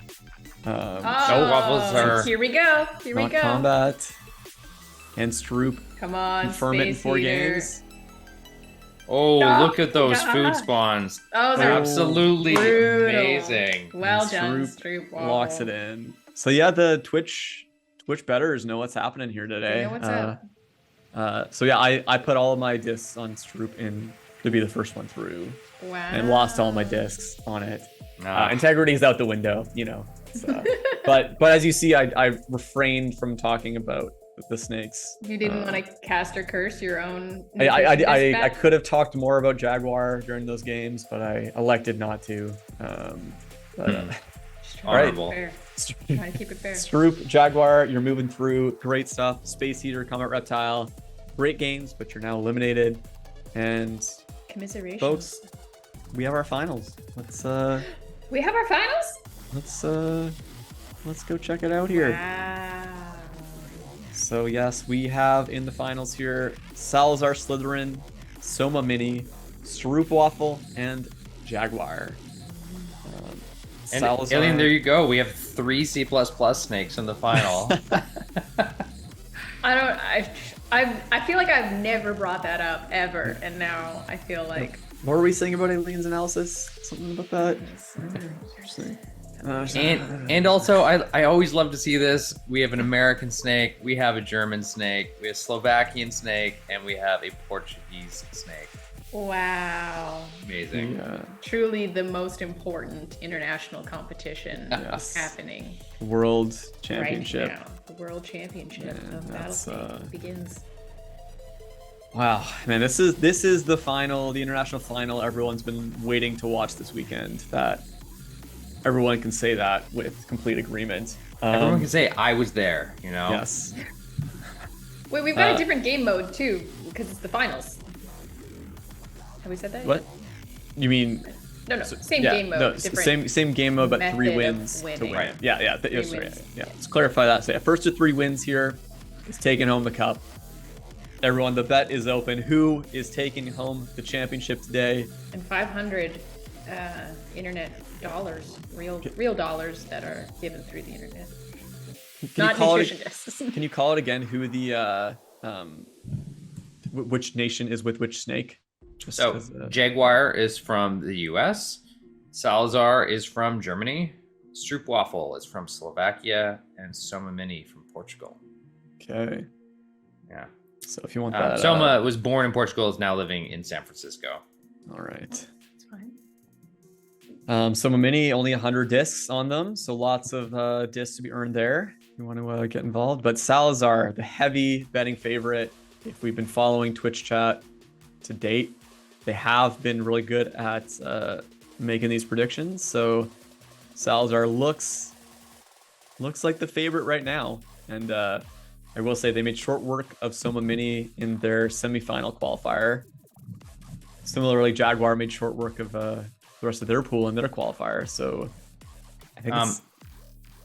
Waffles are... Here we go. Here we go. Combat and Stroop. Come on, confirm it in 4 games. Oh, look at those food spawns. Oh, they're absolutely amazing. Well And done, Stroop Stroop. locks it in. So yeah, the Twitch bettors know what's happening here today. They know what's up. So yeah, I put all of my discs on Stroop in to be the first one through. Wow. And lost all my discs on it. Integrity is out the window, you know. But as you see, I refrained from talking about the snakes. You didn't want to cast or curse your own. I could have talked more about Jaguar during those games, but I elected not to. Honorable. Fair. Trying to keep it fair. Stroop, Jaguar, you're moving through. Great stuff. Space Heater, Combat Reptile. Great games, but you're now eliminated. And commiseration. Folks, we have our finals. We have our finals? Let's go check it out here. Wow. So yes, we have in the finals here Salazar Slytherin, Soma Mini, Stroopwafel, and Jaguar. And Alien, there you go. We have 3 C++ snakes in the final. I feel like I've never brought that up ever, and now I feel like. What were we saying about Aileen's analysis? Something about that? And also, I always love to see this. We have an American snake, we have a German snake, we have a Slovakian snake, and we have a Portuguese snake. Wow. Amazing. Yeah. Truly the most important international competition happening. World Championship. Right now. The World Championship of Battlesnake begins. Wow, man, this is the final, the international final everyone's been waiting to watch this weekend. That everyone can say that with complete agreement. Everyone can say I was there, you know? Yes. Wait, we've got a different game mode too, because it's the finals. Have we said that? What? You mean? No, same game mode. No, different same game mode, but 3 wins to win. Right. Yeah. Let's clarify that. So first to 3 wins here is taking home the cup. Everyone, the bet is open. Who is taking home the championship today? And 500 internet dollars, real dollars that are given through the internet. Not nutrition discs. Can you call it again? Who the which nation is with which snake? Jaguar is from the US, Salazar is from Germany, Stroopwafel is from Slovakia, and Soma Mini from Portugal. Okay. Yeah. So if you want that, Soma was born in Portugal, is now living in San Francisco. All right. It's fine. Soma Mini, only 100 discs on them, so lots of discs to be earned there. If you want to get involved. But Salazar, the heavy betting favorite. If we've been following Twitch chat to date, they have been really good at making these predictions. So Salazar looks like the favorite right now. And I will say they made short work of Soma Mini in their semifinal qualifier. Similarly, Jaguar made short work of the rest of their pool in their qualifier. So I think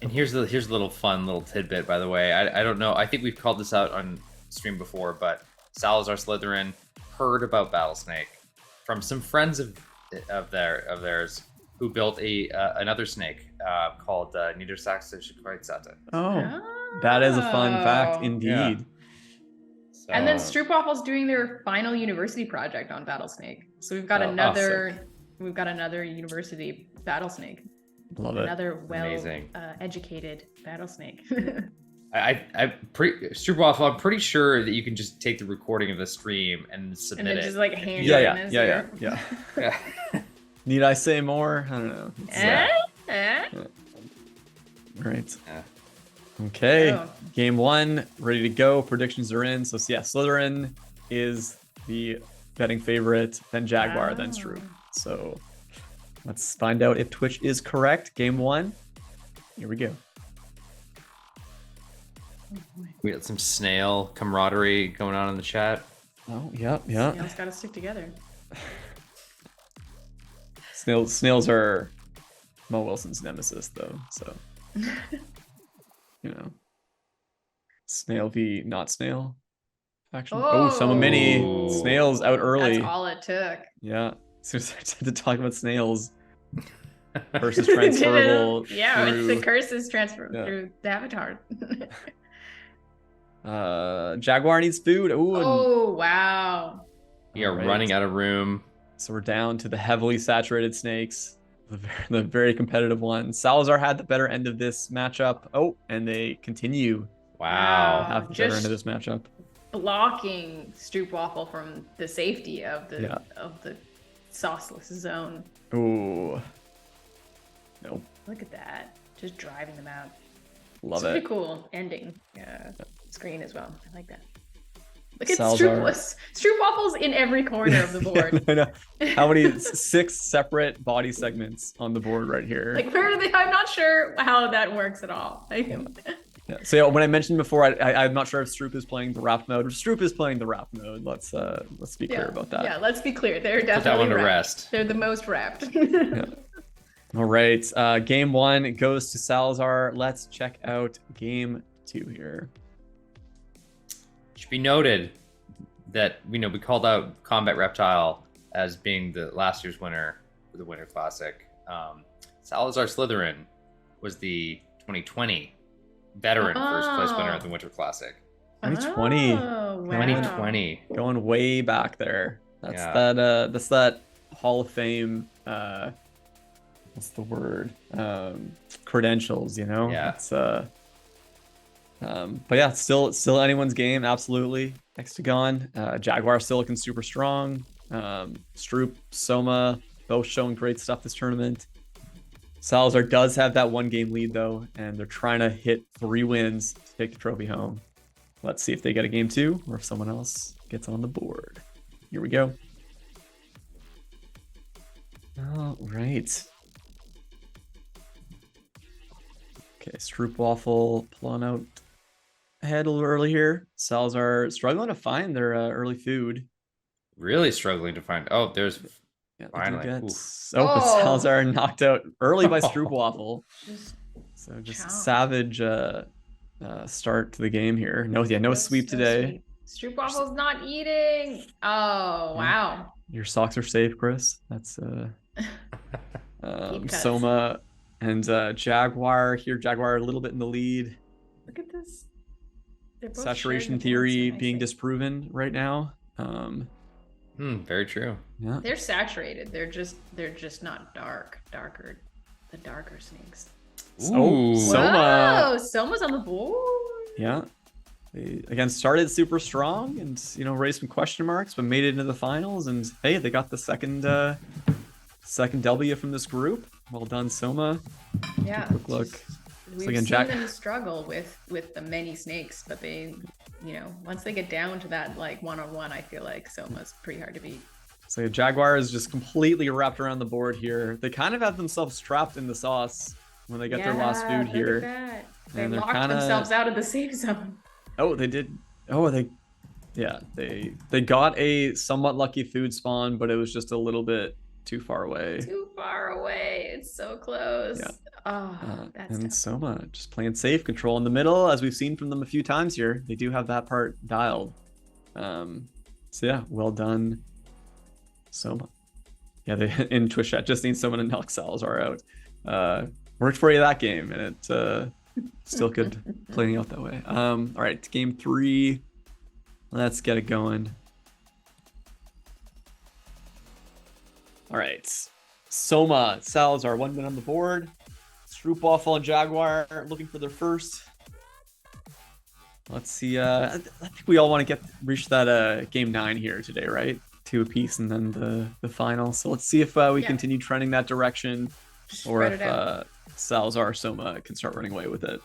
and here's a little fun little tidbit, by the way. I don't know. I think we've called this out on stream before, but Salazar Slytherin heard about Battlesnake from some friends of theirs who built another snake called Niedersächsische Kreuzsatte. Oh, that is a fun fact indeed. Yeah. So, And then Stroopwafel's doing their final university project on Battlesnake. So we've got another university Battlesnake. Love it. Another Amazing. Educated Battlesnake. Stroopwafel, I'm pretty sure that you can just take the recording of the stream and submit and then it. just like hand Yeah, it yeah, in as yeah, your- yeah, yeah. Need I say more? I don't know. Right. Yeah. Okay. Oh. Game 1, ready to go. Predictions are in. So yeah, Slytherin is the betting favorite, then Jaguar, then Stroop. So let's find out if Twitch is correct. Game 1. Here we go. We got some snail camaraderie going on in the chat. Oh, yeah, yeah. Snails gotta stick together. Snails are Mo Wilson's nemesis, though. So, you know, snail v not snail faction. Oh, Soma Mini. Oh. Snails out early. That's all it took. Yeah. So I had to talk about snails versus transferable. Yeah, through, it's the curses transfer Yeah. through the avatar. Jaguar needs food. Ooh, and- Oh wow. We are All right. running out of room. So we're down to the heavily saturated snakes, the very competitive one. Salazar had the better end of this matchup. Oh, and they continue Wow. to have the better Just end of this matchup. blocking Stroopwafel from the safety of the Yeah. sauceless zone. Ooh. Nope. Look at that. Just driving them out. Love it's a it. pretty cool ending screen as well. I like that. Look at Salazar. Stroopwafel's in every corner of the board. I know. How many 6 separate body segments on the board right here? Like where are they? I'm not sure how that works at all. Yeah. So yeah, when I mentioned before, I'm not sure if Stroop is playing the wrapped mode. If Stroop is playing the wrapped mode, let's be clear about that. Yeah, let's be clear. They're Put that definitely one to wrapped. rest. They're the most wrapped. Yeah. All right. Game 1 goes to Salazar. Let's check out game 2 here. Should be noted that we called out Combat Reptile as being the last year's winner for the Winter Classic. Salazar Slytherin was the 2020 veteran first place winner of the Winter Classic. 2020. Oh, wow. 2020. Going way back there. That's Yeah. that's that Hall of Fame what's the word? Credentials, you know? Yeah. It's but yeah, still anyone's game, absolutely. Hexagon. Jaguar still looking super strong. Stroop, Soma, both showing great stuff this tournament. Salazar does have that 1-game lead though, and they're trying to hit 3 wins to take the trophy home. Let's see if they get a game 2 or if someone else gets on the board. Here we go. All right. Okay, Stroopwafel pulling out ahead a little early here. Salazar struggling to find their early food. Really struggling to find. Oh, there's Yeah, they do finally. get- Oof. but Oh. Salazar knocked out early by Stroopwafel. Just So just Chow. savage start to the game here. No sweep so today. sweet. Stroopwafel's not eating. Oh wow. Your socks are safe, Chris. That's cuts. Soma and Jaguar here. Jaguar a little bit in the lead. Look at this. They're both Saturation sharing the theory board so being nicely. disproven right now. Very true. Yeah. They're saturated. They're just not darker. The darker snakes. Oh, Ooh. Soma. Whoa, Soma's on the board. Yeah. They again started super strong and raised some question marks, but made it into the finals. And hey, they got the second W from this group. Well done, Soma. Yeah. Quick look. We've again, seen them struggle with the many snakes, but they, once they get down to that like one-on-one, I feel like Soma's pretty hard to beat. So Jaguar is just completely wrapped around the board here. They kind of have themselves trapped in the sauce when they get their last food here. Look at that. They And they're locked themselves out of the safe zone. Oh, they did. Oh, they got a somewhat lucky food spawn, but it was just a little bit too far away. Too far away. It's so close. Yeah. Oh, that's and tough. Soma just playing safe, control in the middle, as we've seen from them a few times here. They do have that part dialed. So yeah, well done, Soma. Yeah, they in Twitch chat just need someone to knock Salazar out. Worked for you that game, and it still could playing out that way. All right, game 3. Let's get it going. All right, Soma, Salazar, 1 win on the board. Stroopwafel and Jaguar looking for their first. Let's see. I think we all want to reach that game 9 here today, right? 2 apiece, and then the final. So let's see if we continue trending that direction, or if Salazar or Soma can start running away with it.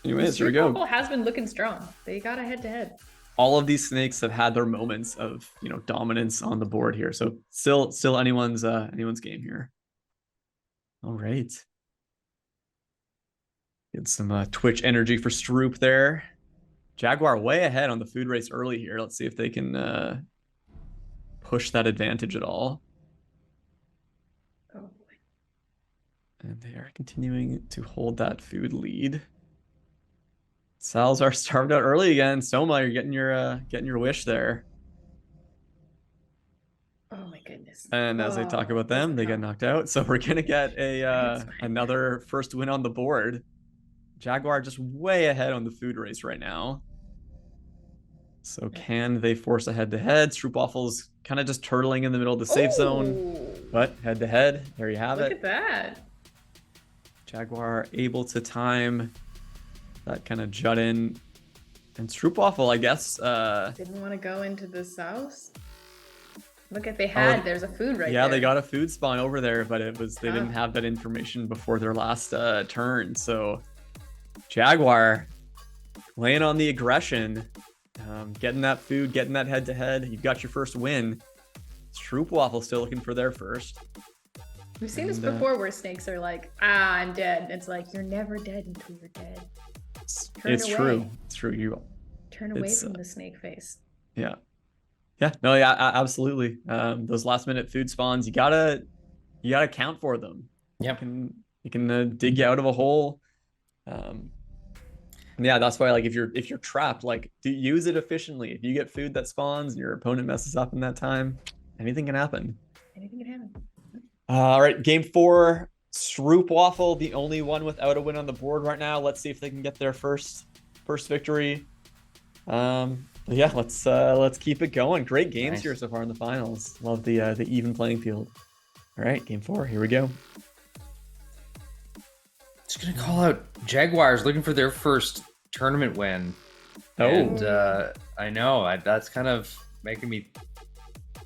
Anyways, here we go. Has been looking strong. They got a head-to-head. All of these snakes have had their moments of dominance on the board here. So still anyone's game here. All right. Get some Twitch energy for Stroop there. Jaguar way ahead on the food race early here. Let's see if they can push that advantage at all. Oh boy. And they are continuing to hold that food lead. Salazar starved out early again. Soma, you're getting your wish there. Oh my goodness. And as I talk about them, they get knocked out. So we're gonna get another first win on the board. Jaguar just way ahead on the food race right now. So can they force a head-to-head? Stroopwafel's kind of just turtling in the middle of the safe zone. But head-to-head, there you have it. Look at that. Jaguar able to time that kind of jut in. And Stroopwafel, I guess. Didn't want to go into the south. Look at there's a food right there. Yeah, they got a food spawn over there, but they didn't have that information before their last turn. So Jaguar laying on the aggression, getting that food, getting that head-to-head. You've got your first win. Stroopwafel still looking for their first. We've seen this before where snakes are like, I'm dead. It's like, you're never dead until you're dead. It's true. It's true. You turn away from the snake face. Yeah. Yeah. No, yeah, absolutely. Those last minute food spawns, you gotta count for them. Yeah. You can dig you out of a hole. Yeah, that's why, like, if you're trapped, like, use it efficiently. If you get food that spawns and your opponent messes up in that time, anything can happen. Anything can happen. All right, game 4. Stroopwafel, the only one without a win on the board right now. Let's see if they can get their first victory. Yeah, let's keep it going. Great games here so far in the finals. Love the even playing field. All right, game 4. Here we go. Just gonna call out Jaguars looking for their first tournament win. Oh, and I know that's kind of making me.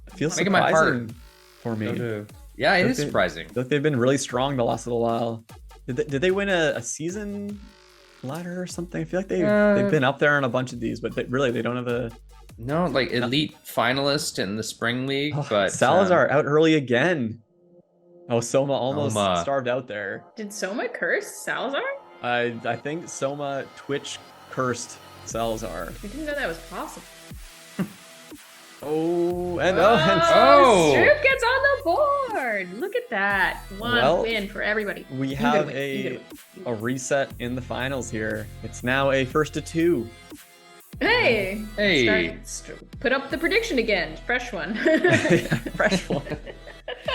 It feels making my heart for me. Yeah, it is surprising. Look, they've been really strong the last little while. Did they win a season ladder or something? I feel like they've been up there on a bunch of these, but they don't have a elite finalist in the spring league. But Salazar out early again. Oh, Soma almost starved out there. Did Soma curse Salazar? I think Soma Twitch cursed Salazar. I didn't know that was possible. Stroop gets on the board. Look at that. One win for everybody. We have a reset in the finals here. It's now a 1-2. Hey. Put up the prediction again. Fresh one. Fresh one.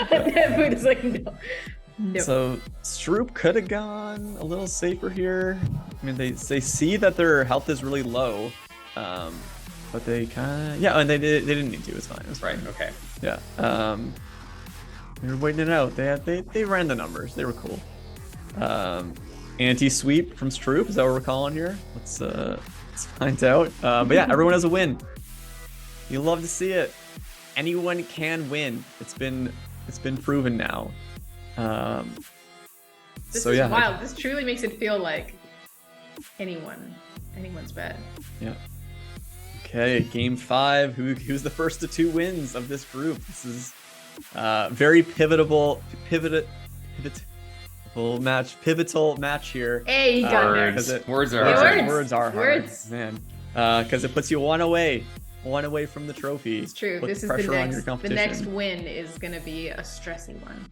Food is like, no. So Stroop could have gone a little safer here. I mean, they see that their health is really low. But they kind of, and they didn't need to. It's fine. It's right. Okay. Yeah. They were waiting it out. They ran the numbers. They were cool. Anti-sweep from Stroop. Is that what we're calling here? Let's Let's find out. But yeah, everyone has a win. You love to see it. Anyone can win. It's been proven now. This So is yeah, wild. This truly makes it feel like anyone's bet. yeah. Okay, game 5. Who's the first to 2 wins of this group? This is very pivotal match here. Hey, you got there. Words are Yeah, hard. Words are hard, Words. man. Because it puts you one away from the trophy. It's true. Puts This is pressure on your the competition. next win is gonna be a stressy one.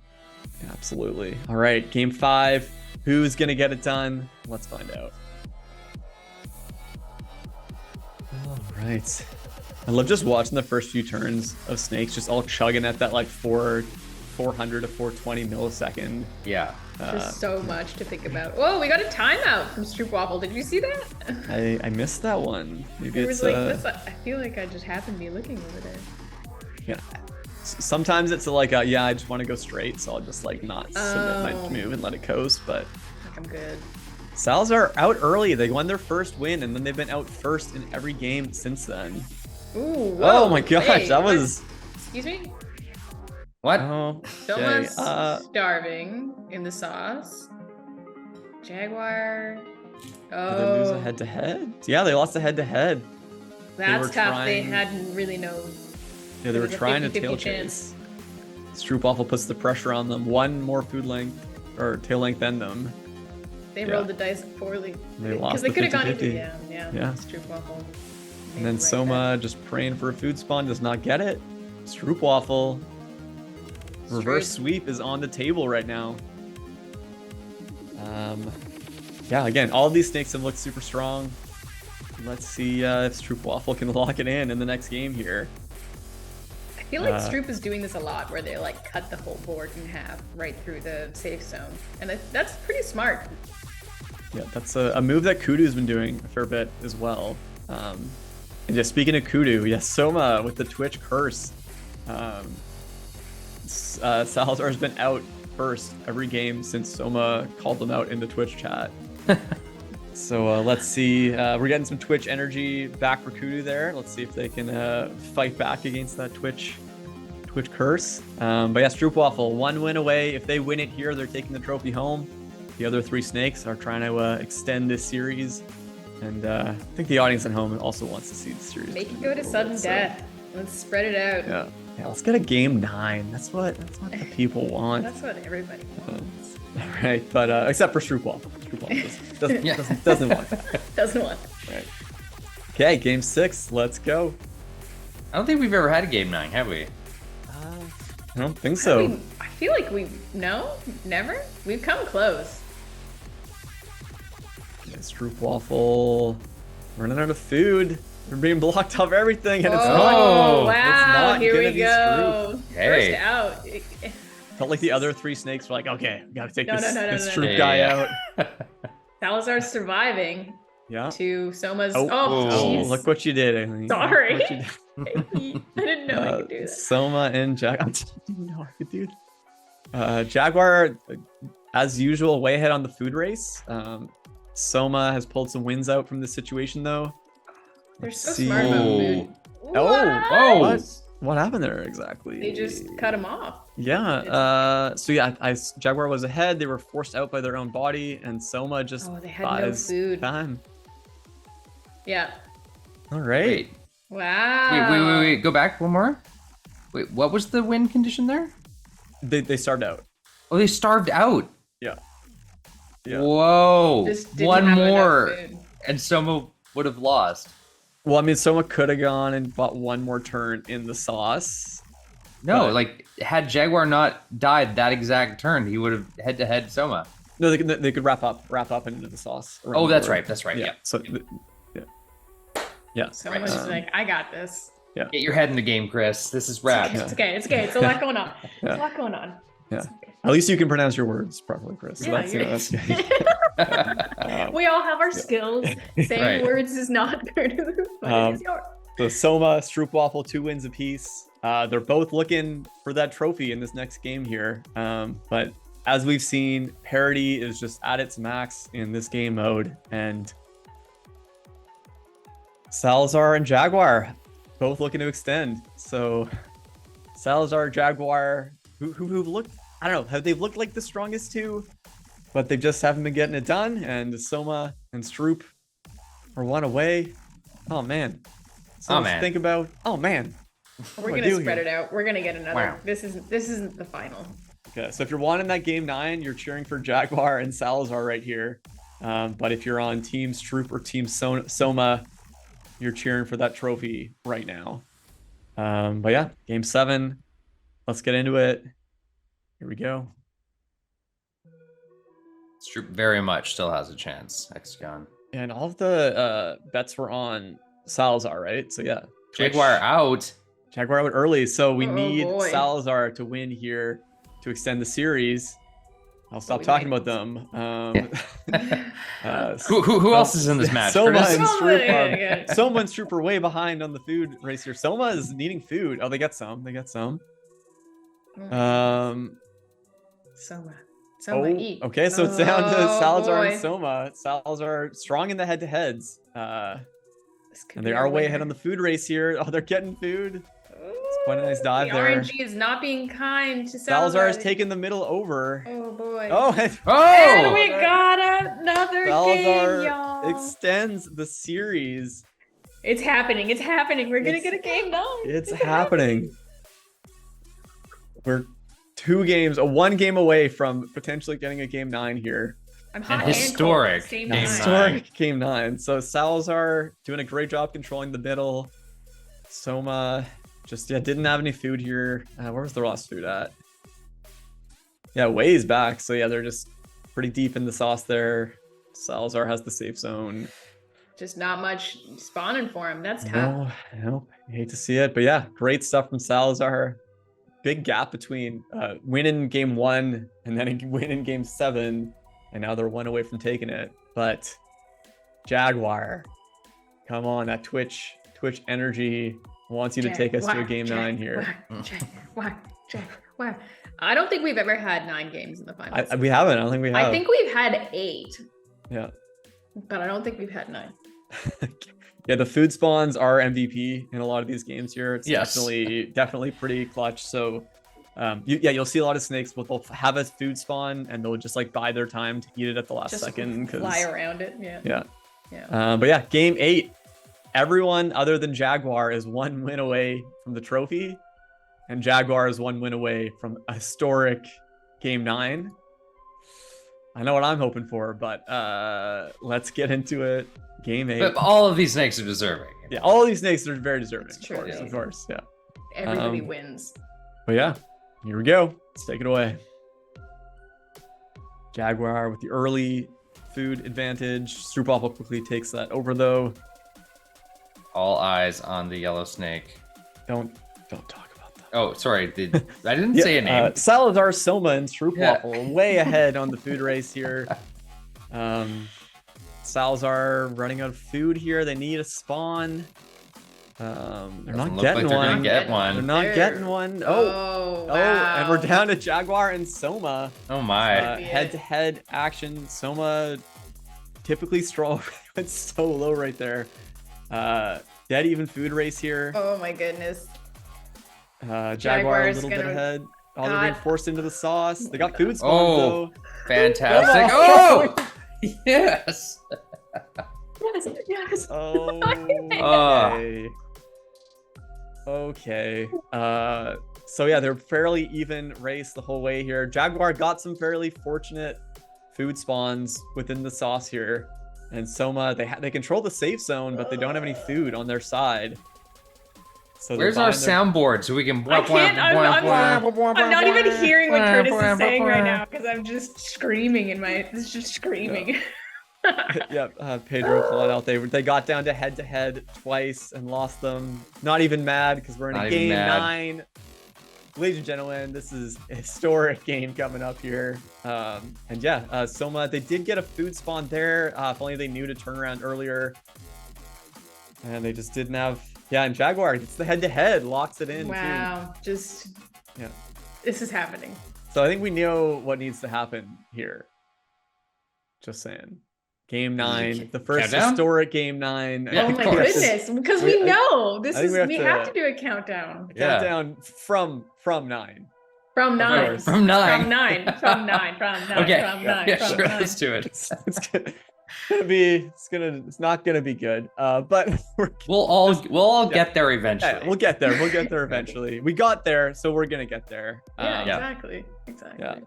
Absolutely. All right, game 5. Who's gonna get it done? Let's find out. All right. I love just watching the first few turns of snakes just all chugging at that like 400 to 420 millisecond. Yeah. There's so much to think about. Whoa, we got a timeout from Stroopwafel. Did you see that? I missed that one. Maybe There it's was like this. I feel like I just happened to be looking over there. yeah. Sometimes it's like yeah, I just want to go straight, so I'll just like not submit my move and let it coast. But Like I'm good. Sal's are out early. They won their first win, and then they've been out first in every game since then. Ooh. Oh Whoa, my gosh, hey, that what? was. Excuse me. What? Oh, Soma's okay. starving in the sauce. Jaguar. Did they lose a Oh, head-to-head? Yeah, they lost a head-to-head. that's were tough. They trying- hadn't really known. Yeah, they There were was a trying to 50-50 tail chance. chase. Stroopwafel puts the pressure on them. One more food length or tail length than them. They Yeah. rolled the dice poorly. They lost they the could have gone 50-50. either. Yeah. Yeah. Stroopwafel. And then Soma just praying for a food spawn, does not get it. Stroopwafel. Reverse sweep is on the table right now. Yeah, again, all of these snakes have looked super strong. Let's see if Stroopwafel can lock it in the next game here. I feel like Stroop is doing this a lot, where they like cut the whole board in half right through the safe zone, and that's pretty smart. Yeah, that's a move that Kudu's been doing a fair bit as well. And just speaking of Kudu, yes, Soma with the Twitch curse. Salazar's been out first every game since Soma called them out in the Twitch chat. So let's see. We're getting some Twitch energy back for Kudu there. Let's see if they can fight back against that Twitch curse. But yeah, Stroopwafel, 1 win away. If they win it here, they're taking the trophy home. The other 3 snakes are trying to extend this series. And I think the audience at home also wants to see the series. Make it go to sudden death. Let's spread it out. Yeah, let's get a game 9. That's what the people want. That's what everybody wants. All right, but except for Stroopwafel. Stroopwafel doesn't want that. Doesn't want. Right. Okay, game 6. Let's go. I don't think we've ever had a game 9, have we? I don't think so. I feel like never. We've come close. Yeah, Stroopwafel running out of food. We're being blocked off everything, and it's Oh, not. wow! It's not Here gonna we be go. Stroop. Hey. First out. Felt like the other 3 snakes were like, okay, we gotta take No, this no, Stroop guy out. Salazar's surviving Yeah. to Soma's. Oh, jeez. look what you did, Aileen. Sorry. Look what you did. I didn't know I could do that. Soma and Jaguar. I didn't know I could do that. Jaguar, as usual, way ahead on the food race. Soma has pulled some wins out from this situation, though. They're Let's so see. smart about food. Oh, What? what happened there exactly? They just cut him off. Yeah. So yeah, Jaguar was ahead. They were forced out by their own body, and Soma just They had no buys food. time. Yeah. All right. Wow. Wait. Go back one more. Wait, what was the win condition there? They starved out. Oh, they starved out. Yeah. Whoa. Just didn't One have enough more, food. and Soma would have lost. Well, I mean, Soma could have gone and bought one more turn in the sauce. No, But- like had Jaguar not died that exact turn, he would have head-to-head Soma. No, they could wrap up into the sauce. around Oh, the that's board. right. That's right. Yeah. So, yeah. Someone's just like, I got this. Get your head in the game, Chris. This is rad. It's okay. It's okay. It's a lot going on. It's Yeah. a lot going on. Yeah. At least you can pronounce your words properly, Chris. So Yeah, that's good. We all have our skills. Saying Right. words is not part of the but it is yours. So Soma, Stroopwafel, 2 wins apiece. They're both looking for that trophy in this next game here. But as we've seen, parity is just at its max in this game mode. And Salazar and Jaguar both looking to extend. So Salazar, Jaguar, who've looked, I don't know, have they looked like the strongest two, but they just haven't been getting it done. And Soma and Stroop are one away. Oh man. So much to think about. Oh man. We're gonna spread it out. We're gonna get another. Wow. This isn't the final. Okay, so if you're wanting that game 9, you're cheering for Jaguar and Salazar right here. But if you're on Team Stroop or Team Soma, you're cheering for that trophy right now. But yeah, game 7. Let's get into it. Here we go. Stroop very much still has a chance. Hexagon. And all of the bets were on Salazar, right? So yeah. Jaguar out. Jaguar out early. So we need Salazar to win here to extend the series. I'll stop talking about them. Who else is in this match? Soma and Stroop are way behind on the food race here. Soma is needing food. Oh, they got some. Soma eat. Okay, so it's down to Salazar and Soma. Salazar strong in the head-to-heads. And they are way ahead on the food race here. Oh, they're getting food. It's quite a nice dive the there. RNG is not being kind to Salazar is taking the middle over. Oh boy. And we got another game, y'all. Extends the series. It's happening. We're gonna get a game 9. It's happening. We're 2 games, 1 game away from potentially getting a game 9 here. I'm hot historic game 9. So Salazar doing a great job controlling the middle. Soma just didn't have any food here. Where was the Ross food at? Yeah, Way's back. So yeah, they're just pretty deep in the sauce there. Salazar has the safe zone. Just not much spawning for him. That's tough. No, I hate to see it, but yeah, great stuff from Salazar. Big gap between winning game 1 and then winning game 7, and now they're 1 away from taking it. But Jaguar, come on, that Twitch energy wants you to take us to a game 9 here. Why? I don't think we've ever had 9 games in the finals. We haven't. I don't think we have. I think we've had 8. Yeah. But I don't think we've had 9. Yeah, the food spawns are MVP in a lot of these games here. It's definitely pretty clutch. So you'll see a lot of snakes, but they'll have a food spawn and they'll just like buy their time to eat it at the last second. Fly around it. Yeah. But yeah, game 8. Everyone other than Jaguar is 1 win away from the trophy, and Jaguar is 1 win away from a historic game 9. I know what I'm hoping for, but let's get into it. Game 8. But all of these snakes are deserving. Yeah, all of these snakes are very deserving. It's true, of course. Yeah. Everybody wins. But yeah, here we go. Let's take it away. Jaguar with the early food advantage. Stroop quickly takes that over though. All eyes on the yellow snake. Don't talk about that. Oh, sorry. I didn't say a name. Salazar, Soma, and Stroop way ahead on the food race here. Salazar running out of food here. They need a spawn. They're not getting one. They're not getting one. Oh, wow. And we're down to Jaguar and Soma. Oh my. Head-to-head action. Soma typically strong. It's so low right there. Dead even food race here. Oh my goodness. Jaguar a little bit ahead. Oh, they're being forced into the sauce. They got food spawns though. Fantastic. Oh! Yes. Yes. Okay. So yeah, they're fairly even race the whole way here. Jaguar got some fairly fortunate food spawns within the sauce here, and Soma they control the safe zone, but they don't have any food on their side. So where's our soundboard so we can? I can't. I'm not even hearing what Curtis is saying right now because I'm just screaming in my. It's just screaming. Pedro calling out. They got down to head twice and lost them. Not even mad because we're in a game 9. Ladies and gentlemen, this is a historic game coming up here. Soma, they did get a food spawn there. If only they knew to turn around earlier. And they just didn't have. Yeah, and Jaguar gets the head-to-head, locks it in. Wow, too. This is happening. So I think we know what needs to happen here. Just saying. Game 9, the first Countdown? historic Game 9. Yeah, Oh of my course. goodness, because we know this I think is we we have have to- to do a countdown. Yeah. Countdown from 9. From 9. course. From 9. From 9. From 9. From 9. Okay. From 9. Yeah, from sure. 9. Let's do it. It's not gonna be good. But We'll all get there eventually. yeah, we'll get there. We'll get there eventually. We got there, so we're gonna get there. Yeah, Yeah. exactly. Exactly.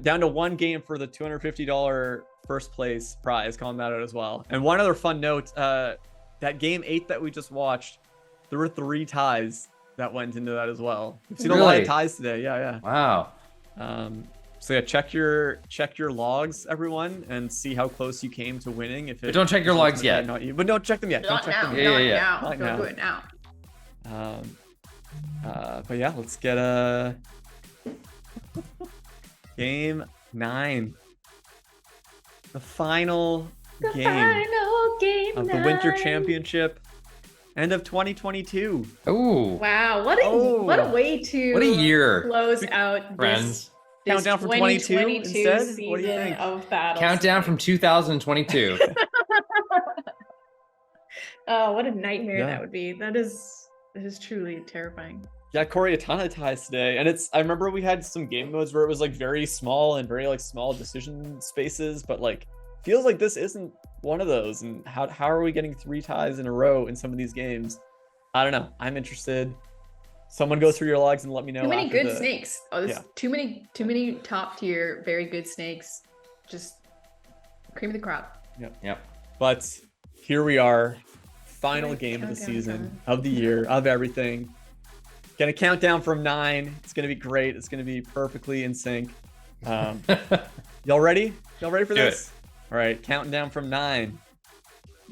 Down to one game for the $250 first place prize. Calling that out as well. And one other fun note: that game 8 that we just watched, there were 3 ties that went into that as well. We've seen a lot Really? of ties today. Yeah. Wow. So yeah, check your logs, everyone, and see how close you came to winning. If But don't check your logs yet. Not you, but don't check them yet. Not don't check now. them Yeah, yet. yeah, Not now. Not Don't now. do it now. But yeah, let's get game 9, the final game Final game of the Winter 9. Championship, end of 2022. Ooh. Wow, what a way to What a year. close out Friends. this Countdown from 22 instead? season What do you think? of Battlesnake. Countdown from 2022. Oh, what a nightmare Yeah. that would be. That is truly terrifying. Yeah, Corey, a ton of ties today, and I remember we had some game modes where it was like very small and very like small decision spaces, but like feels like this isn't one of those. And how are we getting 3 ties in a row in some of these games? I don't know. I'm interested. Someone go through your logs and let me know. Too many after good snakes. Oh, there's yeah. too many top tier, very good snakes. Just cream of the crop. Yep. But here we are, final Right, game of the countdown season, time. of the year, of everything. Gonna count down from 9. It's gonna be great. It's gonna be perfectly in sync. Y'all ready? Y'all ready for Do this? All right, counting down from 9.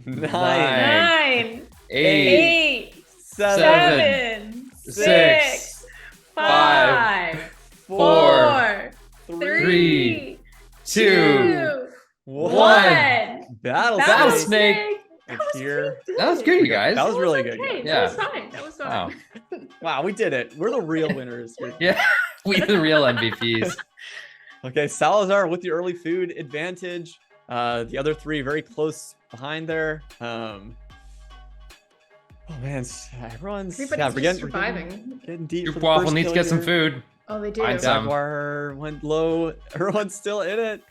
9, 9, 8, 8, 7, 7, 6, 5, 4, 3, 2, 1. Battlesnake. It's here. That was good, you guys. That was really good. Okay, guys. Yeah. That was fine. That was fine. Wow. Wow, we did it. We're the real winners here. Yeah. We the real MVPs. Okay, Salazar with the early food advantage. The other 3 very close behind there. Oh man, everyone's Everybody's we're just surviving. getting deep. Group for the Waffle first needs to kill get some here. food. Oh, they do. Find some. Jaguar went low. Everyone's still in it.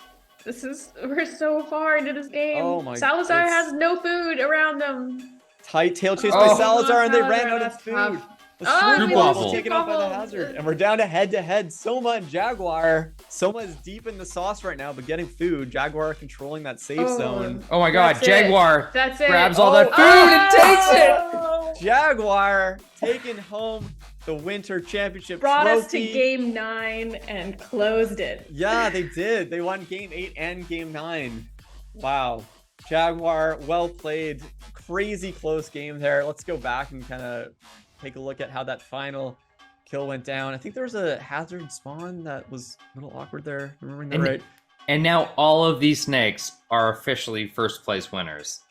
We're so far into this game. Oh my- Salazar it's- has no food around them. Tight tail chase Oh. by Salazar, and they Salazar, ran out of that's food. tough. The Oh, Group we Waffle lost taken out by the Waffle. hazard, and we're down to head-to-head. Soma and Jaguar. Soma's deep in the sauce right now, but getting food. Jaguar controlling that safe Oh. zone. Oh my god, That's it. Jaguar That's it. grabs all that food Oh! and takes it! Jaguar taking home the Winter Championship Brought trophy. us to game 9 and closed it. Yeah, they did. They won game 8 and game 9. Wow. Jaguar, well played. Crazy close game there. Let's go back and kind of take a look at how that final kill went down. I think there was a hazard spawn that was a little awkward there. Remembering that And- right? And now all of these snakes are officially first place winners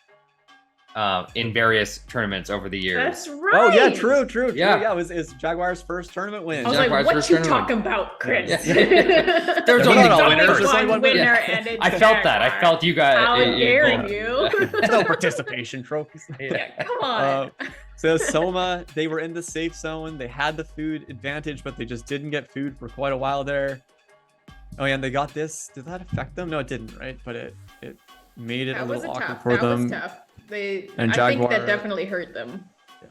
in various tournaments over the years. That's right. Oh yeah, true. Yeah. Yeah, it was Jaguar's first tournament win. I was Jaguar's like, what first you tournament. talking about, Chris? Yeah. There's There's only not one a winner. There's only one winner. and a I felt that. I Jaguar. felt you guys. How dare you? There's no participation trophies. Yeah, come on. So Soma, they were in the safe zone. They had the food advantage, but they just didn't get food for quite a while there. Oh yeah, and they got this. Did that affect them? No, it didn't, right? But it made it That a was little awkward tough. for That them. was tough. I And think Jaguar- that definitely hurt them. Yeah.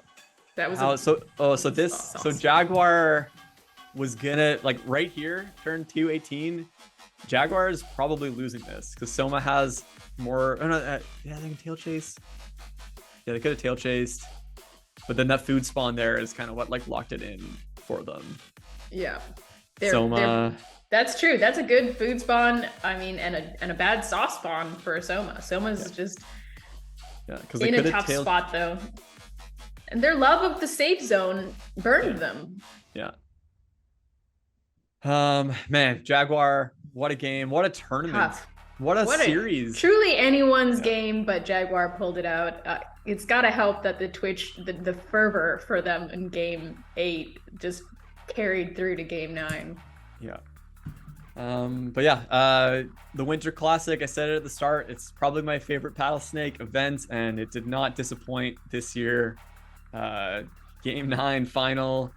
That was So Jaguar was gonna like right here, turn 218. Jaguar is probably losing this because Soma has more. Oh no, yeah, they can tail chase. Yeah, they could have tail chased, but then that food spawn there is kind of what like locked it in for them. yeah. Soma. That's true. That's a good food spawn. I mean, and a bad sauce spawn for Soma. Soma's just Yeah, because they in could a have tough tailed. spot though. And their love of the safe zone burned them. Yeah. Man, Jaguar, what a game, what a tournament, Tough. what a What series. Truly anyone's Yeah. game, but Jaguar pulled it out. It's got to help that the Twitch, the fervor for them in game 8 just carried through to game 9. Yeah. But yeah, the Winter Classic, I said it at the start, it's probably my favorite Battlesnake event, and it did not disappoint this year. Game 9 final,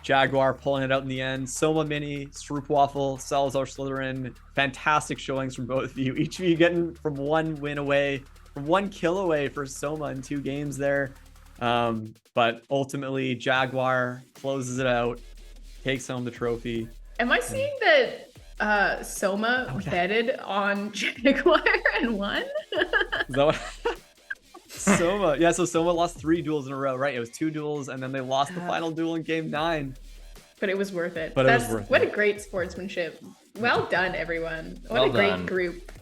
Jaguar pulling it out in the end. Soma Mini, Stroopwafel, Salazar Slytherin, fantastic showings from both of you. Each of you getting from 1 win away, from 1 kill away for Soma in 2 games there. But ultimately, Jaguar closes it out, takes home the trophy. Am I seeing that Soma betted on Jaguar and won? Is that what? Soma, yeah. So Soma lost 3 duels in a row, right? It was 2 duels, and then they lost the final duel in game 9. But it was worth it. But it was worth what it. a great sportsmanship. Well done, everyone. What Well a great done. group.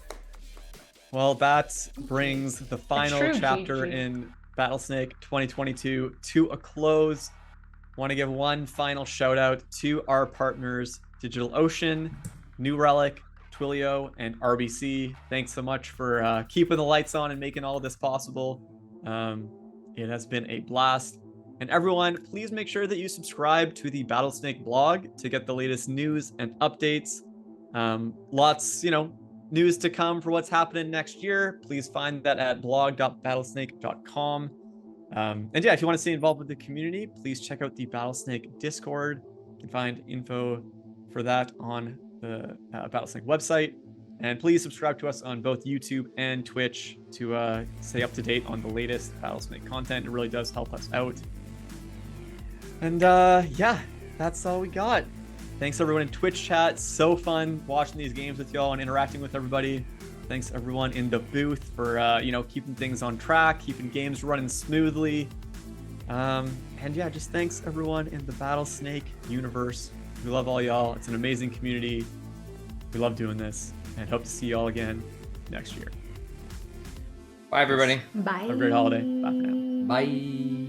Well, that brings the final true, chapter GG. in Battlesnake 2022 to a close. Want to give one final shout out to our partners, DigitalOcean, New Relic, Twilio, and RBC. Thanks so much for keeping the lights on and making all of this possible. It has been a blast. And everyone, please make sure that you subscribe to the Battlesnake blog to get the latest news and updates. Lots, news to come for what's happening next year. Please find that at blog.battlesnake.com. And yeah, if you want to stay involved with the community, please check out the Battlesnake Discord. You can find info for that on the Battlesnake website. And please subscribe to us on both YouTube and Twitch to stay up to date on the latest Battlesnake content. It really does help us out. And yeah, that's all we got. Thanks everyone in Twitch chat. So fun watching these games with y'all and interacting with everybody. Thanks everyone in the booth for keeping things on track, keeping games running smoothly. And yeah, just thanks everyone in the Battlesnake universe. We love all y'all. It's an amazing community. We love doing this and hope to see y'all again next year. Bye, everybody. Bye. Have a great holiday. Bye for now. Bye.